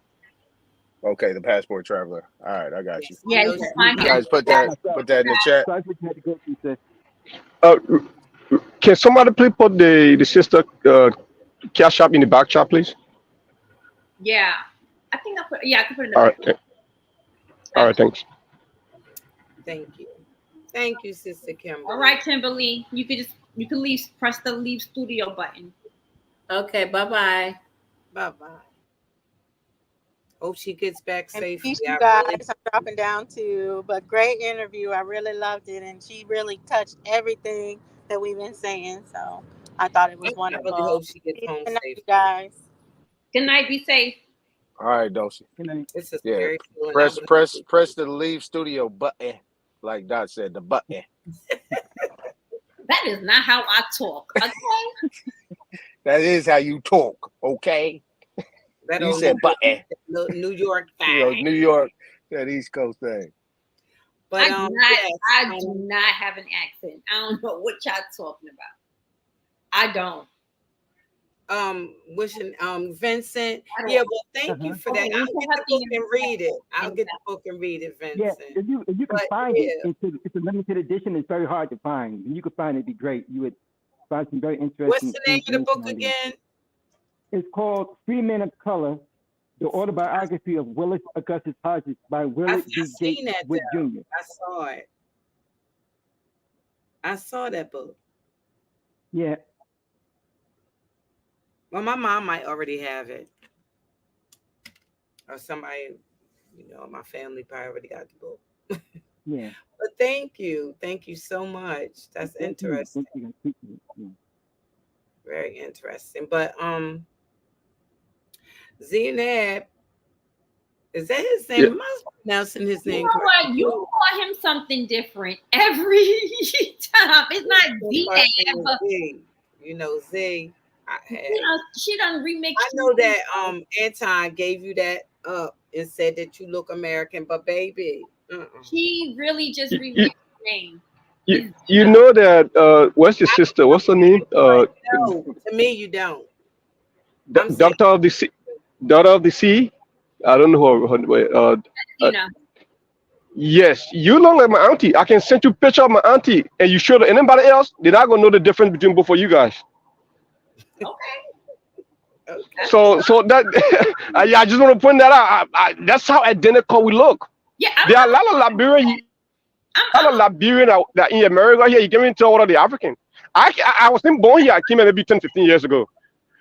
Okay, the Passport Traveler. All right, I got you. Yeah, you guys put that in the chat. Can somebody please put the sister cash app in the back chat, please? Yeah, I think I put. Yeah, I can put it in the All back. right. All right, thanks. Thank you, Sister Kimberly. All right, Kimberly, you can press the leave studio button. Okay, bye. Bye. Hope she gets back safely. Peace, you guys. I'm dropping down too, but great interview. I really loved it, and she really touched everything that we've been saying. So I thought it was wonderful. I really hope she gets home safe, you guys. Good night. Be safe. All right, Dulcie. It's a Yeah. scary feeling. Press the leave studio button, like Dot said, the button. That is not how I talk. Okay. That is how you talk, okay? That You old said button. New York You know, thing. New York, that East Coast thing. But yes, I do not have an accent. I don't know what y'all talking about. I don't. wishing Vincent. I don't. Yeah, well, thank you for that. Okay, I'll Mr. get the book Hutchinson. and read it. I'll get the Exactly. book and read it, Yeah, Vincent. if you can But find yeah, it, it's a limited edition. It's very hard to find. If you could find it, it'd be great. You would find some very what's interesting the name of the information book on there. again? It's called Free Men of Color: The Autobiography of Willis Augustus Hodges by Willard I B. seen Gates that Wood though. Jr. I saw it. I saw that book. Yeah, Well, my mom might already have it, or somebody, my family probably already got the book. yeah. But thank you so much. That's Thank you. interesting, Thank you. I appreciate it. Yeah. very interesting. But Zainab, is that his name? Yeah. Am I pronouncing his You name know what? correctly? You call him something different every time. It's not Z-Nab, but Z. Z. she done remixed. I know that Anton gave you that up and said that you look American, but baby, She really just You, remixed the name. you know that what's your sister? What's her name? no, to me you don't. I'm saying Doctor of the Sea. Daughter of the Sea. I don't know her. Yes, you look like my auntie. I can send you a picture of my auntie, and you show anybody else, they're not gonna know the difference between both of you guys. okay. So that I just want to point that out. That's how identical we look. Yeah, There are a lot of Liberian, that in America here. You can't even tell what are the African. I wasn't born here. I came here maybe 10, 15 years ago.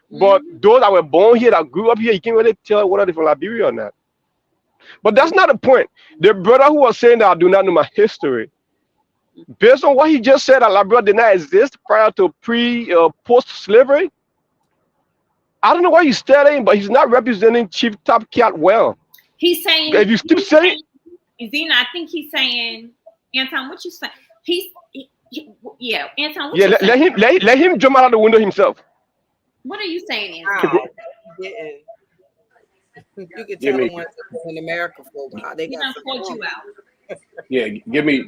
But those that were born here, that grew up here, you can't really tell whether they're from Liberia or not. But that's not the point. The brother who was saying that I do not know my history, based on what he just said, that Liberia did not exist prior to post-slavery. I don't know what he's telling, but he's not representing Chief Top Cat well. He's saying, if you keep saying, Zena, I think he's saying, Anton, what you saying? Anton, what yeah, you saying? let him jump out of the window himself. What are you saying, Anton? Wow. You can tell them once in America for a while. They got called you out. Yeah, give me a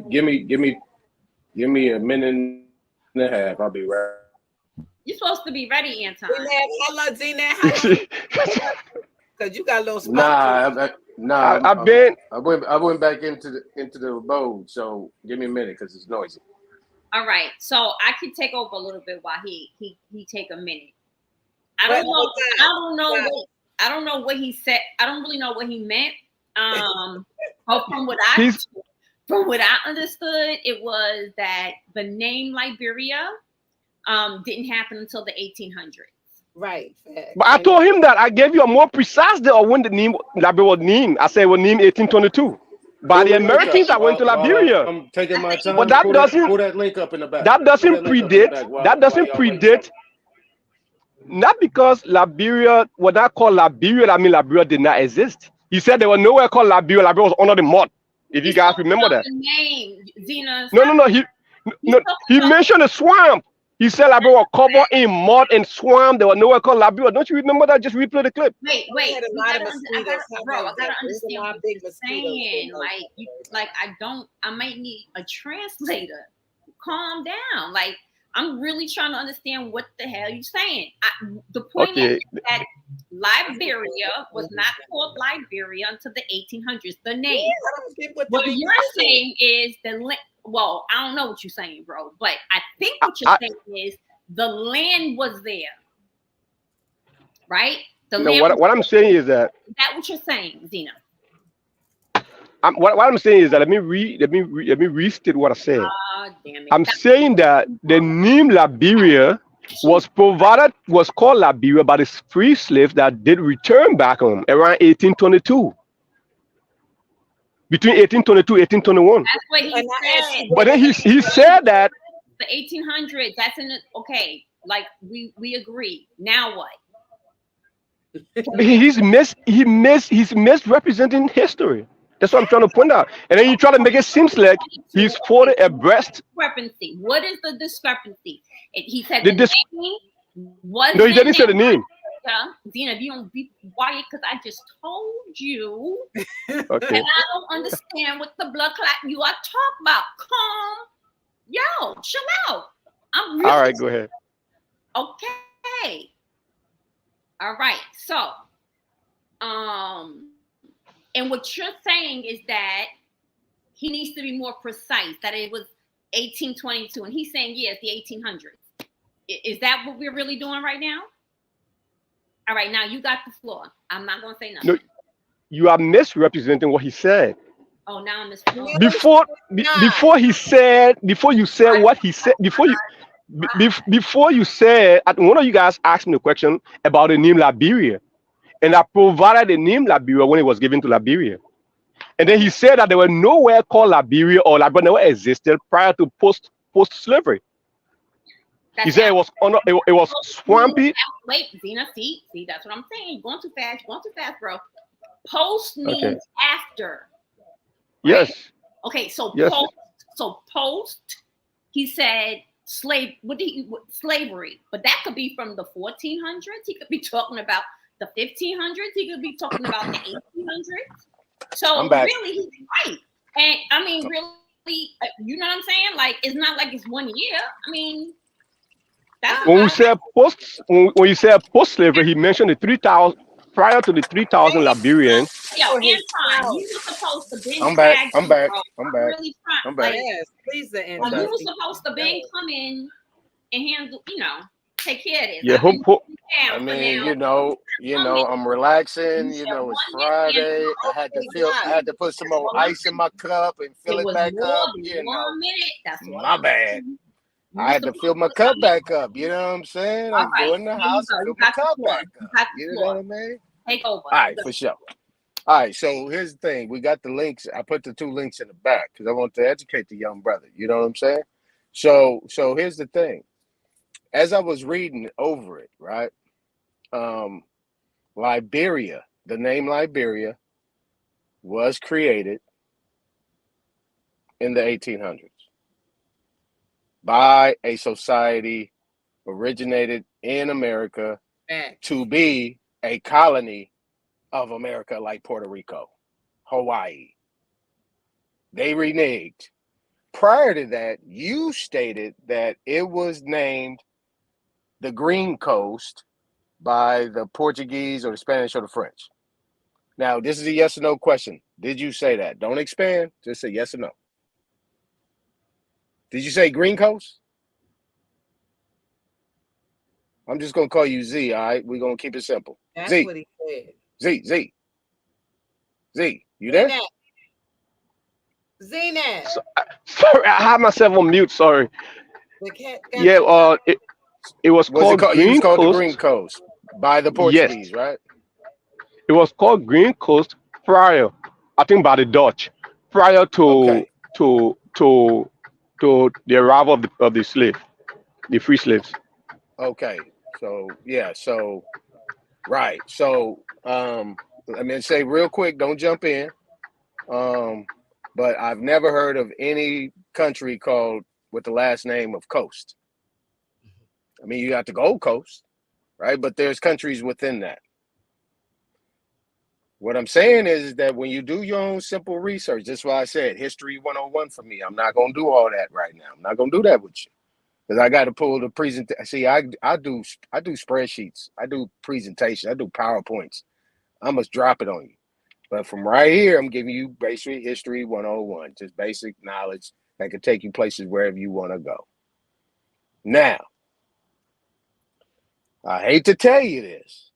minute and a half. I'll be right. You're supposed to be ready, Anton. Because you got a little spot. I went back into the abode. So give me a minute because it's noisy. All right, so I could take over a little bit while he take a minute. I don't know what he said. I don't really know what he meant. From what I understood, it was that the name Liberia didn't happen until the 1800s. Right. But I told him that I gave you a more precise day of when the name Liberia was named. I said it was named 1822 by the Americans that went to Liberia. I'm taking my time. But that doesn't pull that link up in the back. That doesn't predate. Not because Liberia was not called Liberia, that means Liberia did not exist. He said there was nowhere called Liberia. Liberia was under the mud. If you guys remember that. The name, Zena. No. He mentioned a swamp. He said Liberia was covered in mud and swamp. There was nowhere called Liberia. Don't you remember that? Just replay the clip. Wait. I gotta understand what you're saying. I might need a translator. Calm down. Like, I'm really trying to understand what the hell you're saying. The point is that Liberia was not called Liberia until the 1800s. The name. What you're saying is well, I don't know what you're saying, bro, but I think what you're saying is the land was there, right? What I'm saying is that. Is that what you're saying, Zena? What I'm saying is that let me restate what I said. Damn it. I'm saying that the name Liberia was called Liberia by the free slaves that did return back home around 1822. Between 1822 and 1821. That's what he said. But then he said that the 1800s. That's okay. Like we agree. Now what? he's misrepresenting history. That's what I'm trying to point out. And then you try to make it seem like he's fully abreast. Discrepancy. What is the discrepancy? He said The the dis- name wasn't no, he didn't say the named. name. Yeah, Zena, if you don't be quiet, because I just told you that Okay. I don't understand what the blood clot you are talking about. Calm, yo, chill out. I'm All really right, go ahead. okay. All right, so and what you're saying is that he needs to be more precise. That it was 1822, and he's saying yes, the 1800s. Is that what we're really doing right now? All right, now you got the floor. I'm not gonna say No, nothing. you are misrepresenting what he said. Oh, now I'm Miss. No, Before you said what he said, before you said, one of you guys asked me a question about the name Liberia, and I provided the name Liberia when it was given to Liberia. And then he said that there were nowhere called Liberia or Liberia never existed prior to post slavery. He That's said it was it was swampy. Wait, Zena, see, that's what I'm saying. You're going too fast, bro. Post Okay. means after, right? Yes. Okay, so Yes. post. He said slavery, but that could be from the 1400s. He could be talking about the 1500s. He could be talking about the 1800s. So I'm back. really, he's right. And I mean, really, you know what I'm saying? Like, it's not like it's 1 year. I mean, that's When we said when you said post slavery, he mentioned the 3,000 prior to the 3,000 Liberians. Yo, For Anton, himself. you were supposed to be I'm back. tagged I'm in, back. bro. I'm I'm back. really trying. I'm back. Like, Yes, please, the you I'm back. were supposed to be come in and handle, take care of this. Yeah, I've been I down for mean, now. I'm relaxing. You said It's 1 minute Friday. I had to put some more ice in my cup and fill it it was back more up. than 1 minute. That's all My I'm bad. saying. I had to fill my cup back up. You know what I'm saying? All I right, go in the here you house go. and You fill my got the cup floor. back You up. got the You know floor. what I mean? Take over. All right, for sure. All right, so here's the thing. We got the links. I put the 2 links in the back because I want to educate the young brother. You know what I'm saying? So here's the thing. As I was reading over it, right? Liberia, the name Liberia was created in the 1800s by a society originated in America to be a colony of America like Puerto Rico, Hawaii. They reneged. Prior to that, you stated that it was named the Green Coast by the Portuguese or the Spanish or the French. Now, this is a yes or no question. Did you say that? Don't expand. Just say yes or no. Did you say Green Coast? I'm just going to call you Z, all right? We're going to keep it simple. That's Z. what he said. Z. You there? Zeynep. Sorry, I had myself on mute. Sorry. The cat got Yeah. you. It was called He was Green called the Coast. Green Coast by the Yes, Portuguese, right? it was called Green Coast prior, I think, by the Dutch, prior to Okay. to to to the arrival of the free slaves. Okay. So, yeah. So, right. So, let me say real quick, don't jump in. But I've never heard of any country called with the last name of Coast. I mean, you got the Gold Coast, right? But there's countries within that. What I'm saying is that when you do your own simple research, that's why I said history 101 for me. I'm not going to do all that right now. I'm not going to do that with you because I got to pull the presentation. See, I do spreadsheets. I do presentation. I do PowerPoints. I must drop it on you. But from right here, I'm giving you basic history 101, just basic knowledge that could take you places wherever you want to go. Now, I hate to tell you this.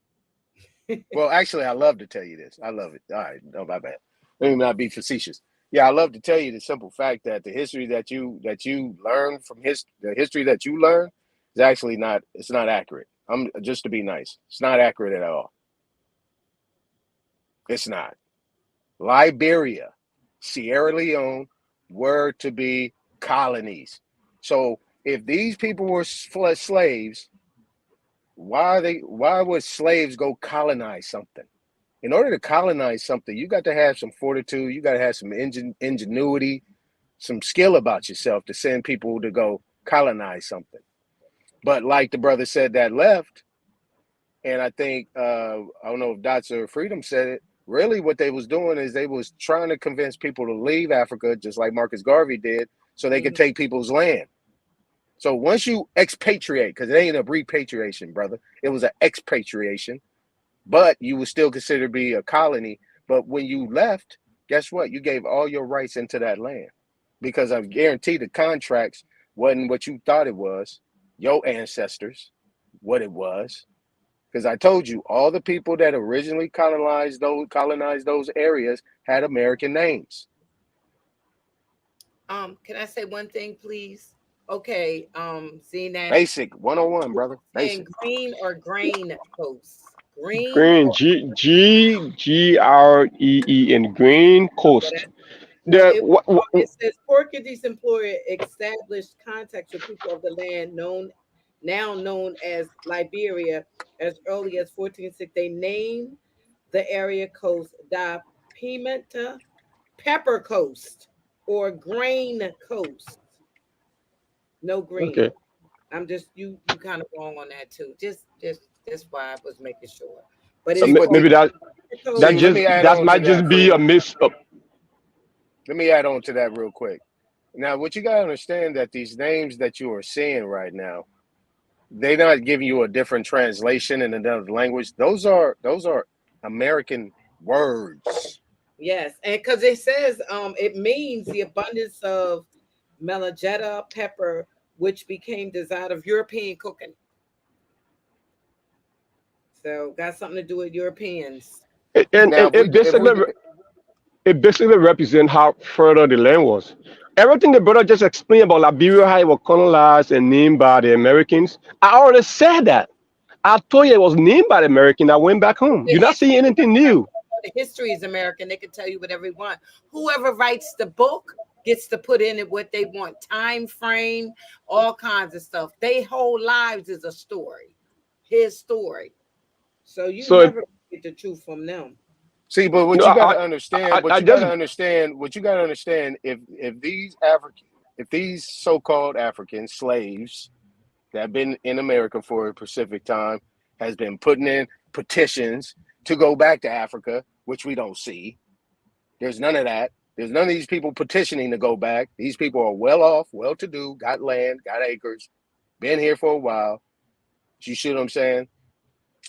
Well, actually, I love to tell you this. I love it. All right, no, my bad. Let me not be facetious. Yeah, I love to tell you the simple fact that the history that you learn from the history that you learn is actually not. It's not accurate. I'm just to be nice. It's not accurate at all. It's not. Liberia, Sierra Leone were to be colonies. So if these people were slaves, why would slaves go colonize something? in order to colonize something, you got to have some fortitude. You got to have some ingenuity, some skill about yourself to send people to go colonize something. But like the brother said that left, and I think I don't know if Dots or Freedom said it. Really, what they was doing is they was trying to convince people to leave Africa, just like Marcus Garvey did, so they could take people's land. So once you expatriate, because it ain't a repatriation, brother, it was an expatriation, but you would still consider to be a colony. But when you left, guess what? You gave all your rights into that land, because I guarantee the contracts wasn't what you thought it was, your ancestors, what it was. Because I told you, all the people that originally colonized those areas had American names. Can I say one thing, please? Okay, seeing that Basic 101, brother. saying Basic. green or grain coast. Green Green, or Gree and Green so Coast. that no, The what, it says Portuguese employer established contacts with people of the land now known as Liberia as early as 1406. They named the area coast da Pimenta Pepper Coast or Grain Coast. No green. okay. I'm just you kind of wrong on that too. Just why I was making sure. But So See it's what called maybe the Pepper Coast. see. Let me add that on to might that, just be a Freedom. miss. Let me add on to that real quick. Now, what you gotta understand that these names that you are seeing right now, they're not giving you a different translation in another language. Those are American words. Yes, and because it says it means the abundance of melagetta pepper, which became desired of European cooking. So got something to do with Europeans. Now, And it basically represents how further the land was. Everything the brother just explained about Liberia, how it was colonized and named by the Americans. I already said that. I told you it was named by the American that went back home. The You're not seeing anything new. history is American. They can tell you whatever they want. Whoever writes the book gets to put in it what they want. Time frame, all kinds of stuff. Their whole lives is a story. His story. So you So if, never get the truth from them. see, but no, I just what you gotta understand, if these so-called African slaves that have been in America for a specific time has been putting in petitions to go back to Africa, which we don't see. There's none of that. There's none of these people petitioning to go back. These people are well off, well to do, got land, got acres, been here for a while. You see what I'm saying?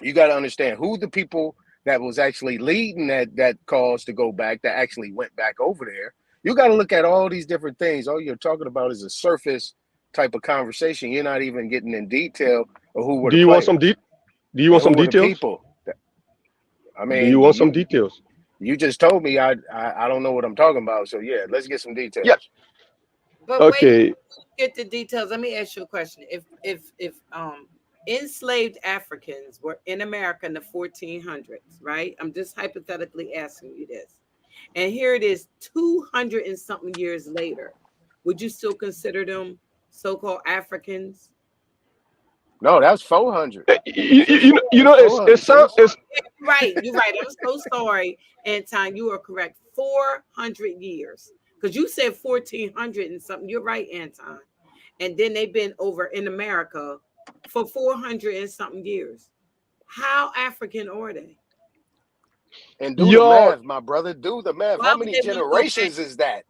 You got to understand who the people that was actually leading that cause to go back, that actually went back over there. You got to look at all these different things. All you're talking about is a surface type of conversation. You're not even getting in detail of who were do the you want some players do you and want who some were the details? people. I Do you mean, want some details? you just told me I don't know what I'm talking about. So yeah, let's get some Yeah. details. But wait, Okay. get the details. Let me ask you a question. If enslaved Africans were in America in the 1400s, right? I'm just hypothetically asking you this. And here it is 200 and something years later. Would you still consider them so-called Africans? No, that's 400. You That's know, 400, sis. Right, you're right. I'm so sorry, Anton. You are correct. 400 years. Because you said 1400 and something. You're right, Anton. And then they've been over in America for 400 and something years. How African are they? And do the your math, my brother. Do the math. Why How would many they want to go back? generations is that?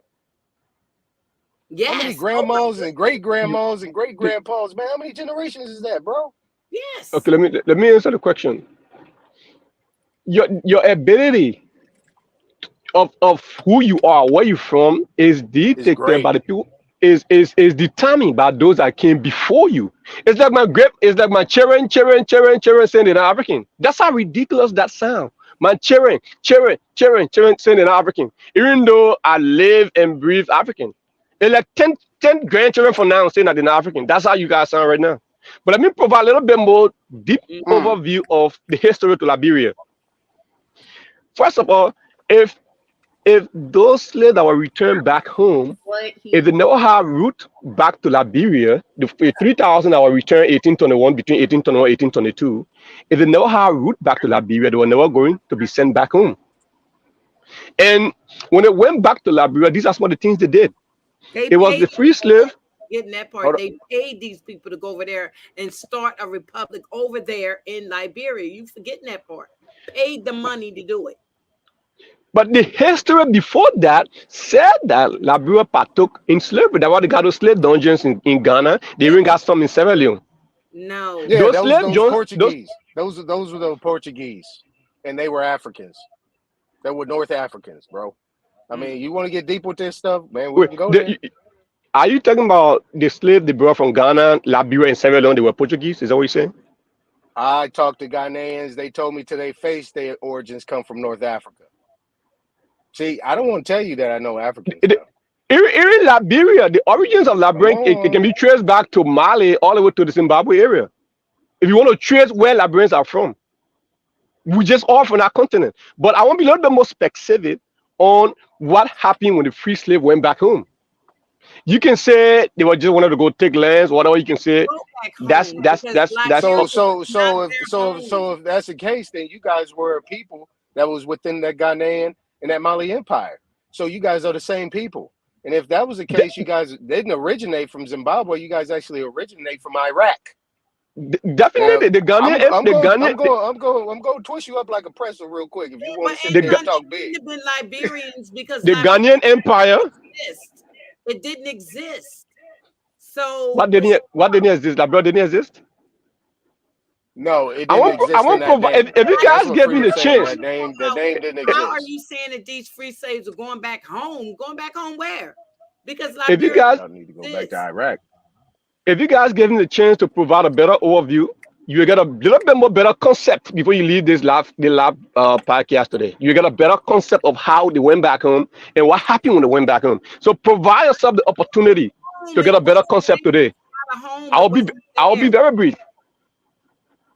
How many Yes. Oh my grandmas and great goodness. grandmas and great grandpas, man? How many generations is that, bro? Yes. okay, let me answer the question. Your ability of who you are, where you from, is It's dictated by great. the people. Is determined by those that came before you. It's like my grip. It's like my children saying in African. That's how ridiculous that sound. My children saying in African. Even though I live and breathe African, it's like ten grandchildren from now saying that in African. That's how you guys sound right now. But let me provide a little bit more deep Mm. overview of the history to Liberia. First of all, if if those slaves that were returned back home, What if he they never have route back to Liberia, the 3,000 that were returned 1821 between 1821 and 1822, if they never have route back to Liberia, they were never going to be sent back home. And when they went back to Liberia, these are some of the things they did. They It was paid the free slave. getting that part. Hold They paid these people to go over there and start a republic over there in Liberia. You forgetting that part. Paid the money to do it. But the history before that said that Liberia partook in slavery. That's why they got those slave dungeons in Ghana. They even got some in Sierra Leone. No. Yeah, Those slave those dungeons, those Portuguese. Those were the Portuguese, and they were Africans. They were North Africans, bro. I mean, you want to get deep with this stuff, man? We wait, can go there. are you talking about the slave they brought from Ghana, Liberia, and Sierra Leone? They were Portuguese. Is that what you're saying? I talked to Ghanaians. They told me to their face their origins come from North Africa. See, I don't want to tell you that I know Africans now. In Liberia, the origins of Liberia it can be traced back to Mali all the way to the Zimbabwe area. If you want to trace where Liberians are from, we just all from that continent. But I want to be a little bit more specific on what happened when the free slave went back home. You can say they were just wanted to go take lands, whatever you can say. Go back That's home that's because that's So Liberia so was not so if their so home. so if that's the case, then you guys were a people that was within that Ghanaian and that Mali Empire. So you guys are the same people. And if that was the case, you guys didn't originate from Zimbabwe. You guys actually originate from Iraq. Now, definitely the Ghanaian, I'm the going, I'm Ghanaian, going, I'm going, I'm going to twist you up like a pretzel real quick. If you Yeah, want but to sit the, there and Ga- Anton, talk it big, couldn't have been Liberians because the Liberia Ghanaian Empire. didn't exist. It didn't exist. So What didn't exist? Liberia didn't exist. no, it I didn't want I exist in want that provide name. if you That's guys what give me the Freedom's saying. chance. That name didn't how are exist. you saying that these free slaves are going back home? Going back home where? Because If you Liberia guys Y'all need to go back to exists. Iraq. if you guys give me the chance to provide a better overview, you will get a little bit more better concept before you leave this lab podcast today. You get a better concept of how they went back home and what happened when they went back home. So provide yourself the opportunity Home, to get it a better wasn't concept today. a home. It wasn't I'll be there. very brief.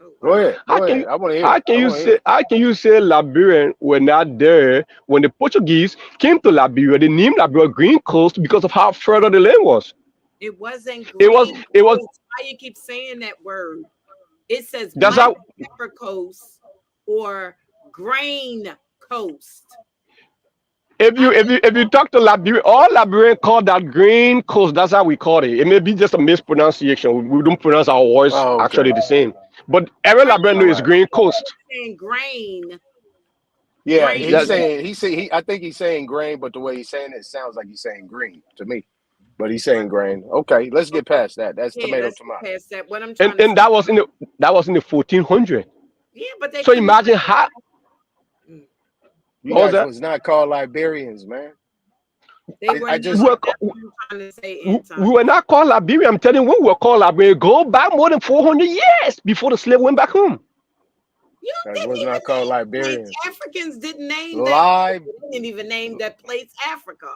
Oh, Go wow. ahead, How go can ahead. you I want to hear it. I want to hear it. how can you say Liberian were not there when the Portuguese came to Liberia? They named Liberia Green Coast because of how fertile the land was. It wasn't It was green it was coast. Why you keep saying that word? It says that's black how pepper coast or grain coast. I mean, if you talk to Liberian, all Liberian call that Green Coast. That's how we call it. It may be just a mispronunciation. We don't pronounce our words Oh, okay. actually the same. But every Liberian grain. All knows it's right. Green Coast. Saying grain, Yeah, grain. he's That saying I think he's saying grain, but the way he's saying it sounds like he's saying green to me. But he's saying grain. Okay, let's get past that. That's Yeah, tomato let's get tomato. past that. What I'm trying to say. and that was in the 1400. Yeah, but they So couldn't. imagine how Mm. You what was guys that? was not called Liberians, man. They were I not. just We were, That's what I'm trying to say, we Anton. were not called Liberia. I'm telling you, we were called Liberia. Go back more than 400 years before the slave went back home. You guys didn't was even not called name the place. Liberians. Africans didn't name that. Lib They didn't even name that place Africa.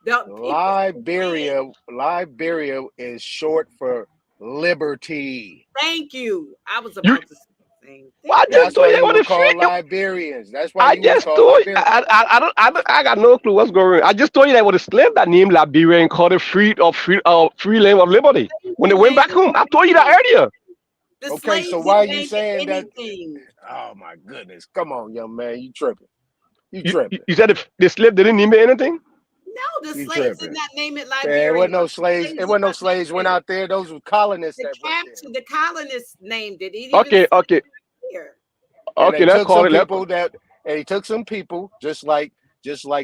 The people Liberia is short for liberty. thank you. I was You, about to say the same thing. I just That's told why you you what were the called freak. Liberians. That's why I you was just called told you. Liberians. I got no clue what's going on. I just told you that was a slave that named Liberia and called it free land of liberty. When they Didn't went name back home, I told you that anything. earlier. The Okay, slaves so why are didn't you name saying that? anything. Oh my goodness. Come on, young man. You tripping. You You, tripping. you said if the slave didn't name anything? No, the You slaves did tripping. not name it Man, it Liberia. wasn't no slaves. Slaves It did wasn't no not slaves name went it. out there. Those were colonists The that went there. captain, the colonists named it. It even Okay, said okay, here. And okay. they Let's took call some it. people that and he took some people just like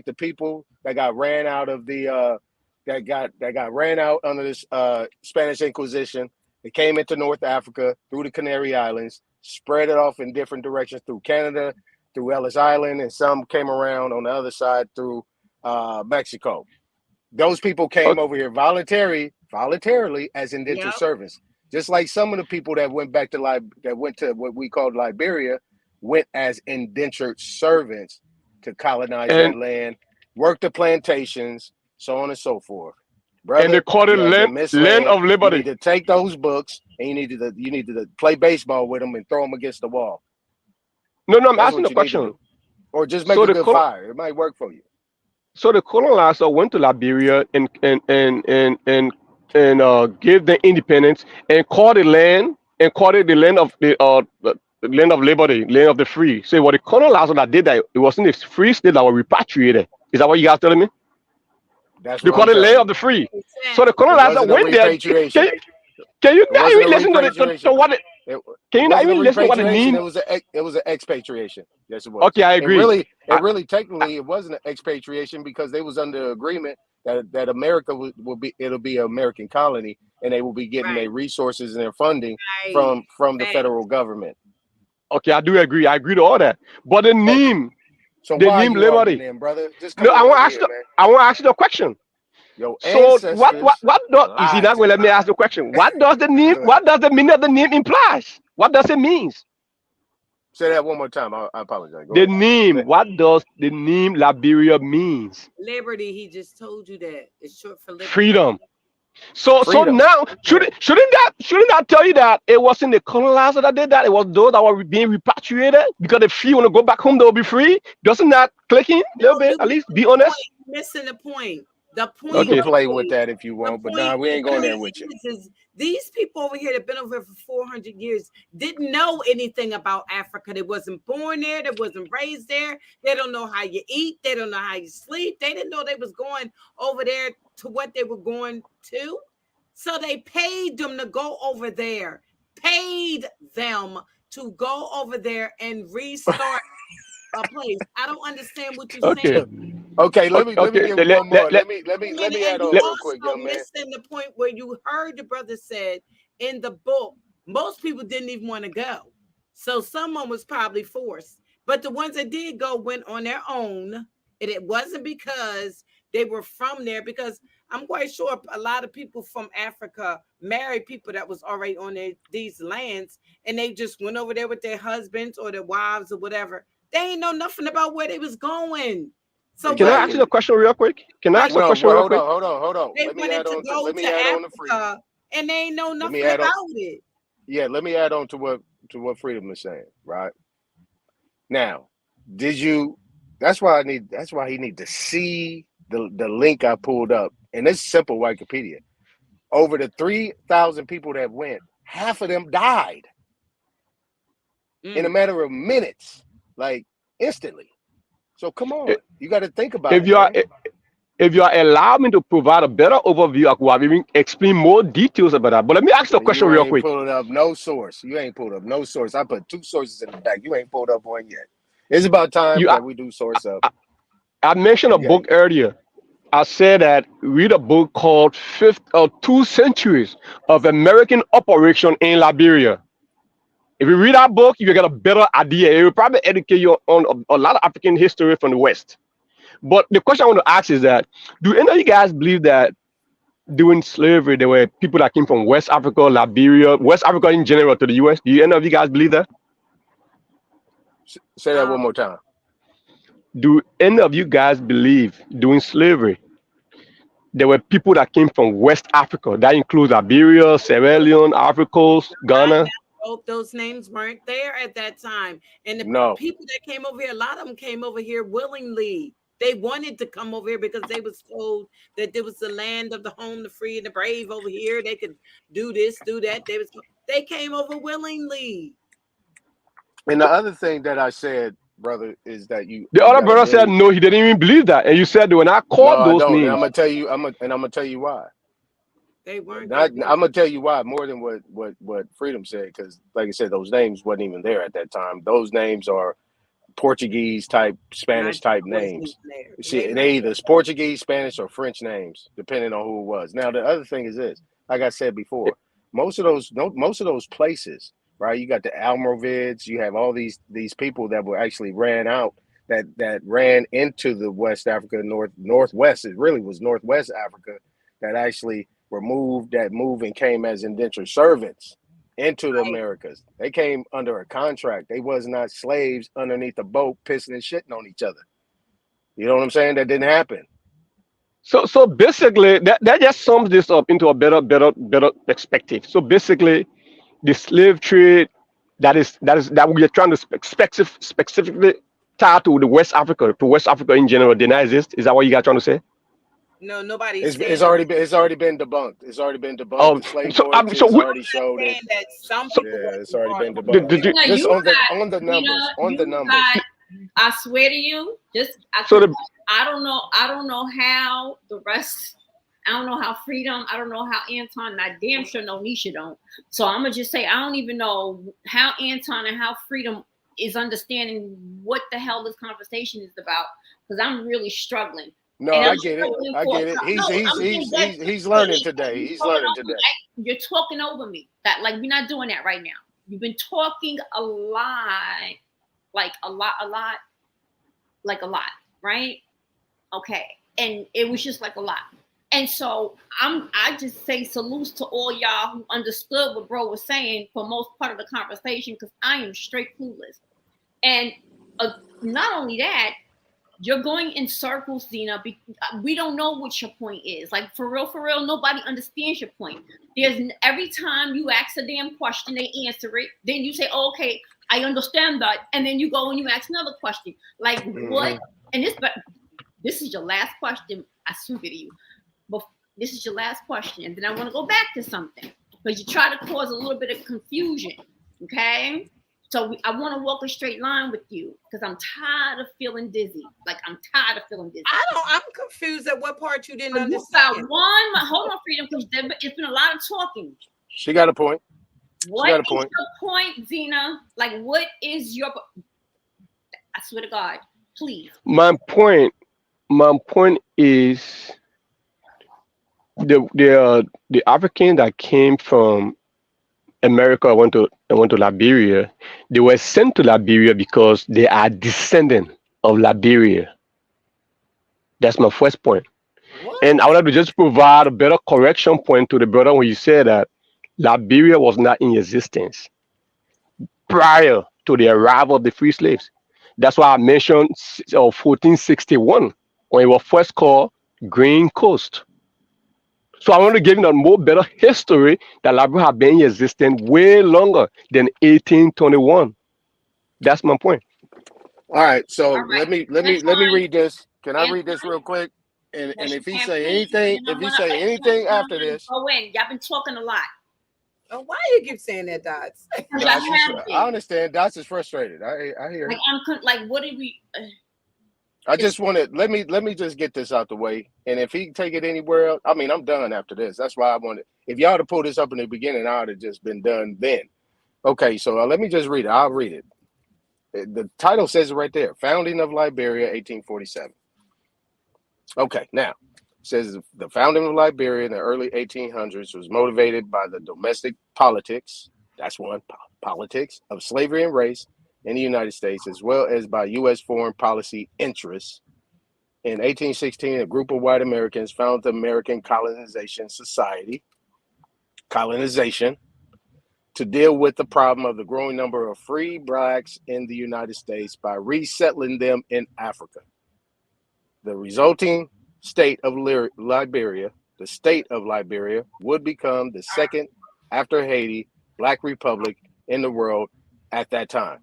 the people that got ran out of the that got ran out under this Spanish Inquisition. They came into North Africa through the Canary Islands, spread it off in different directions through Canada, through Ellis Island, and some came around on the other side through Mexico. Those people came Okay, over here voluntarily as indentured Yep. servants. Just like some of the people that went back to that went to what we called Liberia went as indentured servants to colonize that and land, work the plantations, so on and so forth. and they Brother, called it you have been land misled. of You need liberty. to take those books and you need to play baseball with them and throw them against the wall. No, I'm That's asking what the you need to question. do. Or just make So a the good fire. It might work for you. So the colonizer went to Liberia and gave them independence and called the land and called it the land of liberty, land of the free. So what the colonizer that did that, it wasn't the free state that were repatriated. Is that what you guys telling me? That's They what I'm called it land telling of you. the free. So the Exactly. It colonizer wasn't a went there. repatriation. Can you It not wasn't even a listen repatriation. to what it, It, can it you not wasn't a even listen to what it repatriation. means? It was an expatriation. Yes, it was. Okay, I And agree. really, I, technically, it wasn't an expatriation because they was under agreement that America will be, it'll be an American colony, and they will be getting Right. their resources and their funding Right. from the Fact. federal government. okay, I do agree. I agree to all that. But But so the why are name you arguing liberty. then, brother? Just No, come on over here, man. I want to ask you the question. Your So ancestors what does is he lied not to going to let me you. ask the question? What does the name? Go ahead. What does the meaning of the name implies? What does it means? Say that one more time. I apologize. Go The ahead. name. Say, What does the name Liberia means? Liberty. He just told you that it's short for liberty. Freedom. So freedom. now Yeah. shouldn't that tell you that it wasn't the colonizer that did that? It was those that were being repatriated because if free want to go back home, they'll be free. Doesn't that click in a No, little bit? you At least missing be the point. honest. You're missing the point. The You point can Okay. play with is that if you the want, but nah, point. we The ain't going there point with you. is these people over here that have been over here for 400 years didn't know anything about Africa. They wasn't born there. They wasn't raised there. They don't know how you eat. They don't know how you sleep. They didn't know they was going over there to what they were going to. So they paid them to go over there. Paid them to go over there and restart a place. I don't understand what you're saying. Okay. Okay, let me Okay. give you one more. Let me add And on you let, real quick, also young man. missing the point where you heard the brother said in the book, most people didn't even want to go. So someone was probably forced. But the ones that did go went on their own. And it wasn't because they were from there, because I'm quite sure a lot of people from Africa married people that was already on these lands, and they just went over there with their husbands or their wives or whatever. They ain't know nothing about where they was going. So can what I are ask you you a Exactly. question real quick? Can I like? ask a Well, question well, real hold quick? on, hold on. They wanted to go Let to me add on to freedom. Africa and they ain't know Let me nothing add on. about it. Yeah, let me add on to what freedom is saying. Right now, did you? That's why I need. That's why he need to see the link I pulled up, and it's simple Wikipedia. Over the 3,000 people that went, half of them died in a Mm. matter of minutes, like instantly. So come I- on, you got to think about If it, you are man. if you are allow me to provide a better overview, I could have even explain more details about that. But let me ask you a question You real ain't quick. pulling up no source. You ain't pulled up no source. I put two sources in the back. You ain't pulled up one yet. It's about time You that we do source up. I mentioned a You got book earlier. I said that read a book called Fifth or Two Centuries of American Operation in Liberia. If you read that book, you get a better idea. It will probably educate you on a lot of African history from the West. But the question I want to ask is that do any of you guys believe that during slavery there were people that came from West Africa, Liberia, West Africa in general to the US? Do you any of you guys believe that? say that one Um, more time. Do any of you guys believe during slavery there were people that came from West Africa? That includes Liberia, Sierra Leone, Africa, find Ghana. out both those names weren't there at that time. And the No, people that came over here, a lot of them came over here willingly. They wanted to come over here because they was told that there was the land of the home, the free, and the brave over here. They could do this, do that. They came over willingly. and the other thing that I said, brother, is that The you other got to brother said really. no, he didn't even believe that. And you said when I No, called I those don't, and I'm names, gonna tell you. I'm gonna tell you why. They weren't Not, that way. I'm gonna tell you why more than what Freedom said, because like I said, those names wasn't even there at that time. Those names are Portuguese type, Not Spanish type wasn't even names. there. See, they either Portuguese, Spanish, or French names, depending on who it was. Now, the other thing is this: like I said before, most of those places, right? You got the Almoravids, you have all these people that were actually ran out, that ran into the West Africa, Northwest. It really was Northwest Africa that actually were moved, that moved and came as indentured servants into the Right. Americas. They came under a contract. They was not slaves underneath a boat pissing and shitting on each other. You know what I'm saying? That didn't happen. so basically that just sums this up into a better perspective. So basically the slave trade that we are trying to specifically tied to the West Africa, to West Africa in general, did not exist. Is that what you guys trying to say? No, nobody's It's saying already been debunked. It's already been debunked. Um, The slave so um, so voyages we, already showed it. saying that some Yeah, people it's already are been did, debunked. did you, Zena, Just you on the Zena, numbers, on the you numbers. got. I swear to you, just so because the I don't know. I don't know how the rest. I don't know how Freedom. I don't know how Anton. And I damn sure know Nisha don't. So I'm gonna just say I don't even know how Anton and how Freedom is understanding what the hell this conversation is about because I'm really struggling. No, And I I'm get it. struggling I for get it. no. He's I'm he's being he's dead. he's he's learning today. You're He's talking learning over me, today. right? You're talking over me. That like we're not doing that right now. You've been talking a lot, like a lot, like a lot, right? Okay. And it was just like a lot. And so I just say salutes to all y'all who understood what bro was saying for most part of the conversation because I am straight clueless. And not only that, you're going in circles, Zena. We don't know what your point is. Like for real, nobody understands your point. There's every time you ask a damn question, they answer it. Then you say, oh, "Okay, I understand that," and then you go and you ask another question. Like what? And this is your last question. I swear to you. But this is your last question, and then I want to go back to something because you try to cause a little bit of confusion. Okay. So I want to walk a straight line with you because I'm tired of feeling dizzy. Like I'm tired of feeling dizzy. I'm confused at what part you didn't You understand. got one. Hold on, Freedom, because it's been a lot of talking. She got a point. What She got a is point. your point, Zena? Like, what is your? I swear to God, please. my point is the African that came from America went to Liberia. They were sent to Liberia because they are descendant of Liberia. That's my first point. What? And I would like to just provide a better correction point to the brother when you said that Liberia was not in existence prior to the arrival of the free slaves. That's why I mentioned 1461 when it was first called Green Coast. So I want to give you a more better history that Liberia had been in existence way longer than 1821. That's my point. All right. All So right, let me Antoine. read this. Can I read this Antoine. real quick? And Yes, you if he can, say please. anything, And if I'm he gonna say anything after this, go in. Y'all been talking a lot. Oh, why you keep saying that, Dots? Because y'all Dots is, have I been. understand. Dots is frustrated. I hear Like it. like what did we? I It's just want to let me just get this out the way. And if he can take it anywhere else, I mean, I'm done after this. That's why I wanted. If y'all to pull this up in the beginning, I would have just been done then. Okay, so let me just read it. I'll read it. The title says it right there: Founding of Liberia, 1847. Okay, now it says the founding of Liberia in the early 1800s was motivated by the domestic politics. That's one politics of slavery and race in the United States, as well as by U.S. foreign policy interests. In 1816, a group of white Americans founded the American Colonization, to deal with the problem of the growing number of free blacks in the United States by resettling them in Africa. The resulting state of Liberia, the state of Liberia, would become the second after Haiti black republic in the world at that time.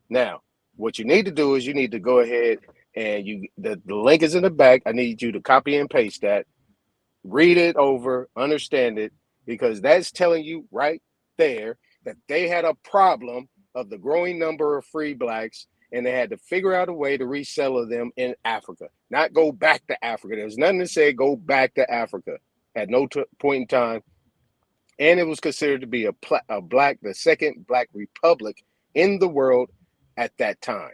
Now, what you need to do is you need to go ahead and the link is in the back. I need you to copy and paste that, read it over, understand it, because that's telling you right there that they had a problem of the growing number of free blacks and they had to figure out a way to resettle them in Africa, not go back to Africa. There's nothing to say go back to Africa at no point in time. And it was considered to be the second black republic in the world at that time.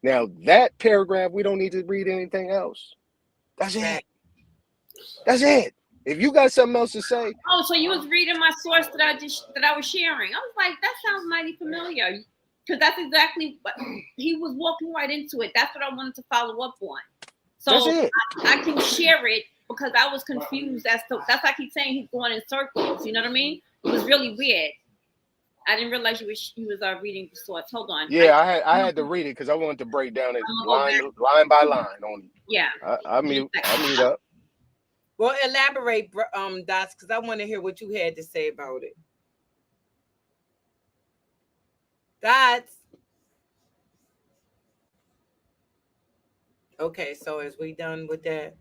Now, that paragraph, we don't need to read anything else. That's it. That's it. If you got something else to say, Oh, so you was reading my source that I was sharing. I was like, that sounds mighty familiar. Because that's exactly what he was walking right into it. That's what I wanted to follow up on. that's So it. I can share it because I was confused as to that's why I keep saying he's going in circles. You know what I mean? It was really weird. I didn't realize you was reading the source. Hold on. Yeah, I had to read it because I wanted to break down it I'm gonna go line by line on it. Yeah. I mute up. Well, elaborate, Dots, because I want to hear what you had to say about it. Dots. Okay, so is we done with that?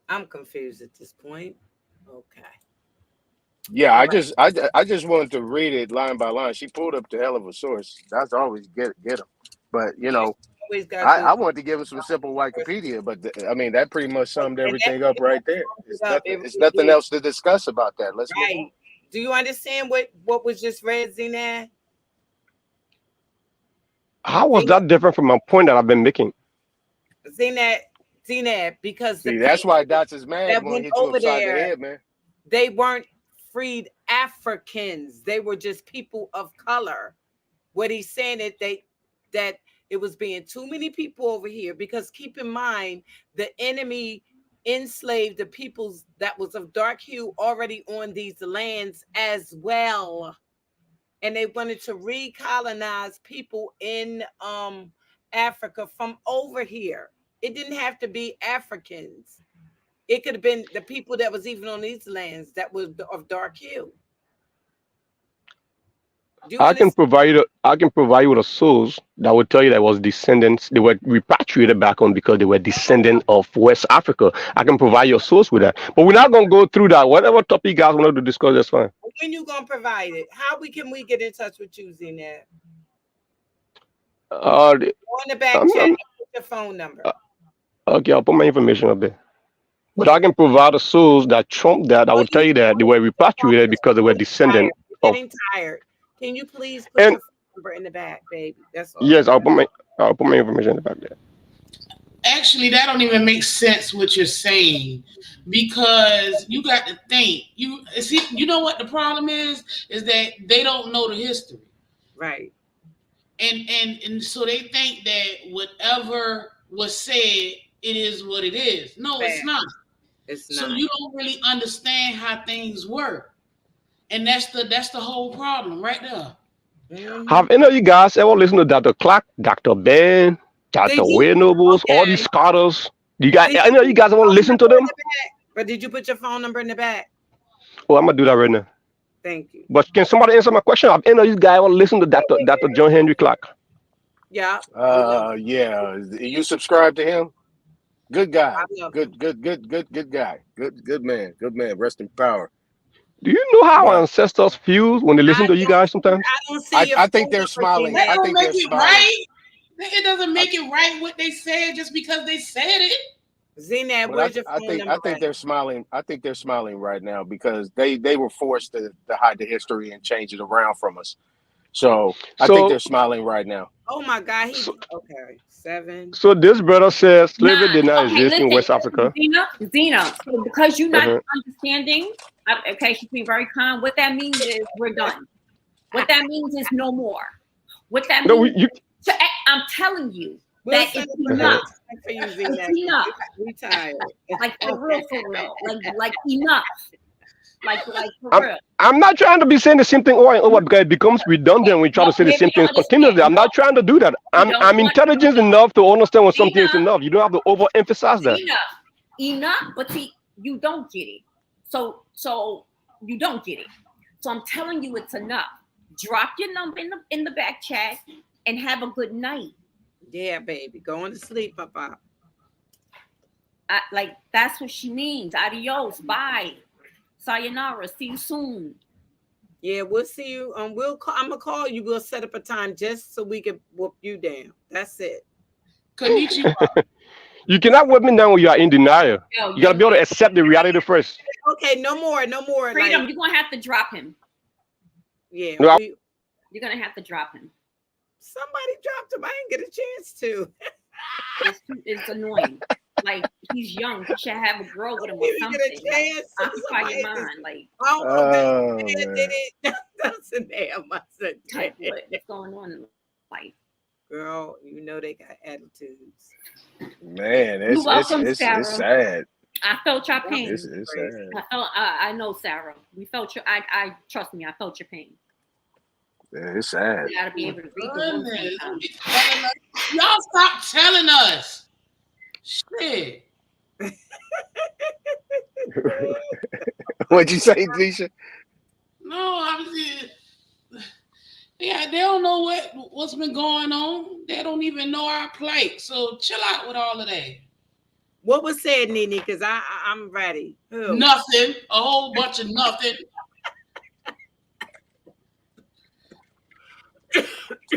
I'm confused at this point. Okay. Yeah, All I right. just I just wanted to read it line by line. She pulled up the hell of a source. That's always get them. But you Yeah, know, always got to do I wanted to give him some simple Wikipedia, but I mean that pretty much summed and that everything up right there. sums it up. It It's really nothing do. else to discuss about that. Let's move on. Right. Do you understand what was just read, Zena? How was Zena, that different from a point that I've been making? Zena, Zena, because the See, that's why people Dots is mad. that Going to went hit you over upside the there, head, man. they weren't freed Africans. They were just people of color. What he's saying that it was being too many people over here, because keep in mind the enemy enslaved the peoples that was of dark hue already on these lands as well, and they wanted to recolonize people in Africa from over here. It didn't have to be Africans. It could have been the people that was even on these lands that was of dark hue. Do you understand? I can provide you with a source that will tell you that was descendants. They were repatriated back on because they were descendant of West Africa. I can provide your source with that. But we're not gonna go through that. Whatever topic you guys wanted to discuss, that's fine. When you gonna provide it? How we get in touch with you, Zenat? Uh, On the back I'm, chat, I'm, put your phone number. uh, okay, I'll put my information up there. But I can provide a source that trump that. I All will you tell you that they were repatriated because they were getting tired. descendant We're of. getting tired. Can you please put And your phone number in the back, baby? That's all. yes, I'll put my information in the back there. Actually, that don't even make sense what you're saying, because you got to think. You see, you know what the problem is that they don't know the history, Right. and so they think that whatever was said, it is what it is. No, it's Fact. not. It's So not. you don't really understand how things work, and that's the whole problem right there. Mm-hmm. Have any of you guys ever listened to Dr. Clark, Dr. Ben, Dr. Did you? Wade Nobles, all these Okay. scholars? Do you guys, Did you any of put you your guys ever phone listen to number in them? the back? But did you put your phone number in the back? Oh, I'm gonna do that right now. Thank you. But can somebody answer my question? Have any of you guys ever listened to Dr. John Henry Clark? Yeah, we love. Yeah. You subscribe to him? Good I guy. love him. Good guy. Good man. Good man. Rest in power. Do you know how our But ancestors feel when they listen to you guys sometimes? I don't see your I think phone they're number, smiling. That Jeanette. I don't think make they're it smiling. right. It doesn't I, make it right what they said just because they said it. Zenat, but where's your phone I number think at? they're smiling. I think they're smiling right now because they were forced to hide the history and change it around from us. So I think they're So, smiling right now. Oh my God, so, okay. 7. so this brother says slavery Nah. did not Okay, exist in listen, West Africa. Zena. So because you're not Uh-huh. understanding, okay, she's being very calm. What that means is we're done. What that means is no more. What that No, means, you. I'm telling you We'll that send it's a Uh-huh. enough. for you, It's Zenat. enough. We tired. Like for real. Like enough. Like for I'm real. I'm not trying to be saying the same thing over and over because it becomes Okay. redundant. We try No, to say the maybe same you don't things understand. continuously. I'm No, not trying to do that. you don't I'm want intelligent enough to understand when something is enough. enough. You don't have to overemphasize that. Enough. But see, you don't get it. So you don't get it. So I'm telling you, it's enough. Drop your number in the back chat and have a good night. Yeah, baby. Going to sleep, Papa. Like that's what she means. Adios. Bye. Sayonara. See you soon. Yeah, we'll see you. I'm gonna call you. We'll set up a time just so we can whoop you down. That's it. Konnichiwa. You cannot whip me down when you are in denial. Yo, You gotta be able to accept the reality first. Okay, no more. Freedom, Like, you're gonna have to drop him. yeah, No, You're gonna have to drop him. somebody dropped him. I didn't get a chance to. It's annoying. Like he's young. He should have a girl with him or Didn't something. get a Like, chance. occupy your Somebody mind. Like I don't know Oh if that man. did it. That's a damn. I said, type what's going on in life. girl, you know they got attitudes. Man, You're welcome, it's Sarah. sad. I felt your pain. It's sad. I felt. I know, Sarah. We felt your. I trust me. I felt your pain. Yeah, it's sad. You gotta be able to read the room Goodness, sometimes. y'all stop telling us. Shit. What'd you say, Deisha? No, I'm just, Yeah, they don't know what's been going on. They don't even know our plight. So chill out with all of that. What was said, Nene? Because I'm ready. Who? Nothing. A whole bunch of nothing.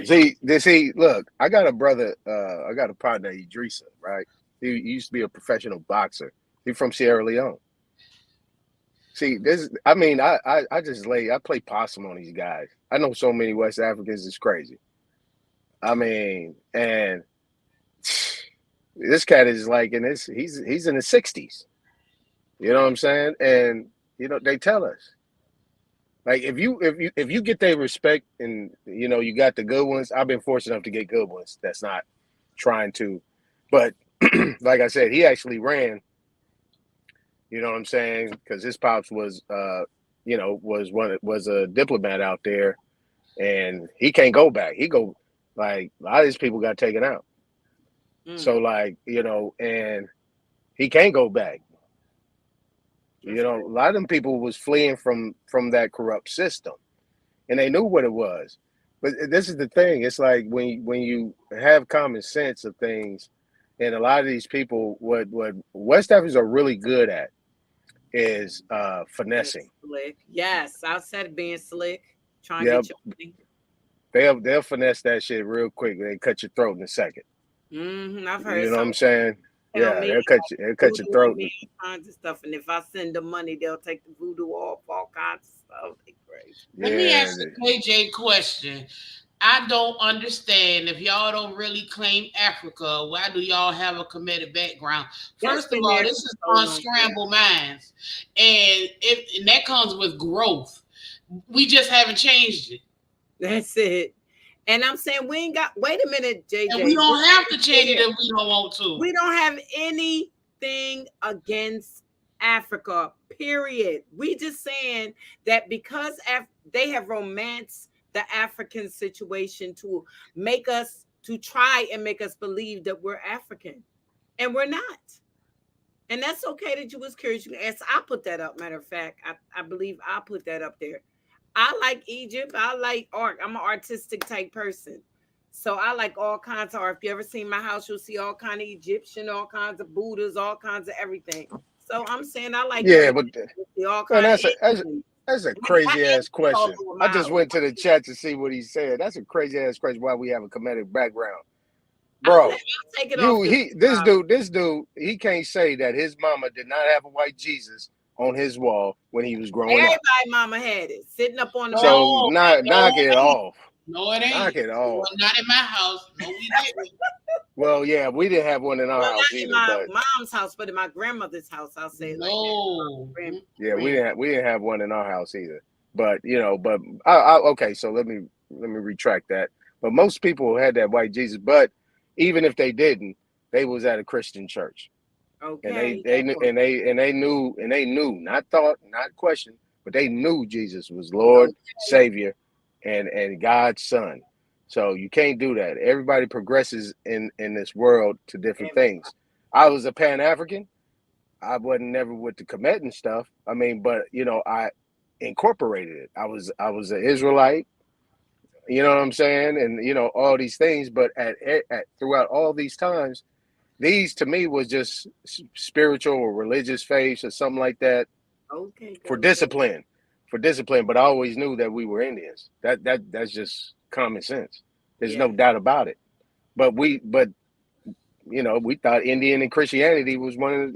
See, look, I got a brother, I got a partner, Idrissa, right? He used to be a professional boxer. He's from Sierra Leone. See, this, I mean, I just I play possum on these guys. I know so many West Africans, it's crazy. I mean, and this cat is like in this, he's in his 60s. You know what I'm saying? And they tell us, like, if you get their respect, and you got the good ones. I've been fortunate enough to get good ones that's not trying to, but like I said, he actually ran. You know what I'm saying? Because his pops was was a diplomat out there, and he can't go back. He go, like, a lot of these people got taken out. So, like, and he can't go back. A lot of them people was fleeing from that corrupt system, and they knew what it was. But this is the thing. It's like when you have common sense of things, and a lot of these people, what West Africans are really good at is finessing. Slick. Yes, I said being slick. Trying to Yeah, get your money. they'll finesse that shit real quick. They cut your throat in a second. I've heard You know what some I'm saying? tell Yeah, me they'll cut your voodoo on throat. me, all kinds of stuff. And if I send them money, they'll take the voodoo off, all kinds of stuff. They crazy. Let me Yeah, ask the KJ question. I don't understand if y'all don't really claim Africa, why do y'all have a committed background? That's First of been all, there this for is so long. unscrambled minds. And that comes with growth. We just haven't changed it. That's it. And I'm saying we ain't got. Wait a minute, And we JJ. don't have to change it if we don't want to. We don't have anything against Africa. Period. We just saying that because they have romanced the African situation to try and make us believe that we're African, and we're not. And that's okay that you was curious. You can ask. I put that up. Matter of fact, I believe I put that up there. I like Egypt. I like art. I'm an artistic type person. So I like all kinds of art. If you ever seen my house, you'll see all kind of Egyptian, all kinds of Buddhas, all kinds of everything. So I'm saying I like yeah, everything. but You see all man, kind of Asians. that's a I crazy am ass question. all over I my just house. went to the chat to see what he said. That's a crazy ass question. Why we have a comedic background, I'll bro? take it off the This dude, he can't say that his mama did not have a white Jesus on his wall when he was growing up. everybody mama had it sitting up on the balcony. So No, knock it it ain't. off. No, it Knock ain't. it off. Not in my house. No, we didn't. Well, yeah, we didn't have one in our Well, house not in either, my but mom's house, but in my grandmother's house. I'll say it like No. that. yeah, Grand. we didn't have one in our house either. But okay, so let me retract that. But most people had that white Jesus, but even if they didn't, they was at a Christian church. And Okay. they knew, not thought, not questioned, but they knew Jesus was Lord, Savior, and God's Son. So you can't do that. Everybody progresses in this world to different things. I was a Pan African. I wasn't never with the Kemetic stuff. I mean, but I incorporated it. I was an Israelite. You know what I'm saying? And all these things. But at throughout all these times, these to me was just spiritual or religious faith or something like that Okay. for discipline, But I always knew that we were Indians. That's just common sense. There's no doubt about it. But we thought Indian and Christianity was one of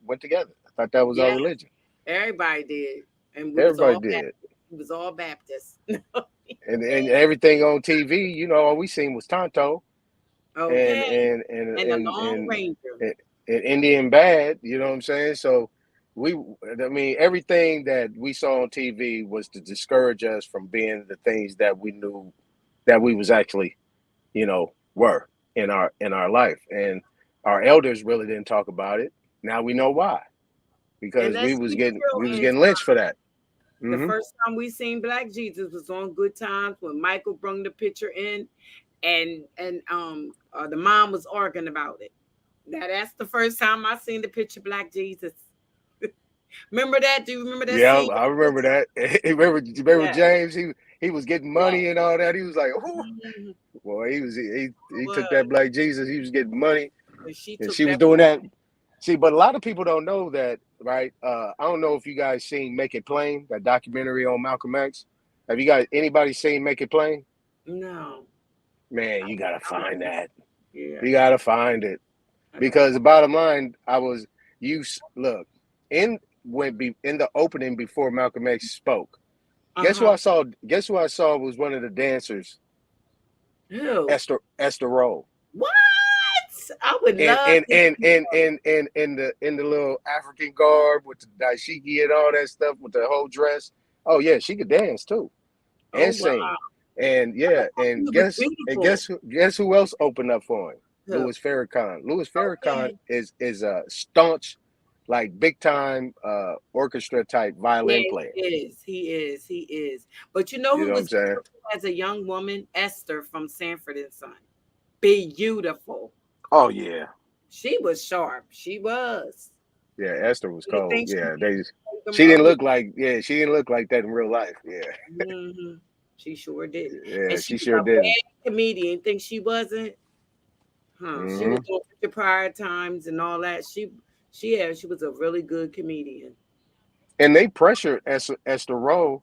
went together. I thought that was our religion. Everybody did, and we was Everybody all did. Baptist. We was all Baptist. And everything on TV, all we seen was Tonto and Okay. and and And the and Lone and, Ranger. and, and Indian Bad. You know what I'm saying? So I mean, everything that we saw on TV was to discourage us from being the things that we knew that we was actually, were in our life. And our elders really didn't talk about it. Now we know why, And because we let's was be getting real, we was and getting lynched for that. the Hmm. first time we seen Black Jesus was on Good Times when Michael brung the picture in, and the mom was arguing about it. Now that's the first time I seen the picture Black Jesus. Remember that? Do you remember that Yeah, scene? I remember that. Remember Yeah. James? He was getting Yeah. money and all that. He was like, oh, Mhm. boy, he What? took that Black Jesus. He was getting money, And she and took she was that. doing that. See, but a lot of people don't know that, right? I don't know if you guys seen Make It Plain, that documentary on Malcolm X. Have you guys anybody seen Make It Plain? No. Man, you gotta find that. Yeah. You gotta find it I gotta. because the bottom line, look in in the opening before Malcolm X spoke. Guess who Uh-huh. I saw? Guess who I saw was one of the dancers, Who? Esther Roll, What? I would and love and to and see and her. in the little African garb with the dashiki and all that stuff with the whole dress. Oh yeah, she could dance too Oh and wow. sing. And yeah, She and was guess beautiful. who else opened up for him? Who? Louis Farrakhan. Louis Farrakhan Okay. is a staunch, like big time orchestra type Yeah, violin player. he is. He is. He is. But you know You who know what I'm was saying? beautiful as a young woman? Esther from Sanford and Son. Beautiful. Oh yeah, She was sharp. She was. yeah. Esther was You cold. think she Yeah, did them she didn't other? look like she didn't look like that in real life. Yeah, Hmm. She sure didn't. And yeah, she she was sure a didn't. bad comedian. Think she wasn't? Huh? She was Hmm. doing the prior times and all that. She was a really good comedian. And they pressured Esther Rowe.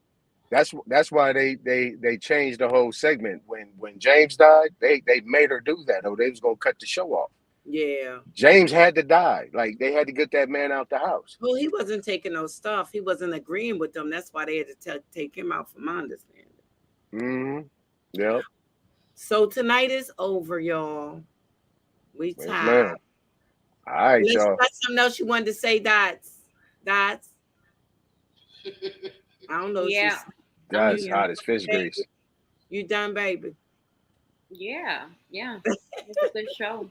That's why they changed the whole segment when James died. They made her do that, or they was gonna cut the show off. Yeah. James had to die. Like they had to get that man out the house. Well, he wasn't taking no stuff. He wasn't agreeing with them. That's why they had to take him out, from my understanding. Hmm. Yep. So tonight is over, y'all. We Yes, tired. ma'am. All right, Unless you y'all. got something else you wanted to say, Dots. Dots. I don't know. Yeah, She's I'm you. That's here. hot as fish grease. Baby. You done, baby? Yeah, yeah. It was a good show.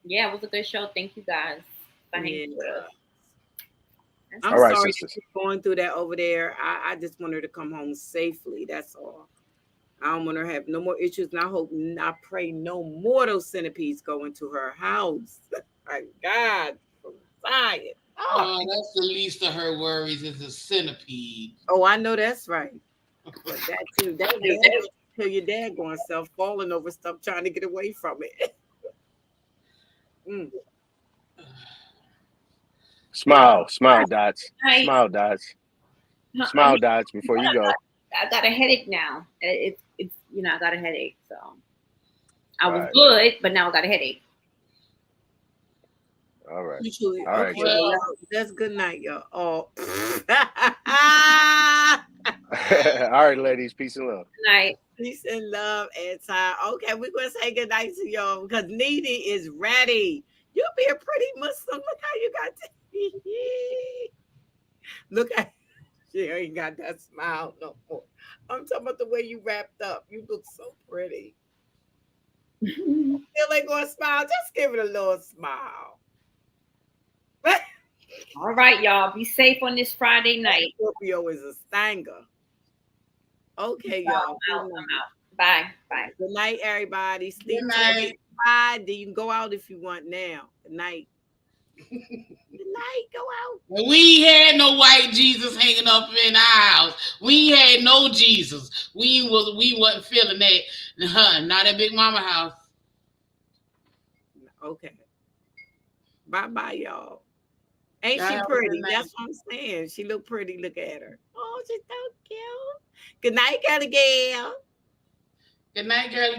Yeah, it was a good show. Thank you guys. Thank Yeah. you. That's I'm All all. right, sorry that sisters. she's going through that over there. I just want her to come home safely. That's all. I don't want her to have no more issues. And I pray no more of those centipedes go into her house. My God, from Zion. Oh, Oh, that's the least of her worries is a centipede. oh, I know that's right. But that too, that kill your dad going self falling over stuff trying to get away from it. Mm. Y'all, Smile, smile, dots, Right. smile, dots, I smile, mean, dots. Before you go. I got a headache now. It's I got a headache. So I All was right, good, but now I got a headache. all right, usually all right, okay. Well, guys. Well, that's good night, y'all. Oh, All right, ladies. Peace and love. Night. peace and love and time. Okay, we're gonna say good night to y'all because Needy is ready. You be a pretty Muslim. Look how you got. Look at she ain't got that smile no more. I'm talking about the way you wrapped up. You look so pretty. Still ain't gonna smile. Just give it a little smile. All right, y'all. Be safe on this Friday night. Scorpio is a stanger. Okay, y'all. I'm out. I'm out. Bye. Bye. Good night, everybody. good Sleep night. tight. Bye. You can go out if you want now. Good night. Good night. Go out. We ain't had no white Jesus hanging up in our house. We ain't had no Jesus. We wasn't feeling that. Not at Big Mama house. Okay. Bye bye, y'all. Ain't Y'all she have a good pretty? night. That's what I'm saying. She look pretty. Look at her. Oh, she's so cute. Good night, girl. Good night, girl.